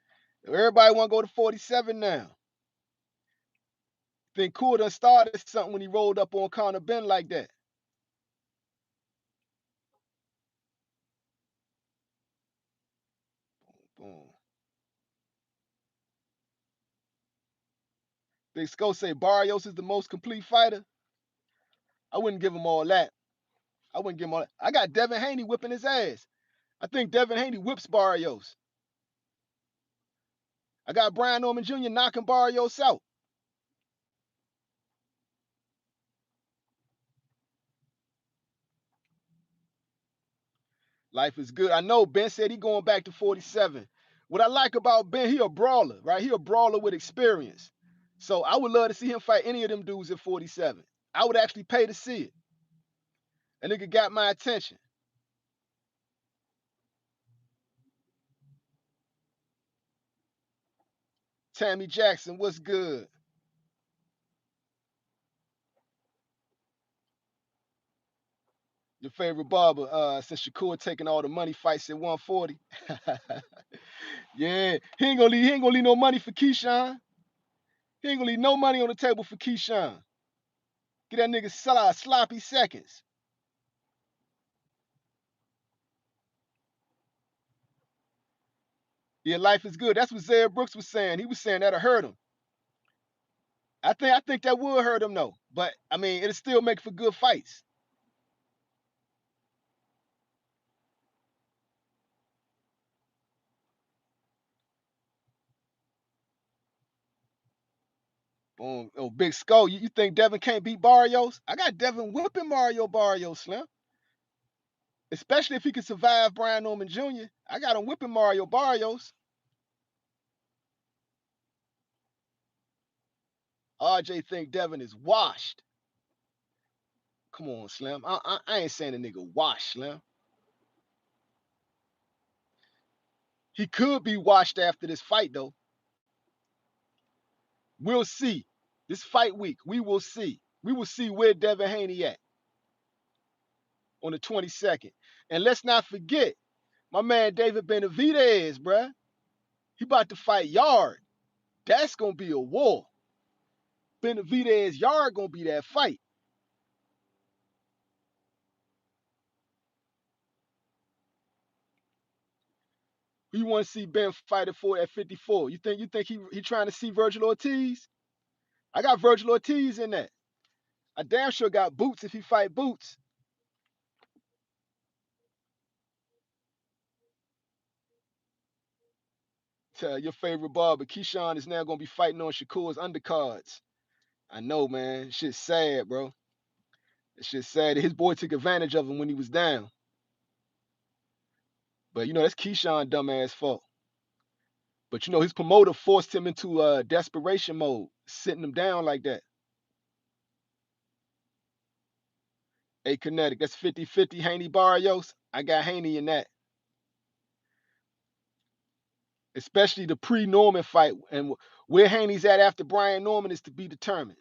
A: Everybody want to go to 47 now. Think Cool done started something when he rolled up on Conor Ben like that. Boom. Big Skull say Barrios is the most complete fighter. I wouldn't give him all that. I wouldn't give him all that. I got Devin Haney whipping his ass. I think Devin Haney whips Barrios. I got Brian Norman Jr. knocking Barrios out. Life is good. I know Ben said he going back to 47. What I like about Ben, he a brawler, right? He a brawler with experience. So I would love to see him fight any of them dudes at 47. I would actually pay to see it. That nigga got my attention. Tammy Jackson, what's good? Your favorite barber, since Shakur taking all the money fights at 140. Yeah, he ain't gonna leave no money for Keyshawn. He ain't gonna leave no money on the table for Keyshawn. Get that nigga sloppy seconds. Yeah, life is good. That's what Zed Brooks was saying. He was saying that'll hurt him. I think that would hurt him though. But I mean, it'll still make for good fights. Boom. Oh, Big Skull, you think Devin can't beat Barrios? I got Devin whipping Mario Barrios, Slim. Especially if he can survive Brian Norman Jr. I got him whipping Mario Barrios. RJ think Devin is washed. Come on, Slim. I ain't saying the nigga washed, Slim. He could be washed after this fight, though. We'll see. This fight week, we will see. We will see where Devin Haney at on the 22nd. And let's not forget, my man David Benavidez, bruh. He about to fight Yard. That's gonna be a war. Benavidez Yard gonna be that fight. Who you want to see Ben fighting for at 54? You think he trying to see Virgil Ortiz? I got Virgil Ortiz in that. I damn sure got Boots if he fight Boots. Your favorite barber, Keyshawn, is now gonna be fighting on Shakur's undercards. I know, man. Shit's sad, bro. It's just sad. His boy took advantage of him when he was down. But that's Keyshawn dumbass fault. But his promoter forced him into desperation mode, sitting him down like that. Hey, Kinetic, that's 50-50 Haney Barrios. I got Haney in that. Especially the pre-Norman fight. And where Haney's at after Brian Norman is to be determined.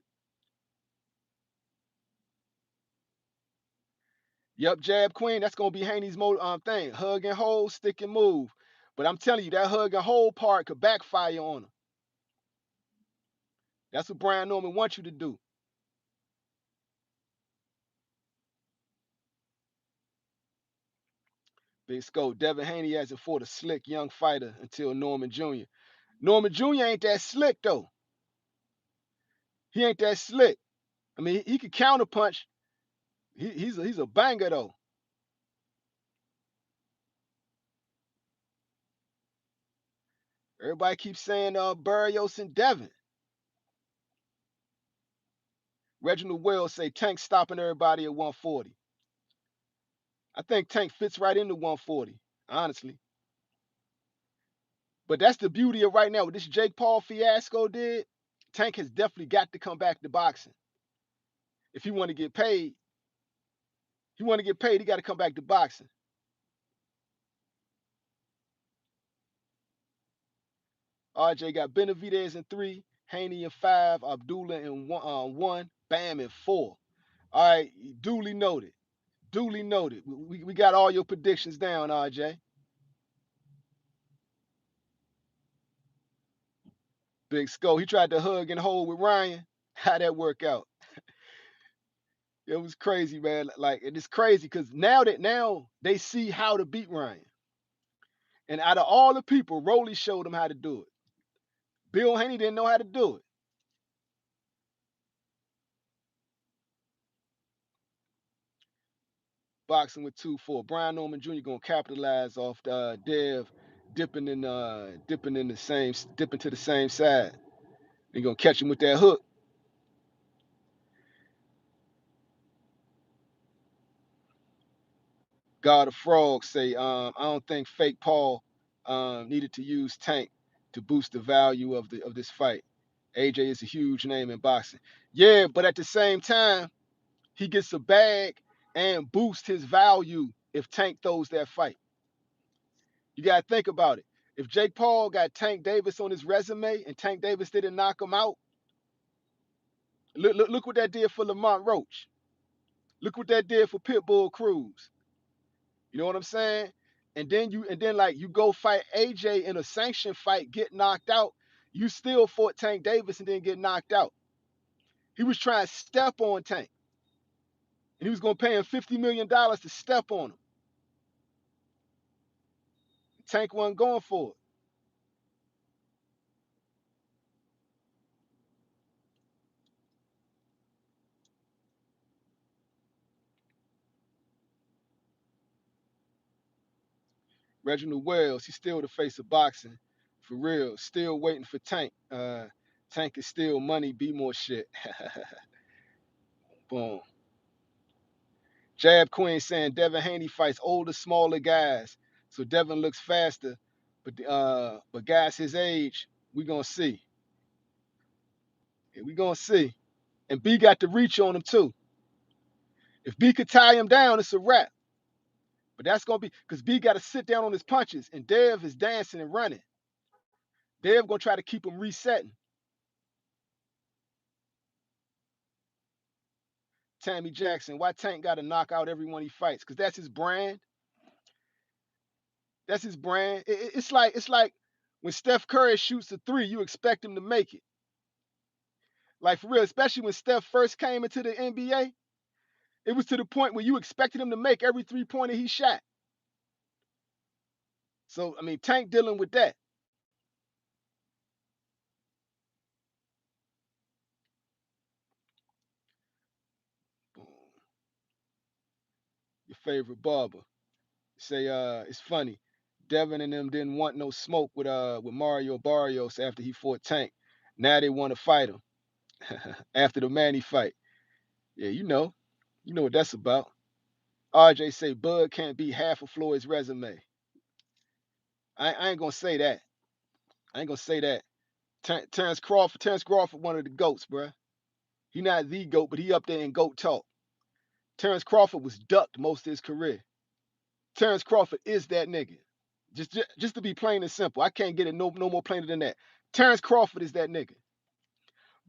A: Yep, jab queen. That's gonna be Haney's thing. Hug and hold, stick and move. But I'm telling you, that hug and hold part could backfire on him. That's what Brian Norman wants you to do. Big Scope. Devin Haney has it for the slick young fighter until Norman Jr. Norman Jr. ain't that slick though. He ain't that slick. I mean, he can counterpunch. He's a banger though. Everybody keeps saying Barrios and Devin. Reginald Wells say Tank stopping everybody at 140. I think Tank fits right into 140, honestly. But that's the beauty of right now. What this Jake Paul fiasco did, Tank has definitely got to come back to boxing. If he want to get paid, he got to come back to boxing. RJ got Benavidez in 3, Haney in 5, Abdullah in 1, Bam in 4. All right, duly noted. Duly noted. We got all your predictions down, RJ. Big Skull, he tried to hug and hold with Ryan. How'd that work out? It was crazy, man. Like, it's crazy because now they see how to beat Ryan. And out of all the people, Rolly showed them how to do it. Bill Haney didn't know how to do it. Boxing with 2-4. Brian Norman Jr. gonna capitalize off the Dev dipping to the same side. He gonna catch him with that hook. God of Frogs say, I don't think fake Paul needed to use Tank to boost the value of this fight. AJ is a huge name in boxing. Yeah, but at the same time, he gets a bag and boosts his value if Tank throws that fight. You gotta think about it. If Jake Paul got Tank Davis on his resume and Tank Davis didn't knock him out, look what that did for Lamont Roach. Look what that did for Pitbull Cruz. You know what I'm saying? And then like you go fight AJ in a sanctioned fight, get knocked out. You still fought Tank Davis and then get knocked out. He was trying to step on Tank, and he was gonna pay him $50 million to step on him. Tank wasn't going for it. Reginald Wells, he's still the face of boxing, for real. Still waiting for Tank Tank is still money, be more shit. Boom. Jab Queen saying Devin Haney fights older, smaller guys. So Devin looks faster. But guys his age, we gonna see. Yeah, we gonna see. And B got the reach on him too. If B could tie him down, it's a wrap. But that's gonna be because B got to sit down on his punches, and Dev is dancing and running. Dev gonna try to keep him resetting. Tammy Jackson, why Tank got to knock out everyone he fights? Because that's his brand. That's his brand. It's like when Steph Curry shoots a three, you expect him to make it. Like for real, especially when Steph first came into the NBA, it was to the point where you expected him to make every 3-pointer he shot. So I mean, Tank dealing with that. Your favorite barber. Say it's funny. Devin and them didn't want no smoke with Mario Barrios after he fought Tank. Now they want to fight him after the Manny fight. Yeah, you know what that's about. RJ say Bud can't beat half of Floyd's resume. I ain't gonna say that. I ain't gonna say that. Terrence Crawford, one of the goats, bruh. He not the goat, but he up there in goat talk. Terrence Crawford was ducked most of his career. Terrence Crawford is that nigga. Just to be plain and simple. I can't get it no more plainer than that. Terrence Crawford is that nigga.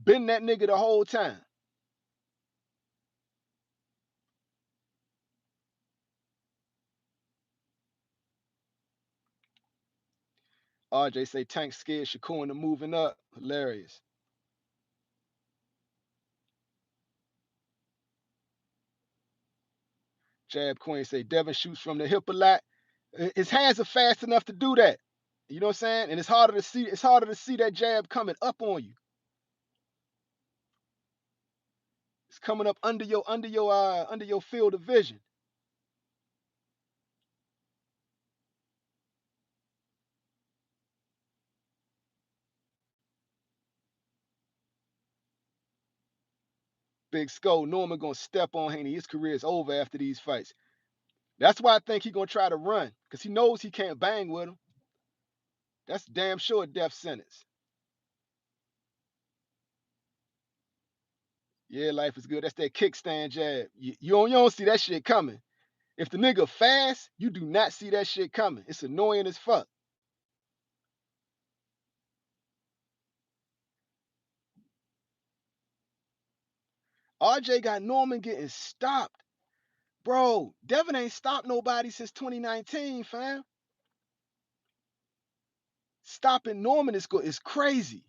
A: Been that nigga the whole time. RJ say Tank scared Shakur into moving up. Hilarious. Jab Queen say Devin shoots from the hip a lot. His hands are fast enough to do that. You know what I'm saying? And it's harder to see. It's harder to see that jab coming up on you. It's coming up under your field of vision. Big Skull Norman gonna step on Haney. His career is over after these fights. That's why I think he gonna try to run because he knows he can't bang with him. That's damn sure a death sentence. Yeah, life is good. That's that kickstand jab. You don't see that shit coming. If the nigga fast, you do not see that shit coming. It's annoying as fuck. RJ got Norman getting stopped. Bro, Devin ain't stopped nobody since 2019, fam. Stopping Norman is crazy.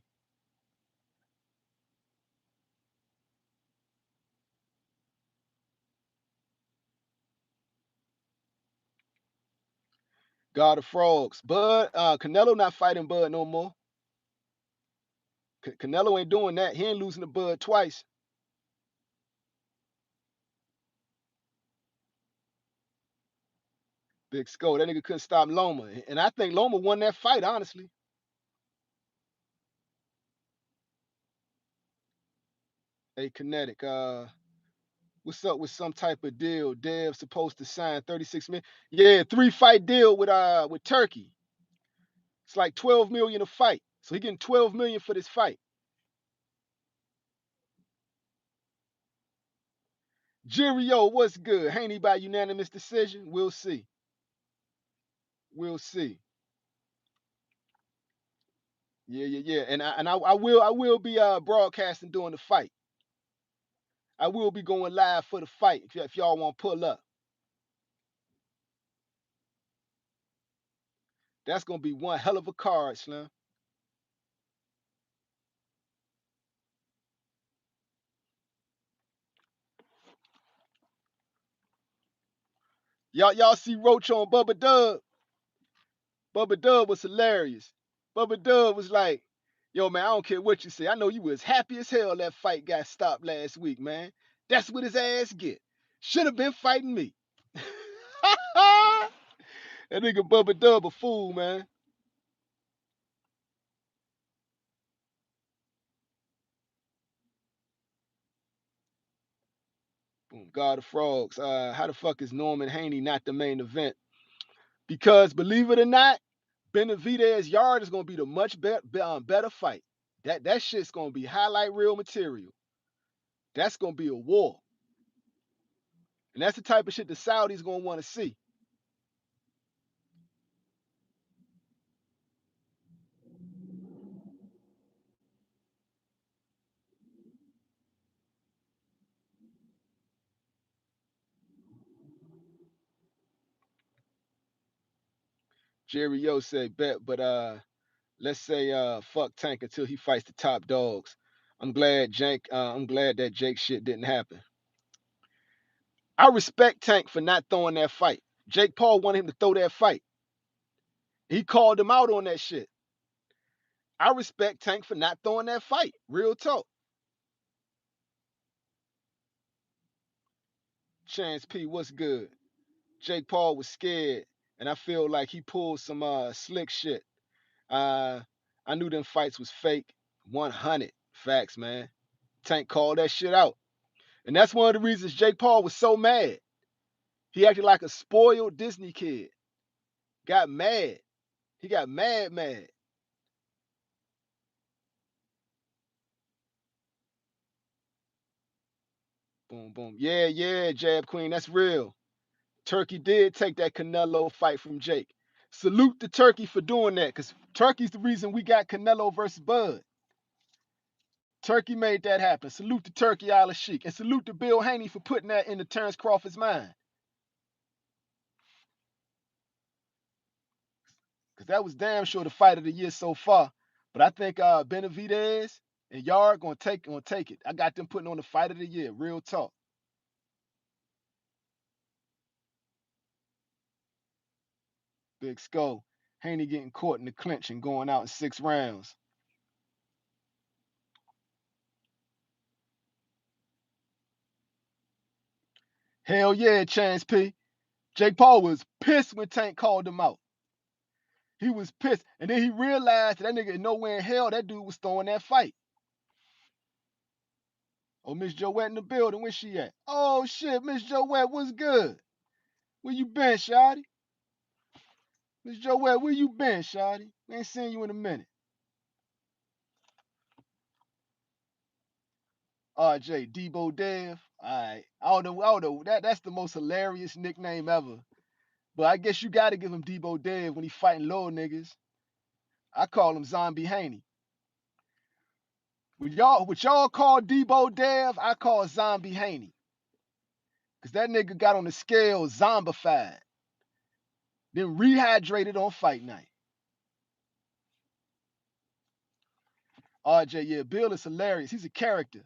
A: God of Frogs. Bud, Canelo not fighting Bud no more. Canelo ain't doing that. He ain't losing to Bud twice. Big Skull. That nigga couldn't stop Loma. And I think Loma won that fight, honestly. Hey, Kinetic, what's up with some type of deal? Dev's supposed to sign 36 million. Yeah, 3-fight deal with Turkey. It's like 12 million a fight. So he getting 12 million for this fight. Jirio, what's good? Haney by unanimous decision. We'll see. We'll see. Yeah. And I will be broadcasting during the fight. I will be going live for the fight if y'all want to pull up. That's gonna be one hell of a card, Slim. Y'all see Roach on Bubba Dub. Bubba Dub was hilarious. Bubba Dub was like, yo, man, I don't care what you say. I know you was happy as hell that fight got stopped last week, man. That's what his ass get. Should have been fighting me. That nigga Bubba Dub a fool, man. Boom. God of Frogs. How the fuck is Norman Haney not the main event? Because believe it or not, Benavidez Yard is gonna be the much better fight. That shit's gonna be highlight reel material. That's gonna be a war. And that's the type of shit the Saudis gonna want to see. Jerry Yo said bet, but let's say fuck Tank until he fights the top dogs. I'm glad that Jake shit didn't happen. I respect Tank for not throwing that fight. Jake Paul wanted him to throw that fight. He called him out on that shit. I respect Tank for not throwing that fight. Real talk. Chance P, what's good? Jake Paul was scared, and I feel like he pulled some slick shit. Uh, I knew them fights was fake. 100 facts, man. Tank called that shit out, and that's one of the reasons Jake Paul was so mad. He acted like a spoiled Disney kid. Got mad. He got mad. Boom, boom. Yeah, Jab Queen. That's real. Turkey did take that Canelo fight from Jake. Salute the Turkey for doing that, because Turkey's the reason we got Canelo versus Bud. Turkey made that happen. Salute to Turkey Isla Sheik. And salute to Bill Haney for putting that into Terrence Crawford's mind. Because that was damn sure the fight of the year so far. But I think Benavidez and Yard gonna take it. I got them putting on the fight of the year. Real talk. Big Skull. Haney getting caught in the clinch and going out in 6 rounds. Hell yeah, Chance P. Jake Paul was pissed when Tank called him out. He was pissed. And then he realized that nigga nowhere in hell that dude was throwing that fight. Oh, Miss Joette in the building. Where she at? Oh shit, Miss Joette, what's good? Where you been, Shotty? Miss Joette, where you been, Shotty? We ain't seen you in a minute. RJ, Debo Dev. Alright. I don't know. That's the most hilarious nickname ever. But I guess you gotta give him Debo Dev when he fighting little niggas. I call him Zombie Haney. What y'all call Debo Dev, I call Zombie Haney. Cause that nigga got on the scale zombified. Then rehydrated on fight night. RJ, yeah, Bill is hilarious. He's a character.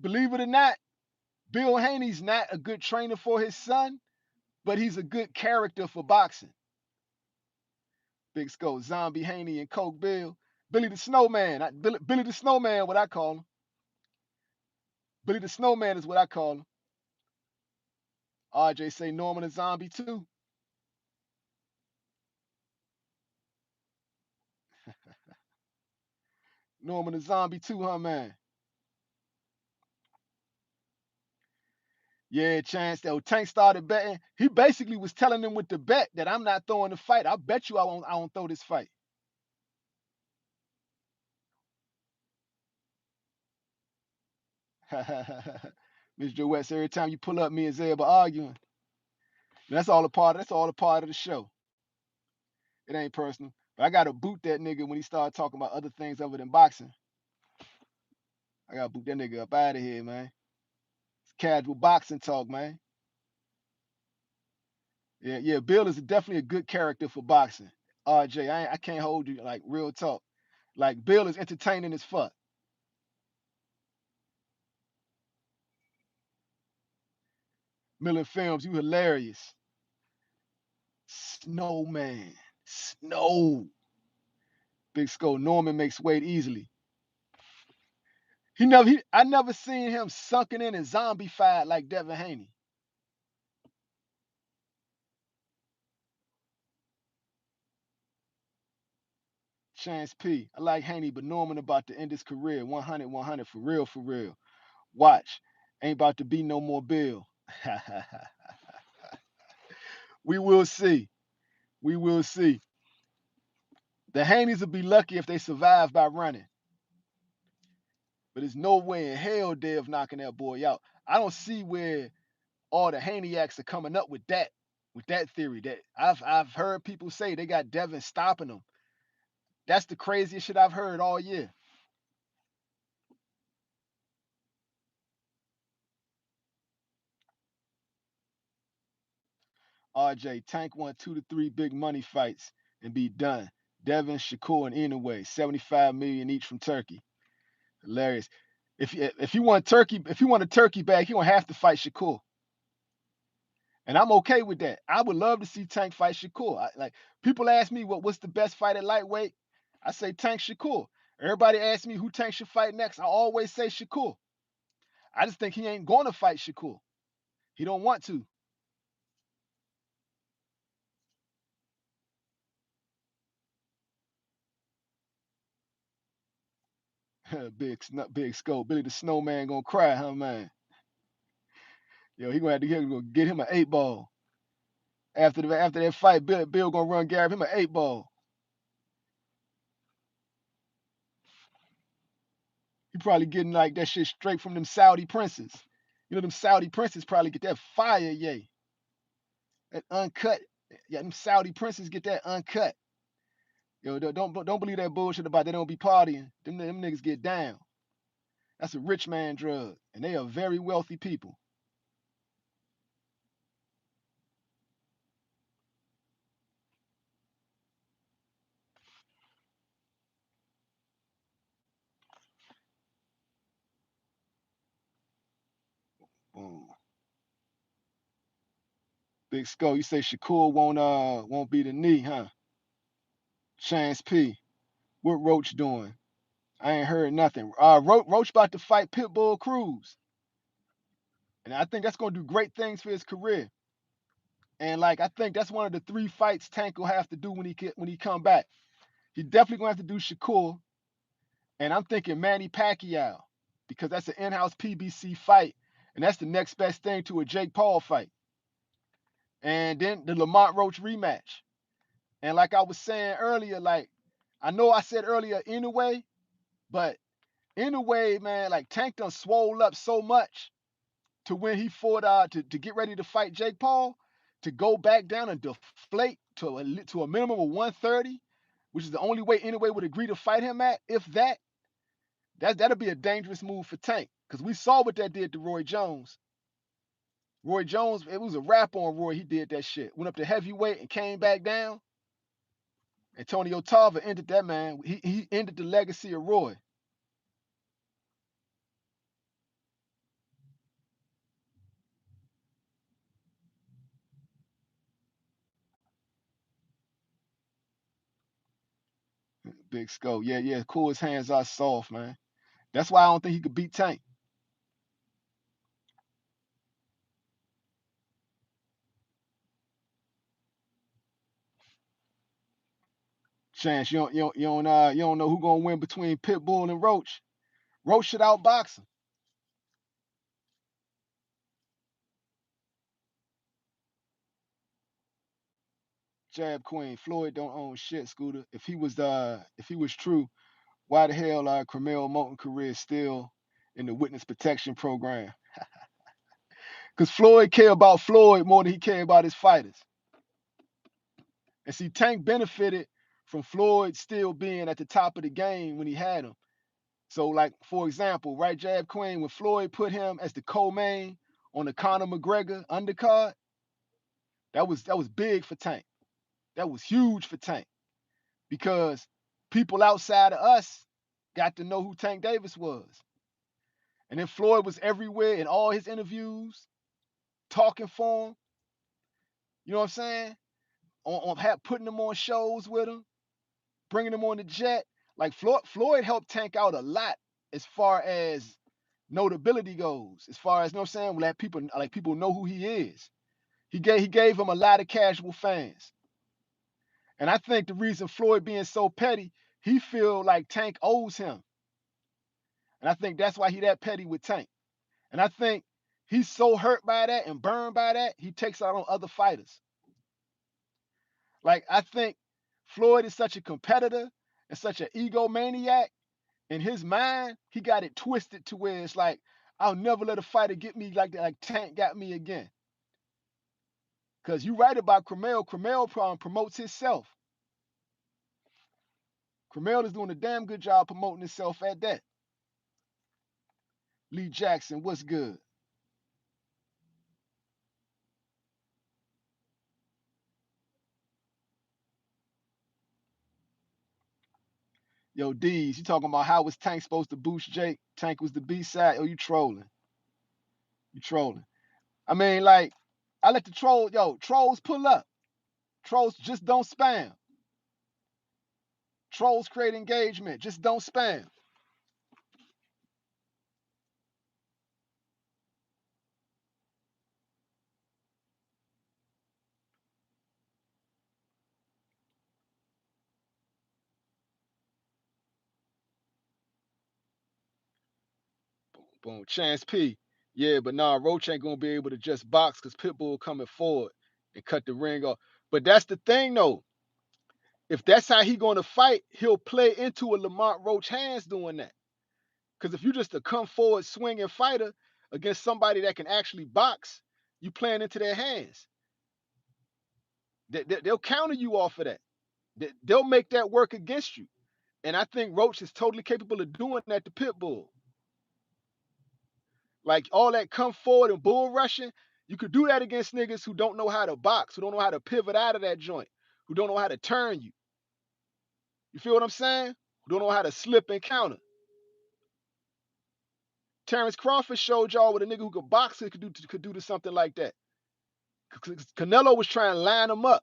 A: Believe it or not, Bill Haney's not a good trainer for his son, but he's a good character for boxing. Big Skull, Zombie Haney, and Coke Bill. Billy the Snowman. Billy the Snowman, what I call him. Billy the Snowman is what I call him. RJ say Norman a zombie too. Norman a zombie too, huh, man? Yeah, Chance. That Tank started betting. He basically was telling them with the bet that I'm not throwing the fight. I bet you I won't throw this fight. Miss Joe West, every time you pull up, me and Zeb are arguing. That's all a part of the show. It ain't personal. But I gotta boot that nigga when he started talking about other things other than boxing. I gotta boot that nigga up out of here, man. It's casual boxing talk, man. Yeah. Bill is definitely a good character for boxing. RJ, I can't hold you like real talk. Like Bill is entertaining as fuck. Miller Films, you hilarious. Snowman. Snow. Big Skull. Norman makes weight easily. I never seen him sunken in and zombified like Devin Haney. Chance P. I like Haney, but Norman about to end his career. 100, 100 for real, for real. Watch. Ain't about to be no more Bill. We will see. We will see. The Haneys will be lucky if they survive by running. But there's no way in hell Dev knocking that boy out. I don't see where all the Haneyacks are coming up with that theory. That I've heard people say they got Devin stopping them. That's the craziest shit I've heard all year. RJ, Tank won 2 to 3 big money fights and be done. Devin, Shakur, and Inoue, 75 million each from Turkey. Hilarious. If you want a turkey bag, you gonna have to fight Shakur. And I'm okay with that. I would love to see Tank fight Shakur. Like people ask me what's the best fight at lightweight. I say Tank Shakur. Everybody asks me who Tank should fight next. I always say Shakur. I just think he ain't gonna fight Shakur. He don't want to. Big scope. Billy the Snowman gonna cry, huh, man? Yo, he gonna have to get him an 8 ball. After that fight, Bill gonna run Gary him an 8 ball. He probably getting like that shit straight from them Saudi princes. You know them Saudi princes probably get that fire, yay. That uncut. Yeah, them Saudi princes get that uncut. Yo, don't believe that bullshit about they don't be partying. Them niggas get down. That's a rich man drug, and they are very wealthy people. Boom. Big Skull, you say Shakur won't be the knee, huh? Chance P. What Roach doing? I ain't heard nothing. Roach about to fight Pitbull Cruz, and I think that's gonna do great things for his career. And like I think that's one of the 3 fights Tank will have to do when he come back. He definitely gonna have to do Shakur, and I'm thinking Manny Pacquiao because that's an in-house PBC fight, and that's the next best thing to a Jake Paul fight. And then the Lamont Roach rematch. And like I was saying earlier, like I know I said earlier anyway, but anyway, man, like Tank done swole up so much to when he fought to get ready to fight Jake Paul, to go back down and deflate to a minimum of 130, which is the only way anyway would agree to fight him at. If that'll be a dangerous move for Tank. Because we saw what that did to Roy Jones. Roy Jones, it was a wrap on Roy. He did that shit. Went up to heavyweight and came back down. Antonio Tarver ended that, man. He ended the legacy of Roy. Big Skull. Yeah, yeah. Cool. His hands are soft, man. That's why I don't think he could beat Tank. Chance, you don't know who gonna win between Pitbull and Roach. Roach should outbox him. Jab Queen. Floyd don't own shit, Scooter. If he was true, why the hell are Carmel Moulton career still in the witness protection program? Because Floyd care about Floyd more than he care about his fighters. And see, Tank benefited from Floyd still being at the top of the game when he had him. So, like, for example, right, Jab Queen, when Floyd put him as the co-main on the Conor McGregor undercard, that was big for Tank. That was huge for Tank because people outside of us got to know who Tank Davis was. And then Floyd was everywhere in all his interviews, talking for him. You know what I'm saying? Putting him on shows with him, bringing him on the jet. Like Floyd helped Tank out a lot as far as notability goes. As far as, you know what I'm saying, let people know who he is. He gave him a lot of casual fans. And I think the reason Floyd being so petty, he feel like Tank owes him. And I think that's why he that petty with Tank. And I think he's so hurt by that and burned by that, he takes out on other fighters. Like, I think Floyd is such a competitor and such an egomaniac. In his mind, he got it twisted to where it's like, I'll never let a fighter get me like that, like Tank got me again. Because you right about Cromell. Cromell promotes himself. Cromell is doing a damn good job promoting himself at that. Lee Jackson, what's good? Yo, D's, you talking about how was Tank supposed to boost Jake? Tank was the B side. Oh, you trolling. You trolling. I mean, like, I let the trolls pull up. Trolls just don't spam. Trolls create engagement. Just don't spam. Boom. Chance P. Yeah, but nah, Roach ain't gonna be able to just box because Pitbull coming forward and cut the ring off. But that's the thing though. If that's how he gonna fight, he'll play into a Lamont Roach hands doing that. Because if you just a come forward swinging fighter against somebody that can actually box, you playing into their hands. They'll counter you off of that. They'll make that work against you. And I think Roach is totally capable of doing that to Pitbull. Like all that come forward and bull rushing, you could do that against niggas who don't know how to box, who don't know how to pivot out of that joint, who don't know how to turn you. You feel what I'm saying? Who don't know how to slip and counter. Terrence Crawford showed y'all what a nigga who could box could do to something like that. Canelo was trying to line him up.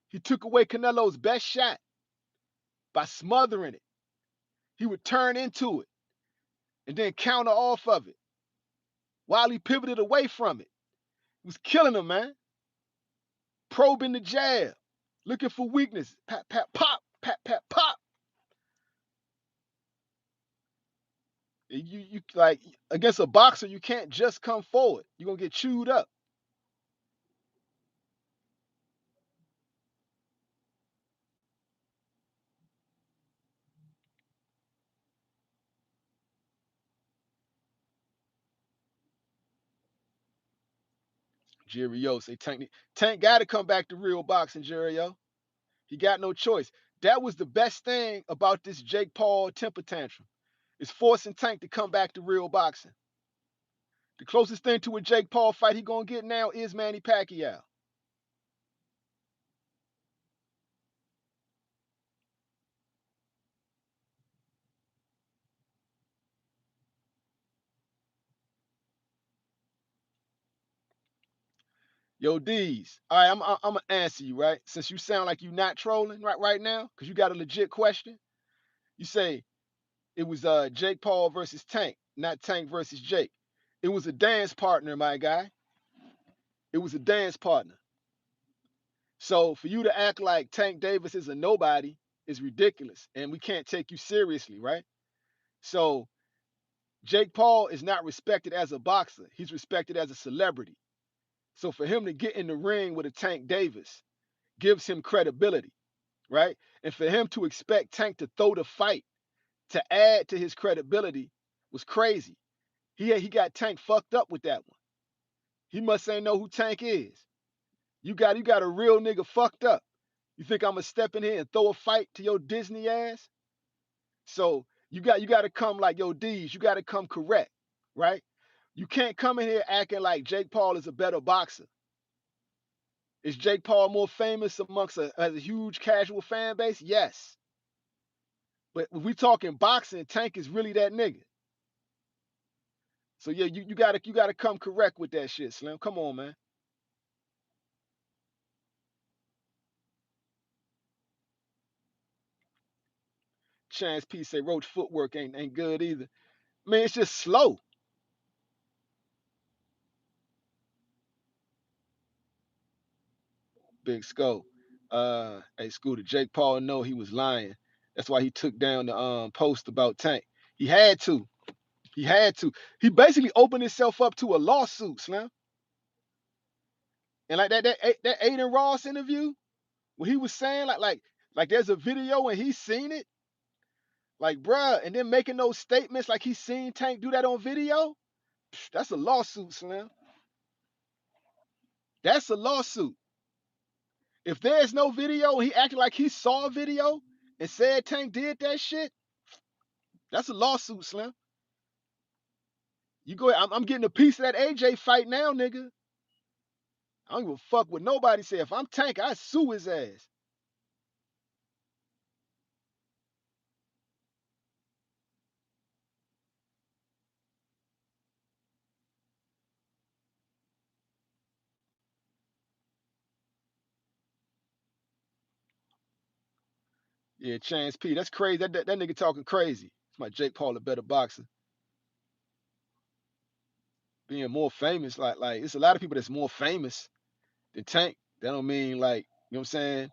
A: He took away Canelo's best shot by smothering it. He would turn into it and then counter off of it while he pivoted away from it. He was killing him, man. Probing the jab, looking for weakness. Pat, pat, pop, pat, pat, pop. You like against a boxer, you can't just come forward. You're gonna get chewed up. Jerry O say Tank got to come back to real boxing, Jerry O. He got no choice. That was the best thing about this Jake Paul temper tantrum. Is forcing Tank to come back to real boxing. The closest thing to a Jake Paul fight he gonna get now is Manny Pacquiao. Yo, D's. All right, I'm gonna answer you, right? Since you sound like you not trolling right now, because you got a legit question. You say it was Jake Paul versus Tank, not Tank versus Jake. It was a dance partner, my guy. It was a dance partner. So for you to act like Tank Davis is a nobody is ridiculous, and we can't take you seriously, right? So Jake Paul is not respected as a boxer. He's respected as a celebrity. So for him to get in the ring with a Tank Davis gives him credibility, right? And for him to expect Tank to throw the fight to add to his credibility was crazy. He got Tank fucked up with that one. He must ain't know who Tank is. You got a real nigga fucked up. You think I'm gonna step in here and throw a fight to your Disney ass? So you got to come like yo D's. You got to come correct, right? You can't come in here acting like Jake Paul is a better boxer. Is Jake Paul more famous amongst has a huge casual fan base? Yes. But if we talking boxing, Tank is really that nigga. So yeah, you gotta come correct with that shit, Slim. Come on, man. Chance P say Roach footwork ain't good either. Man, it's just slow. Big Skull. Hey Scooter, Jake Paul know he was lying. That's why he took down the post about Tank. He had to. He had to. He basically opened himself up to a lawsuit, Slim. And like that Aiden Ross interview, where he was saying like there's a video and he's seen it, like bruh, and then making those statements like he's seen Tank do that on video. That's a lawsuit, Slim. That's a lawsuit. If there's no video and he acted like he saw a video and said Tank did that shit, that's a lawsuit, Slim. You go ahead, I'm getting a piece of that AJ fight now, nigga. I don't give a fuck what nobody say. If I'm Tank, I sue his ass. Yeah, Chance P. That's crazy. That nigga talking crazy. It's my Jake Paul a better boxer. Being more famous, like it's a lot of people that's more famous than Tank. That don't mean like, you know what I'm saying?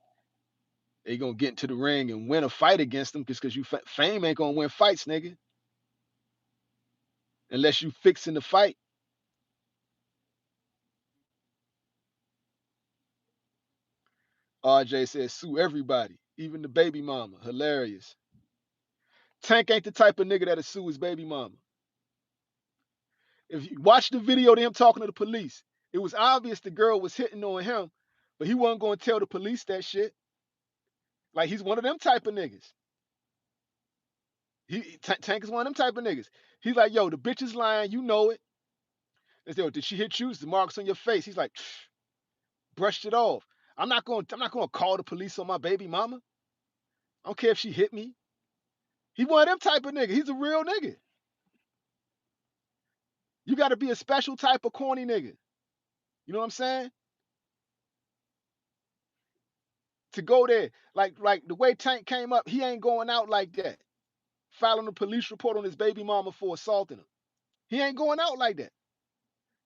A: They gonna get into the ring and win a fight against them just because you fame ain't gonna win fights, nigga. Unless you fixing the fight. RJ says sue everybody, even the baby mama. Hilarious. Tank ain't the type of nigga that'll sue his baby mama. If you watch the video of him talking to the police, it was obvious the girl was hitting on him, but he wasn't gonna tell the police that shit. Like he's one of them type of niggas. Tank is one of them type of niggas. He's like, yo, the bitch is lying, you know it. They say, oh, did she hit you? It's the marks on your face. He's like, brushed it off. I'm not gonna call the police on my baby mama. I don't care if she hit me. He one of them type of nigga. He's a real nigga. You gotta be a special type of corny nigga. You know what I'm saying? To go there. Like the way Tank came up, he ain't going out like that. Filing a police report on his baby mama for assaulting him. He ain't going out like that.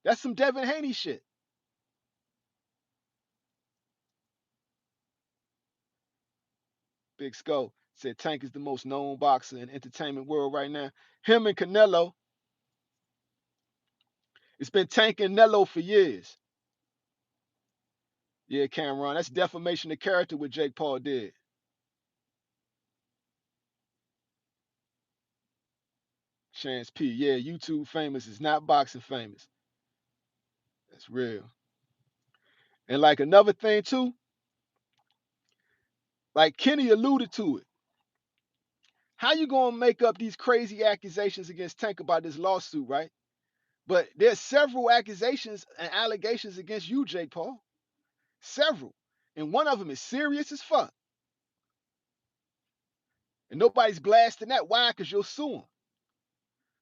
A: That's some Devin Haney shit. Big Skull said Tank is the most known boxer in the entertainment world right now. Him and Canelo. It's been Tank and Nello for years. Yeah, Cameron, that's defamation of character what Jake Paul did. Chance P. Yeah, YouTube famous is not boxing famous. That's real. And like another thing too, like Kenny alluded to it. How you gonna make up these crazy accusations against Tank about this lawsuit, right? But there's several accusations and allegations against you, Jake Paul. Several. And one of them is serious as fuck. And nobody's blasting that. Why? Because you'll sue him.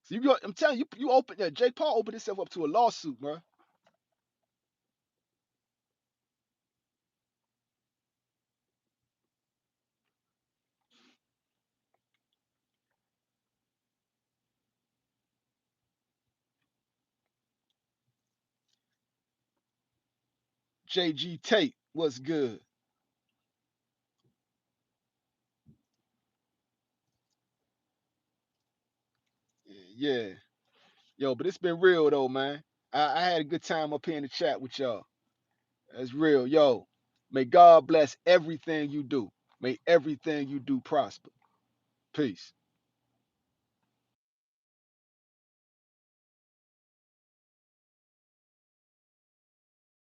A: So I'm telling you, you open Jake Paul opened himself up to a lawsuit, bro. JG Tate, what's good? Yeah. Yo, but it's been real though, man. I had a good time up here in the chat with y'all. That's real. Yo, may God bless everything you do. May everything you do prosper. Peace.